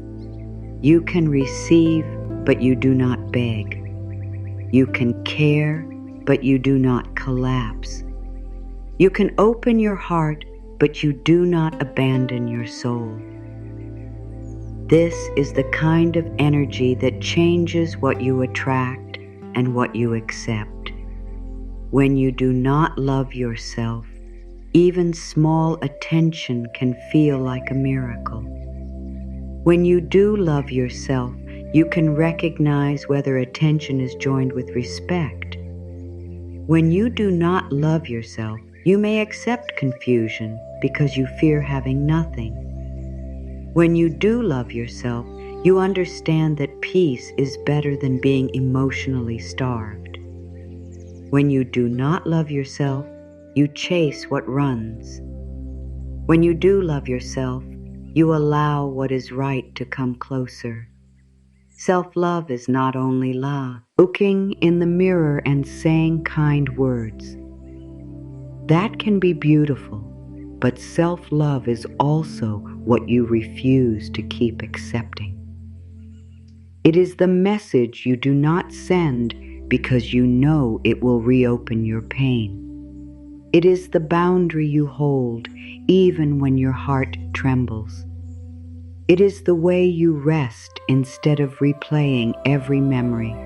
You can receive, but you do not beg. You can care, but you do not collapse. You can open your heart, but you do not abandon your soul. This is the kind of energy that changes what you attract and what you accept. When you do not love yourself, even small attention can feel like a miracle. When you do love yourself, you can recognize whether attention is joined with respect. When you do not love yourself, you may accept confusion because you fear having nothing. When you do love yourself, you understand that peace is better than being emotionally starved. When you do not love yourself, you chase what runs. When you do love yourself, you allow what is right to come closer. Self-love is not only love, looking in the mirror and saying kind words. That can be beautiful, but self-love is also what you refuse to keep accepting. It is the message you do not send because you know it will reopen your pain. It is the boundary you hold even when your heart trembles. It is the way you rest instead of replaying every memory.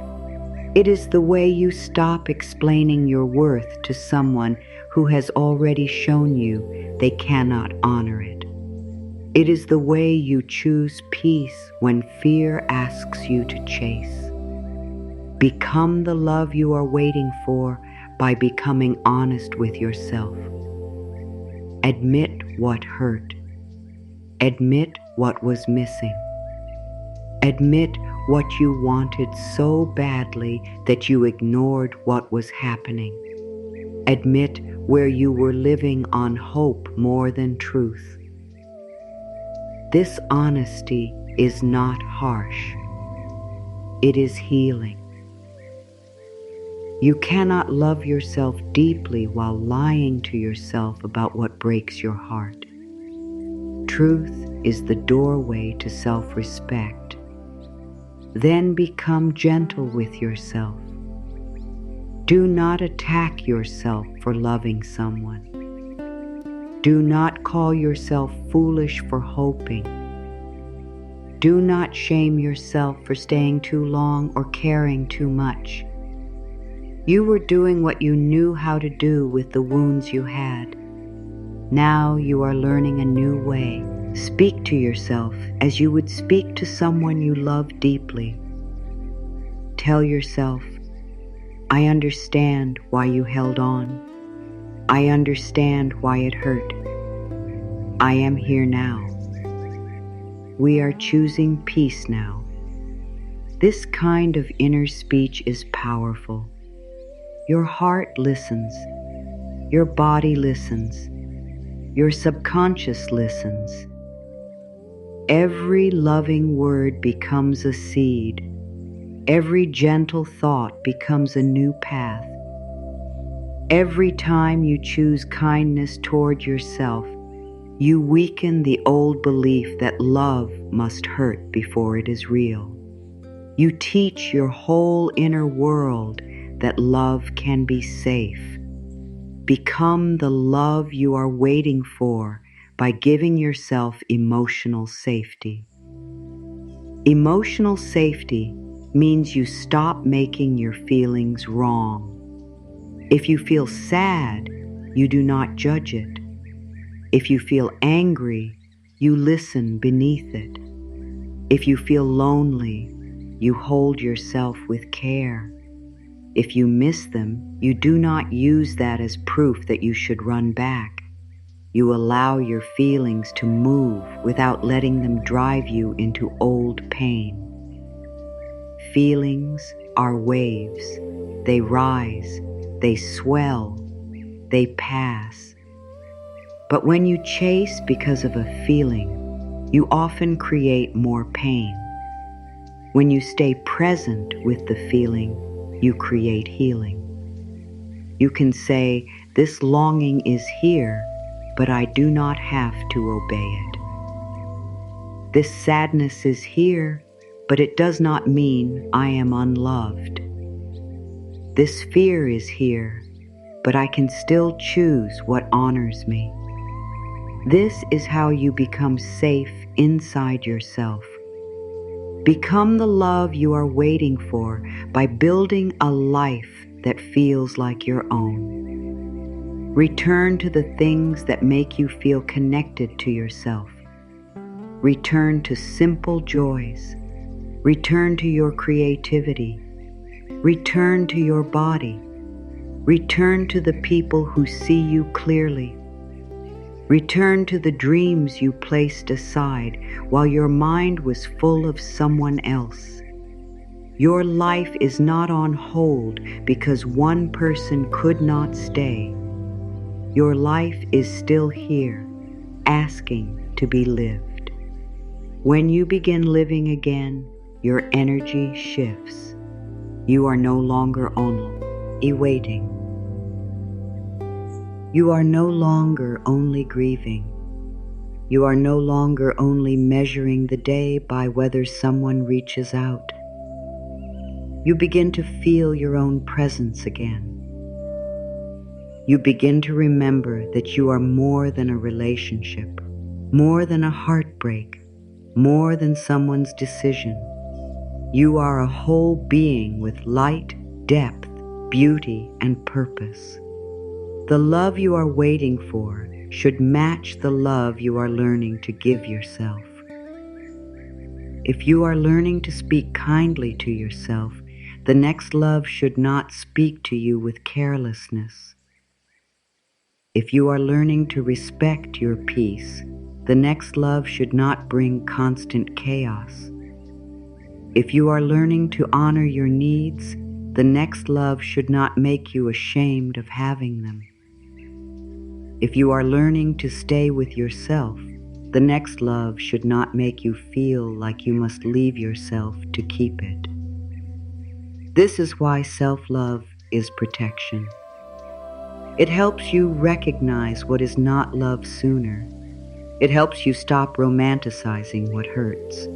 It is the way you stop explaining your worth to someone who has already shown you they cannot honor it. It is the way you choose peace when fear asks you to chase. Become the love you are waiting for by becoming honest with yourself. Admit what hurt. Admit what was missing. Admit what you wanted so badly that you ignored what was happening. Admit where you were living on hope more than truth. This honesty is not harsh. It is healing. You cannot love yourself deeply while lying to yourself about what breaks your heart. Truth is the doorway to self-respect. Then become gentle with yourself. Do not attack yourself for loving someone. Do not call yourself foolish for hoping. Do not shame yourself for staying too long or caring too much. You were doing what you knew how to do with the wounds you had. Now you are learning a new way. Speak to yourself as you would speak to someone you love deeply. Tell yourself, I understand why you held on. I understand why it hurt. I am here now. We are choosing peace now. This kind of inner speech is powerful. Your heart listens. Your body listens. Your subconscious listens. Every loving word becomes a seed. Every gentle thought becomes a new path. Every time you choose kindness toward yourself, you weaken the old belief that love must hurt before it is real. You teach your whole inner world that love can be safe. Become the love you are waiting for by giving yourself emotional safety. Emotional safety means you stop making your feelings wrong. If you feel sad, you do not judge it. If you feel angry, you listen beneath it. If you feel lonely, you hold yourself with care. If you miss them, you do not use that as proof that you should run back. You allow your feelings to move without letting them drive you into old pain. Feelings are waves. They rise, they swell, they pass. But when you chase because of a feeling, you often create more pain. When you stay present with the feeling, you create healing. You can say, this longing is here, but I do not have to obey it. This sadness is here, but it does not mean I am unloved. This fear is here, but I can still choose what honors me. This is how you become safe inside yourself. Become the love you are waiting for by building a life that feels like your own. Return to the things that make you feel connected to yourself. Return to simple joys. Return to your creativity. Return to your body. Return to the people who see you clearly. Return to the dreams you placed aside while your mind was full of someone else. Your life is not on hold because one person could not stay. Your life is still here, asking to be lived. When you begin living again, your energy shifts. You are no longer only waiting. You are no longer only grieving. You are no longer only measuring the day by whether someone reaches out. You begin to feel your own presence again. You begin to remember that you are more than a relationship, more than a heartbreak, more than someone's decision. You are a whole being with light, depth, beauty, and purpose. The love you are waiting for should match the love you are learning to give yourself. If you are learning to speak kindly to yourself, the next love should not speak to you with carelessness. If you are learning to respect your peace, the next love should not bring constant chaos. If you are learning to honor your needs, the next love should not make you ashamed of having them. If you are learning to stay with yourself, the next love should not make you feel like you must leave yourself to keep it. This is why self-love is protection. It helps you recognize what is not love sooner. It helps you stop romanticizing what hurts.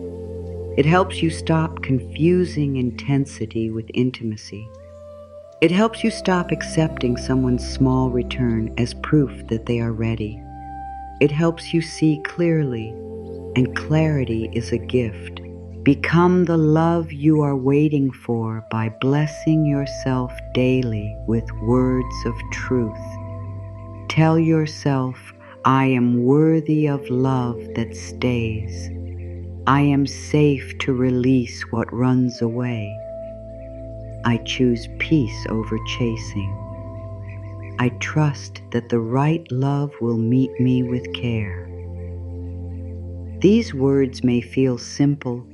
It helps you stop confusing intensity with intimacy. It helps you stop accepting someone's small return as proof that they are ready. It helps you see clearly, and clarity is a gift. Become the love you are waiting for by blessing yourself daily with words of truth. Tell yourself, I am worthy of love that stays. I am safe to release what runs away. I choose peace over chasing. I trust that the right love will meet me with care. These words may feel simple,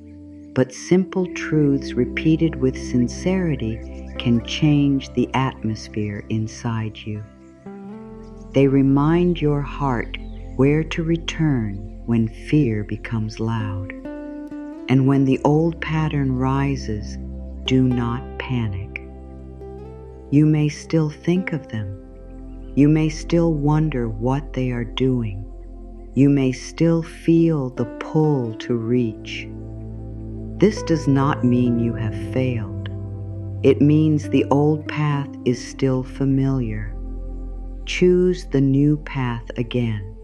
but simple truths repeated with sincerity can change the atmosphere inside you. They remind your heart where to return when fear becomes loud. And when the old pattern rises, do not panic. You may still think of them. You may still wonder what they are doing. You may still feel the pull to reach. This does not mean you have failed. It means the old path is still familiar. Choose the new path again.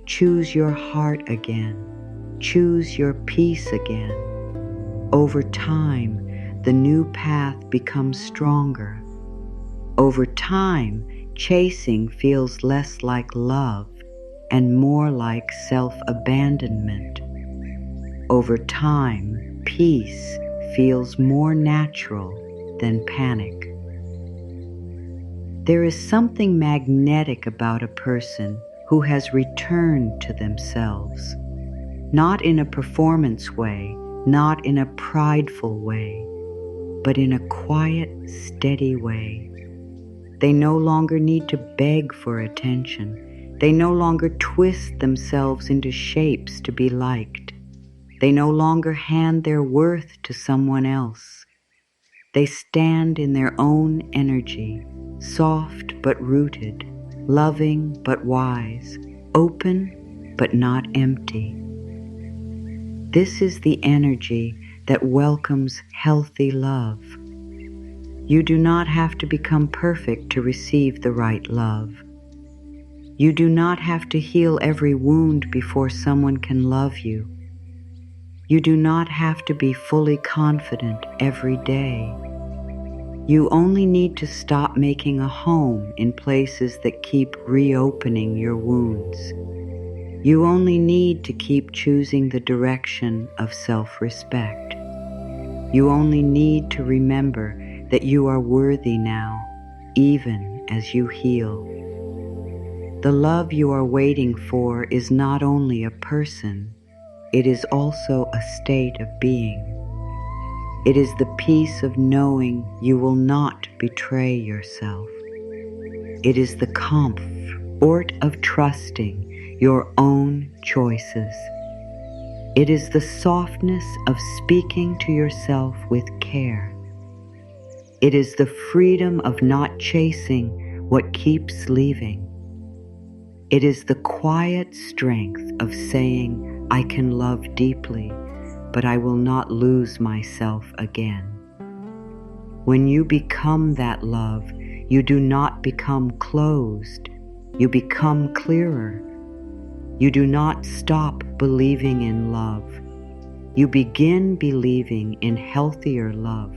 Choose your heart again. Choose your peace again. Over time, the new path becomes stronger. Over time, chasing feels less like love and more like self-abandonment. Over time, peace feels more natural than panic. There is something magnetic about a person who has returned to themselves, not in a performance way, not in a prideful way, but in a quiet, steady way. They no longer need to beg for attention. They no longer twist themselves into shapes to be liked. They no longer hand their worth to someone else. They stand in their own energy, soft but rooted, loving but wise, open but not empty. This is the energy that welcomes healthy love. You do not have to become perfect to receive the right love. You do not have to heal every wound before someone can love you. You do not have to be fully confident every day. You only need to stop making a home in places that keep reopening your wounds. You only need to keep choosing the direction of self-respect. You only need to remember that you are worthy now, even as you heal. The love you are waiting for is not only a person, it is also a state of being. It is the peace of knowing you will not betray yourself. It is the comfort of trusting your own choices. It is the softness of speaking to yourself with care. It is the freedom of not chasing what keeps leaving. It is the quiet strength of saying, I can love deeply, but I will not lose myself again. When you become that love, you do not become closed, you become clearer. You do not stop believing in love. You begin believing in healthier love.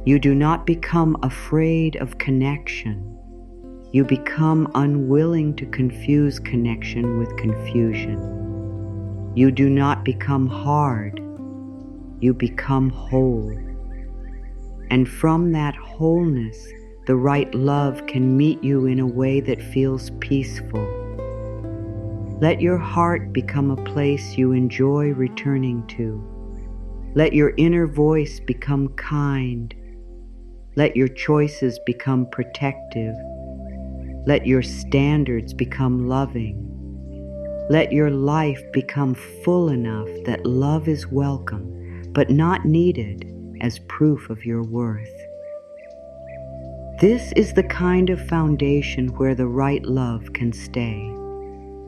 You do not become afraid of connection. You become unwilling to confuse connection with confusion. You do not become hard. You become whole. And from that wholeness, the right love can meet you in a way that feels peaceful. Let your heart become a place you enjoy returning to. Let your inner voice become kind. Let your choices become protective. Let your standards become loving. Let your life become full enough that love is welcome, but not needed as proof of your worth. This is the kind of foundation where the right love can stay.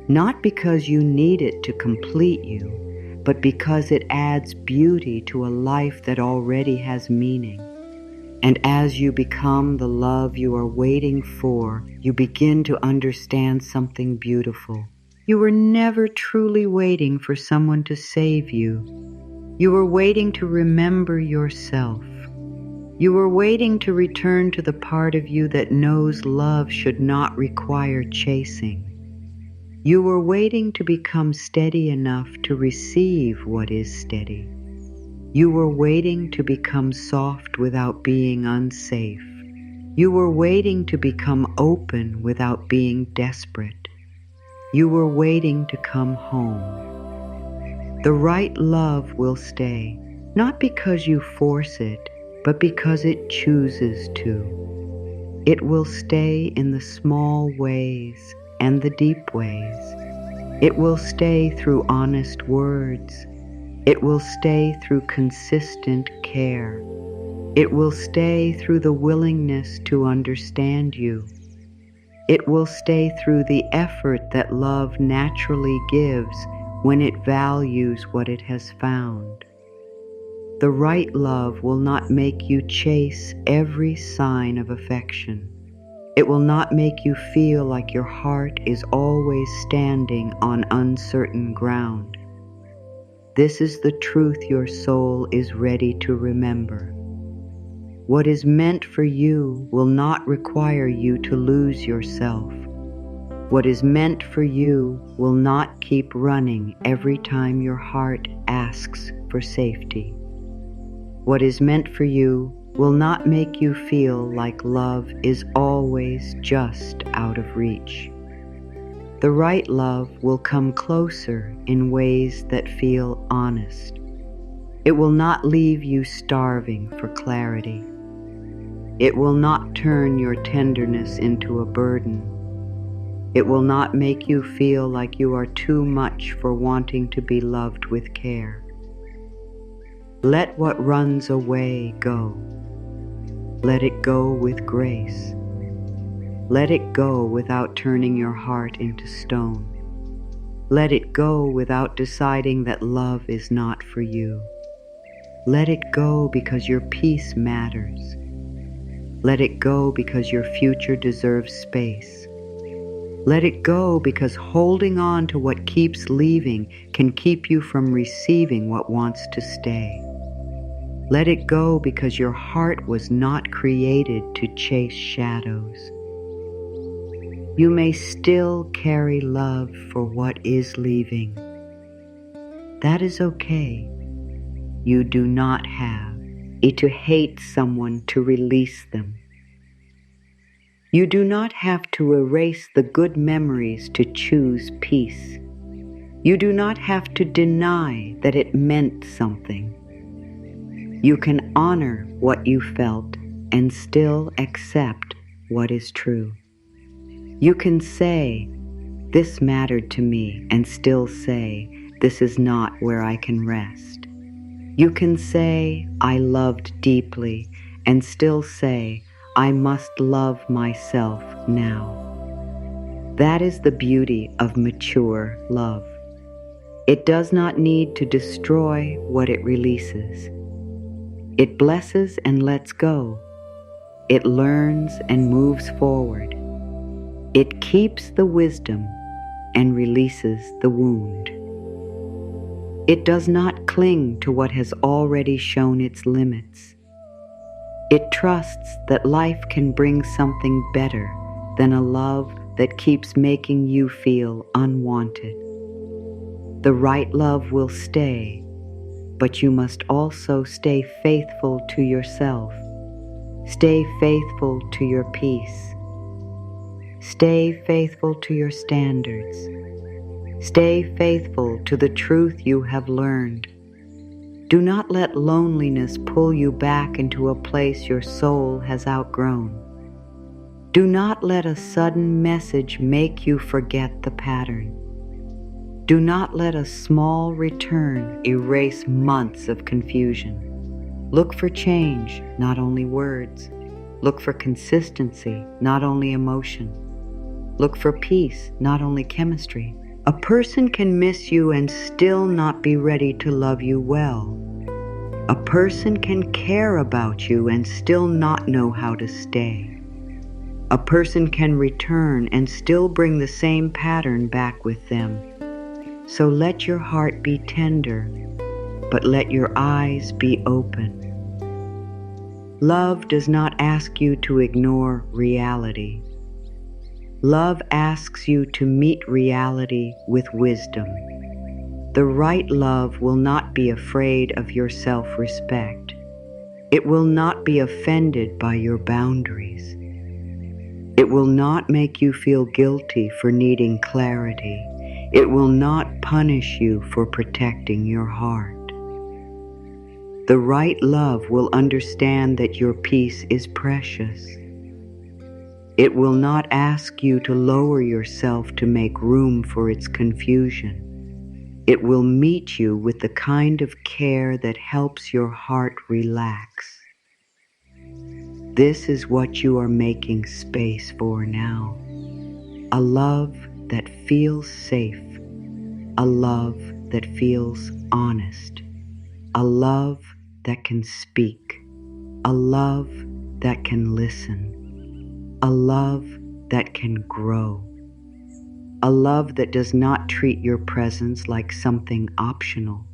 Not because you need it to complete you, but because it adds beauty to a life that already has meaning. And as you become the love you are waiting for, you begin to understand something beautiful. You were never truly waiting for someone to save you. You were waiting to remember yourself. You were waiting to return to the part of you that knows love should not require chasing. You were waiting to become steady enough to receive what is steady. You were waiting to become soft without being unsafe. You were waiting to become open without being desperate. You were waiting to come home. The right love will stay, not because you force it, but because it chooses to. It will stay in the small ways and the deep ways. It will stay through honest words. It will stay through consistent care. It will stay through the willingness to understand you. It will stay through the effort that love naturally gives when it values what it has found. The right love will not make you chase every sign of affection. It will not make you feel like your heart is always standing on uncertain ground. This is the truth your soul is ready to remember. What is meant for you will not require you to lose yourself. What is meant for you will not keep running every time your heart asks for safety. What is meant for you will not make you feel like love is always just out of reach. The right love will come closer in ways that feel honest. It will not leave you starving for clarity. It will not turn your tenderness into a burden. It will not make you feel like you are too much for wanting to be loved with care. Let what runs away go. Let it go with grace. Let it go without turning your heart into stone. Let it go without deciding that love is not for you. Let it go because your peace matters. Let it go because your future deserves space. Let it go because holding on to what keeps leaving can keep you from receiving what wants to stay. Let it go because your heart was not created to chase shadows. You may still carry love for what is leaving. That is okay. You do not have to hate someone to release them. You do not have to erase the good memories to choose peace. You do not have to deny that it meant something. You can honor what you felt and still accept what is true. You can say, "This mattered to me," and still say, "This is not where I can rest." You can say, "I loved deeply," and still say, "I must love myself now." That is the beauty of mature love. It does not need to destroy what it releases. It blesses and lets go. It learns and moves forward. It keeps the wisdom and releases the wound. It does not cling to what has already shown its limits. It trusts that life can bring something better than a love that keeps making you feel unwanted. The right love will stay, but you must also stay faithful to yourself. Stay faithful to your peace. Stay faithful to your standards. Stay faithful to the truth you have learned. Do not let loneliness pull you back into a place your soul has outgrown. Do not let a sudden message make you forget the pattern. Do not let a small return erase months of confusion. Look for change, not only words. Look for consistency, not only emotion. Look for peace, not only chemistry. A person can miss you and still not be ready to love you well. A person can care about you and still not know how to stay. A person can return and still bring the same pattern back with them. So let your heart be tender, but let your eyes be open. Love does not ask you to ignore reality. Love asks you to meet reality with wisdom. The right love will not be afraid of your self-respect. It will not be offended by your boundaries. It will not make you feel guilty for needing clarity. It will not punish you for protecting your heart. The right love will understand that your peace is precious. It will not ask you to lower yourself to make room for its confusion. It will meet you with the kind of care that helps your heart relax. This is what you are making space for now. A love that feels safe. A love that feels honest. A love that can speak. A love that can listen. A love that can grow. A love that does not treat your presence like something optional.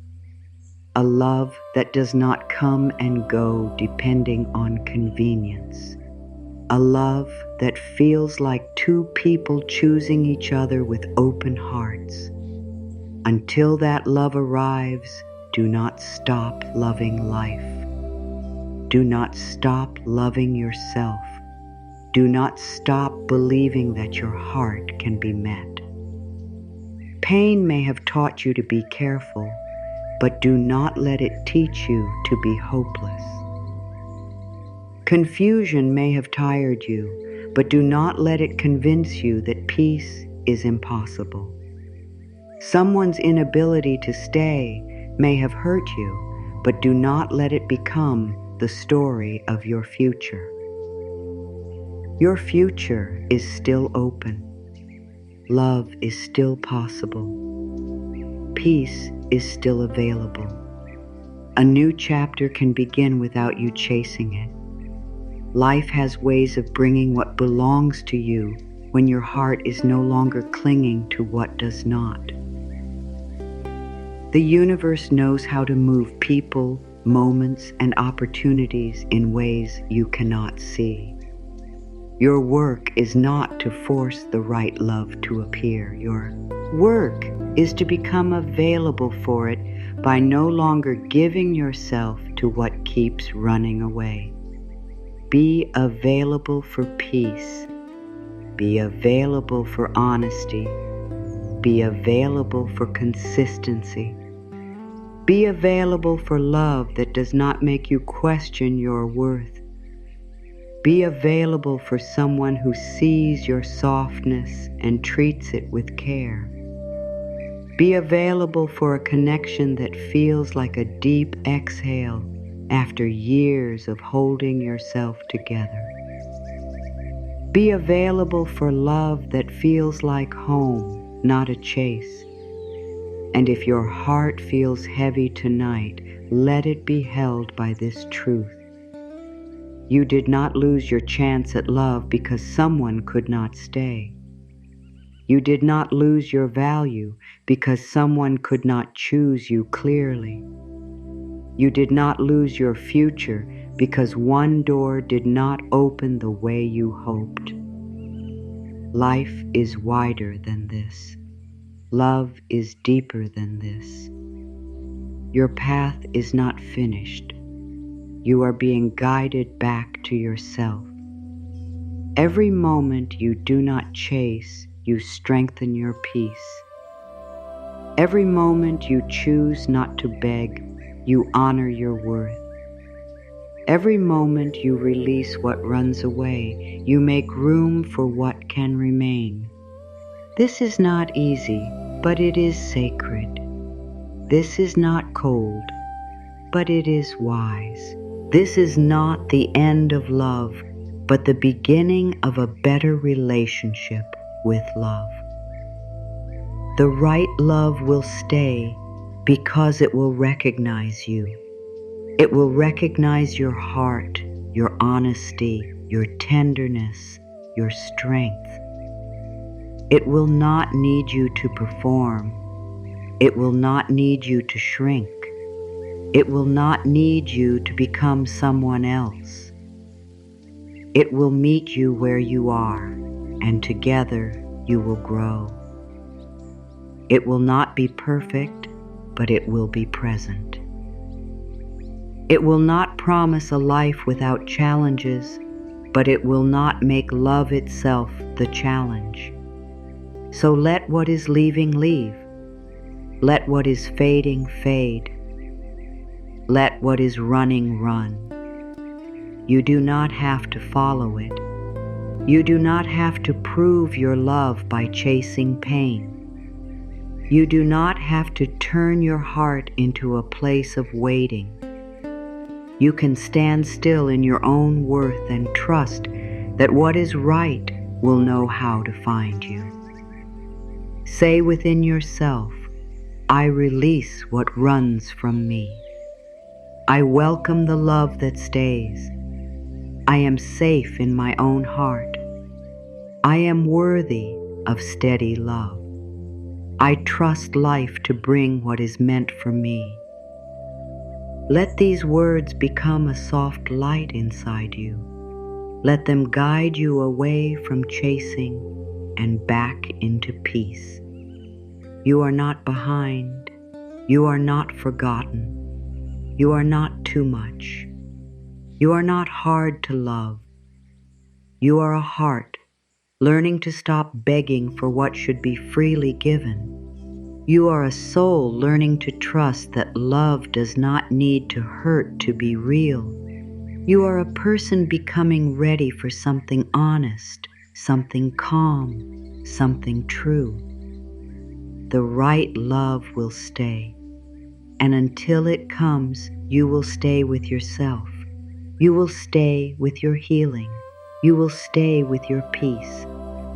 A love that does not come and go depending on convenience. A love that feels like two people choosing each other with open hearts. Until that love arrives, do not stop loving life. Do not stop loving yourself. Do not stop believing that your heart can be met. Pain may have taught you to be careful, but do not let it teach you to be hopeless. Confusion may have tired you, but do not let it convince you that peace is impossible. Someone's inability to stay may have hurt you, but do not let it become the story of your future. Your future is still open. Love is still possible. Peace is still available. A new chapter can begin without you chasing it. Life has ways of bringing what belongs to you when your heart is no longer clinging to what does not. The universe knows how to move people, moments, and opportunities in ways you cannot see. Your work is not to force the right love to appear. Your work is to become available for it by no longer giving yourself to what keeps running away. Be available for peace. Be available for honesty. Be available for consistency. Be available for love that does not make you question your worth. Be available for someone who sees your softness and treats it with care. Be available for a connection that feels like a deep exhale after years of holding yourself together. Be available for love that feels like home, not a chase. And if your heart feels heavy tonight, let it be held by this truth. You did not lose your chance at love because someone could not stay. You did not lose your value because someone could not choose you clearly. You did not lose your future because one door did not open the way you hoped. Life is wider than this. Love is deeper than this. Your path is not finished. You are being guided back to yourself. Every moment you do not chase, you strengthen your peace. Every moment you choose not to beg, you honor your worth. Every moment you release what runs away, you make room for what can remain. This is not easy, but it is sacred. This is not cold, but it is wise. This is not the end of love, but the beginning of a better relationship with love. The right love will stay because it will recognize you. It will recognize your heart, your honesty, your tenderness, your strength. It will not need you to perform. It will not need you to shrink. It will not need you to become someone else. It will meet you where you are, and together you will grow. It will not be perfect, but it will be present. It will not promise a life without challenges, but it will not make love itself the challenge. So let what is leaving leave. Let what is fading fade. Let what is running run. You do not have to follow it. You do not have to prove your love by chasing pain. You do not have to turn your heart into a place of waiting. You can stand still in your own worth and trust that what is right will know how to find you. Say within yourself, I release what runs from me. I welcome the love that stays. I am safe in my own heart. I am worthy of steady love. I trust life to bring what is meant for me. Let these words become a soft light inside you. Let them guide you away from chasing and back into peace. You are not behind. You are not forgotten. You are not too much. You are not hard to love. You are a heart learning to stop begging for what should be freely given. You are a soul learning to trust that love does not need to hurt to be real. You are a person becoming ready for something honest, something calm, something true. The right love will stay. And until it comes, you will stay with yourself. You will stay with your healing. You will stay with your peace.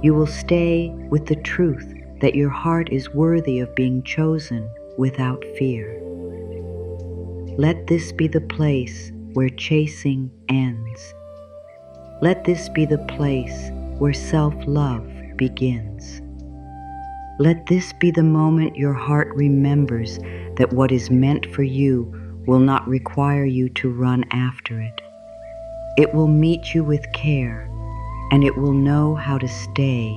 You will stay with the truth that your heart is worthy of being chosen without fear. Let this be the place where chasing ends, Let this be the place where self-love begins. Let this be the moment your heart remembers that what is meant for you will not require you to run after it. It will meet you with care, and it will know how to stay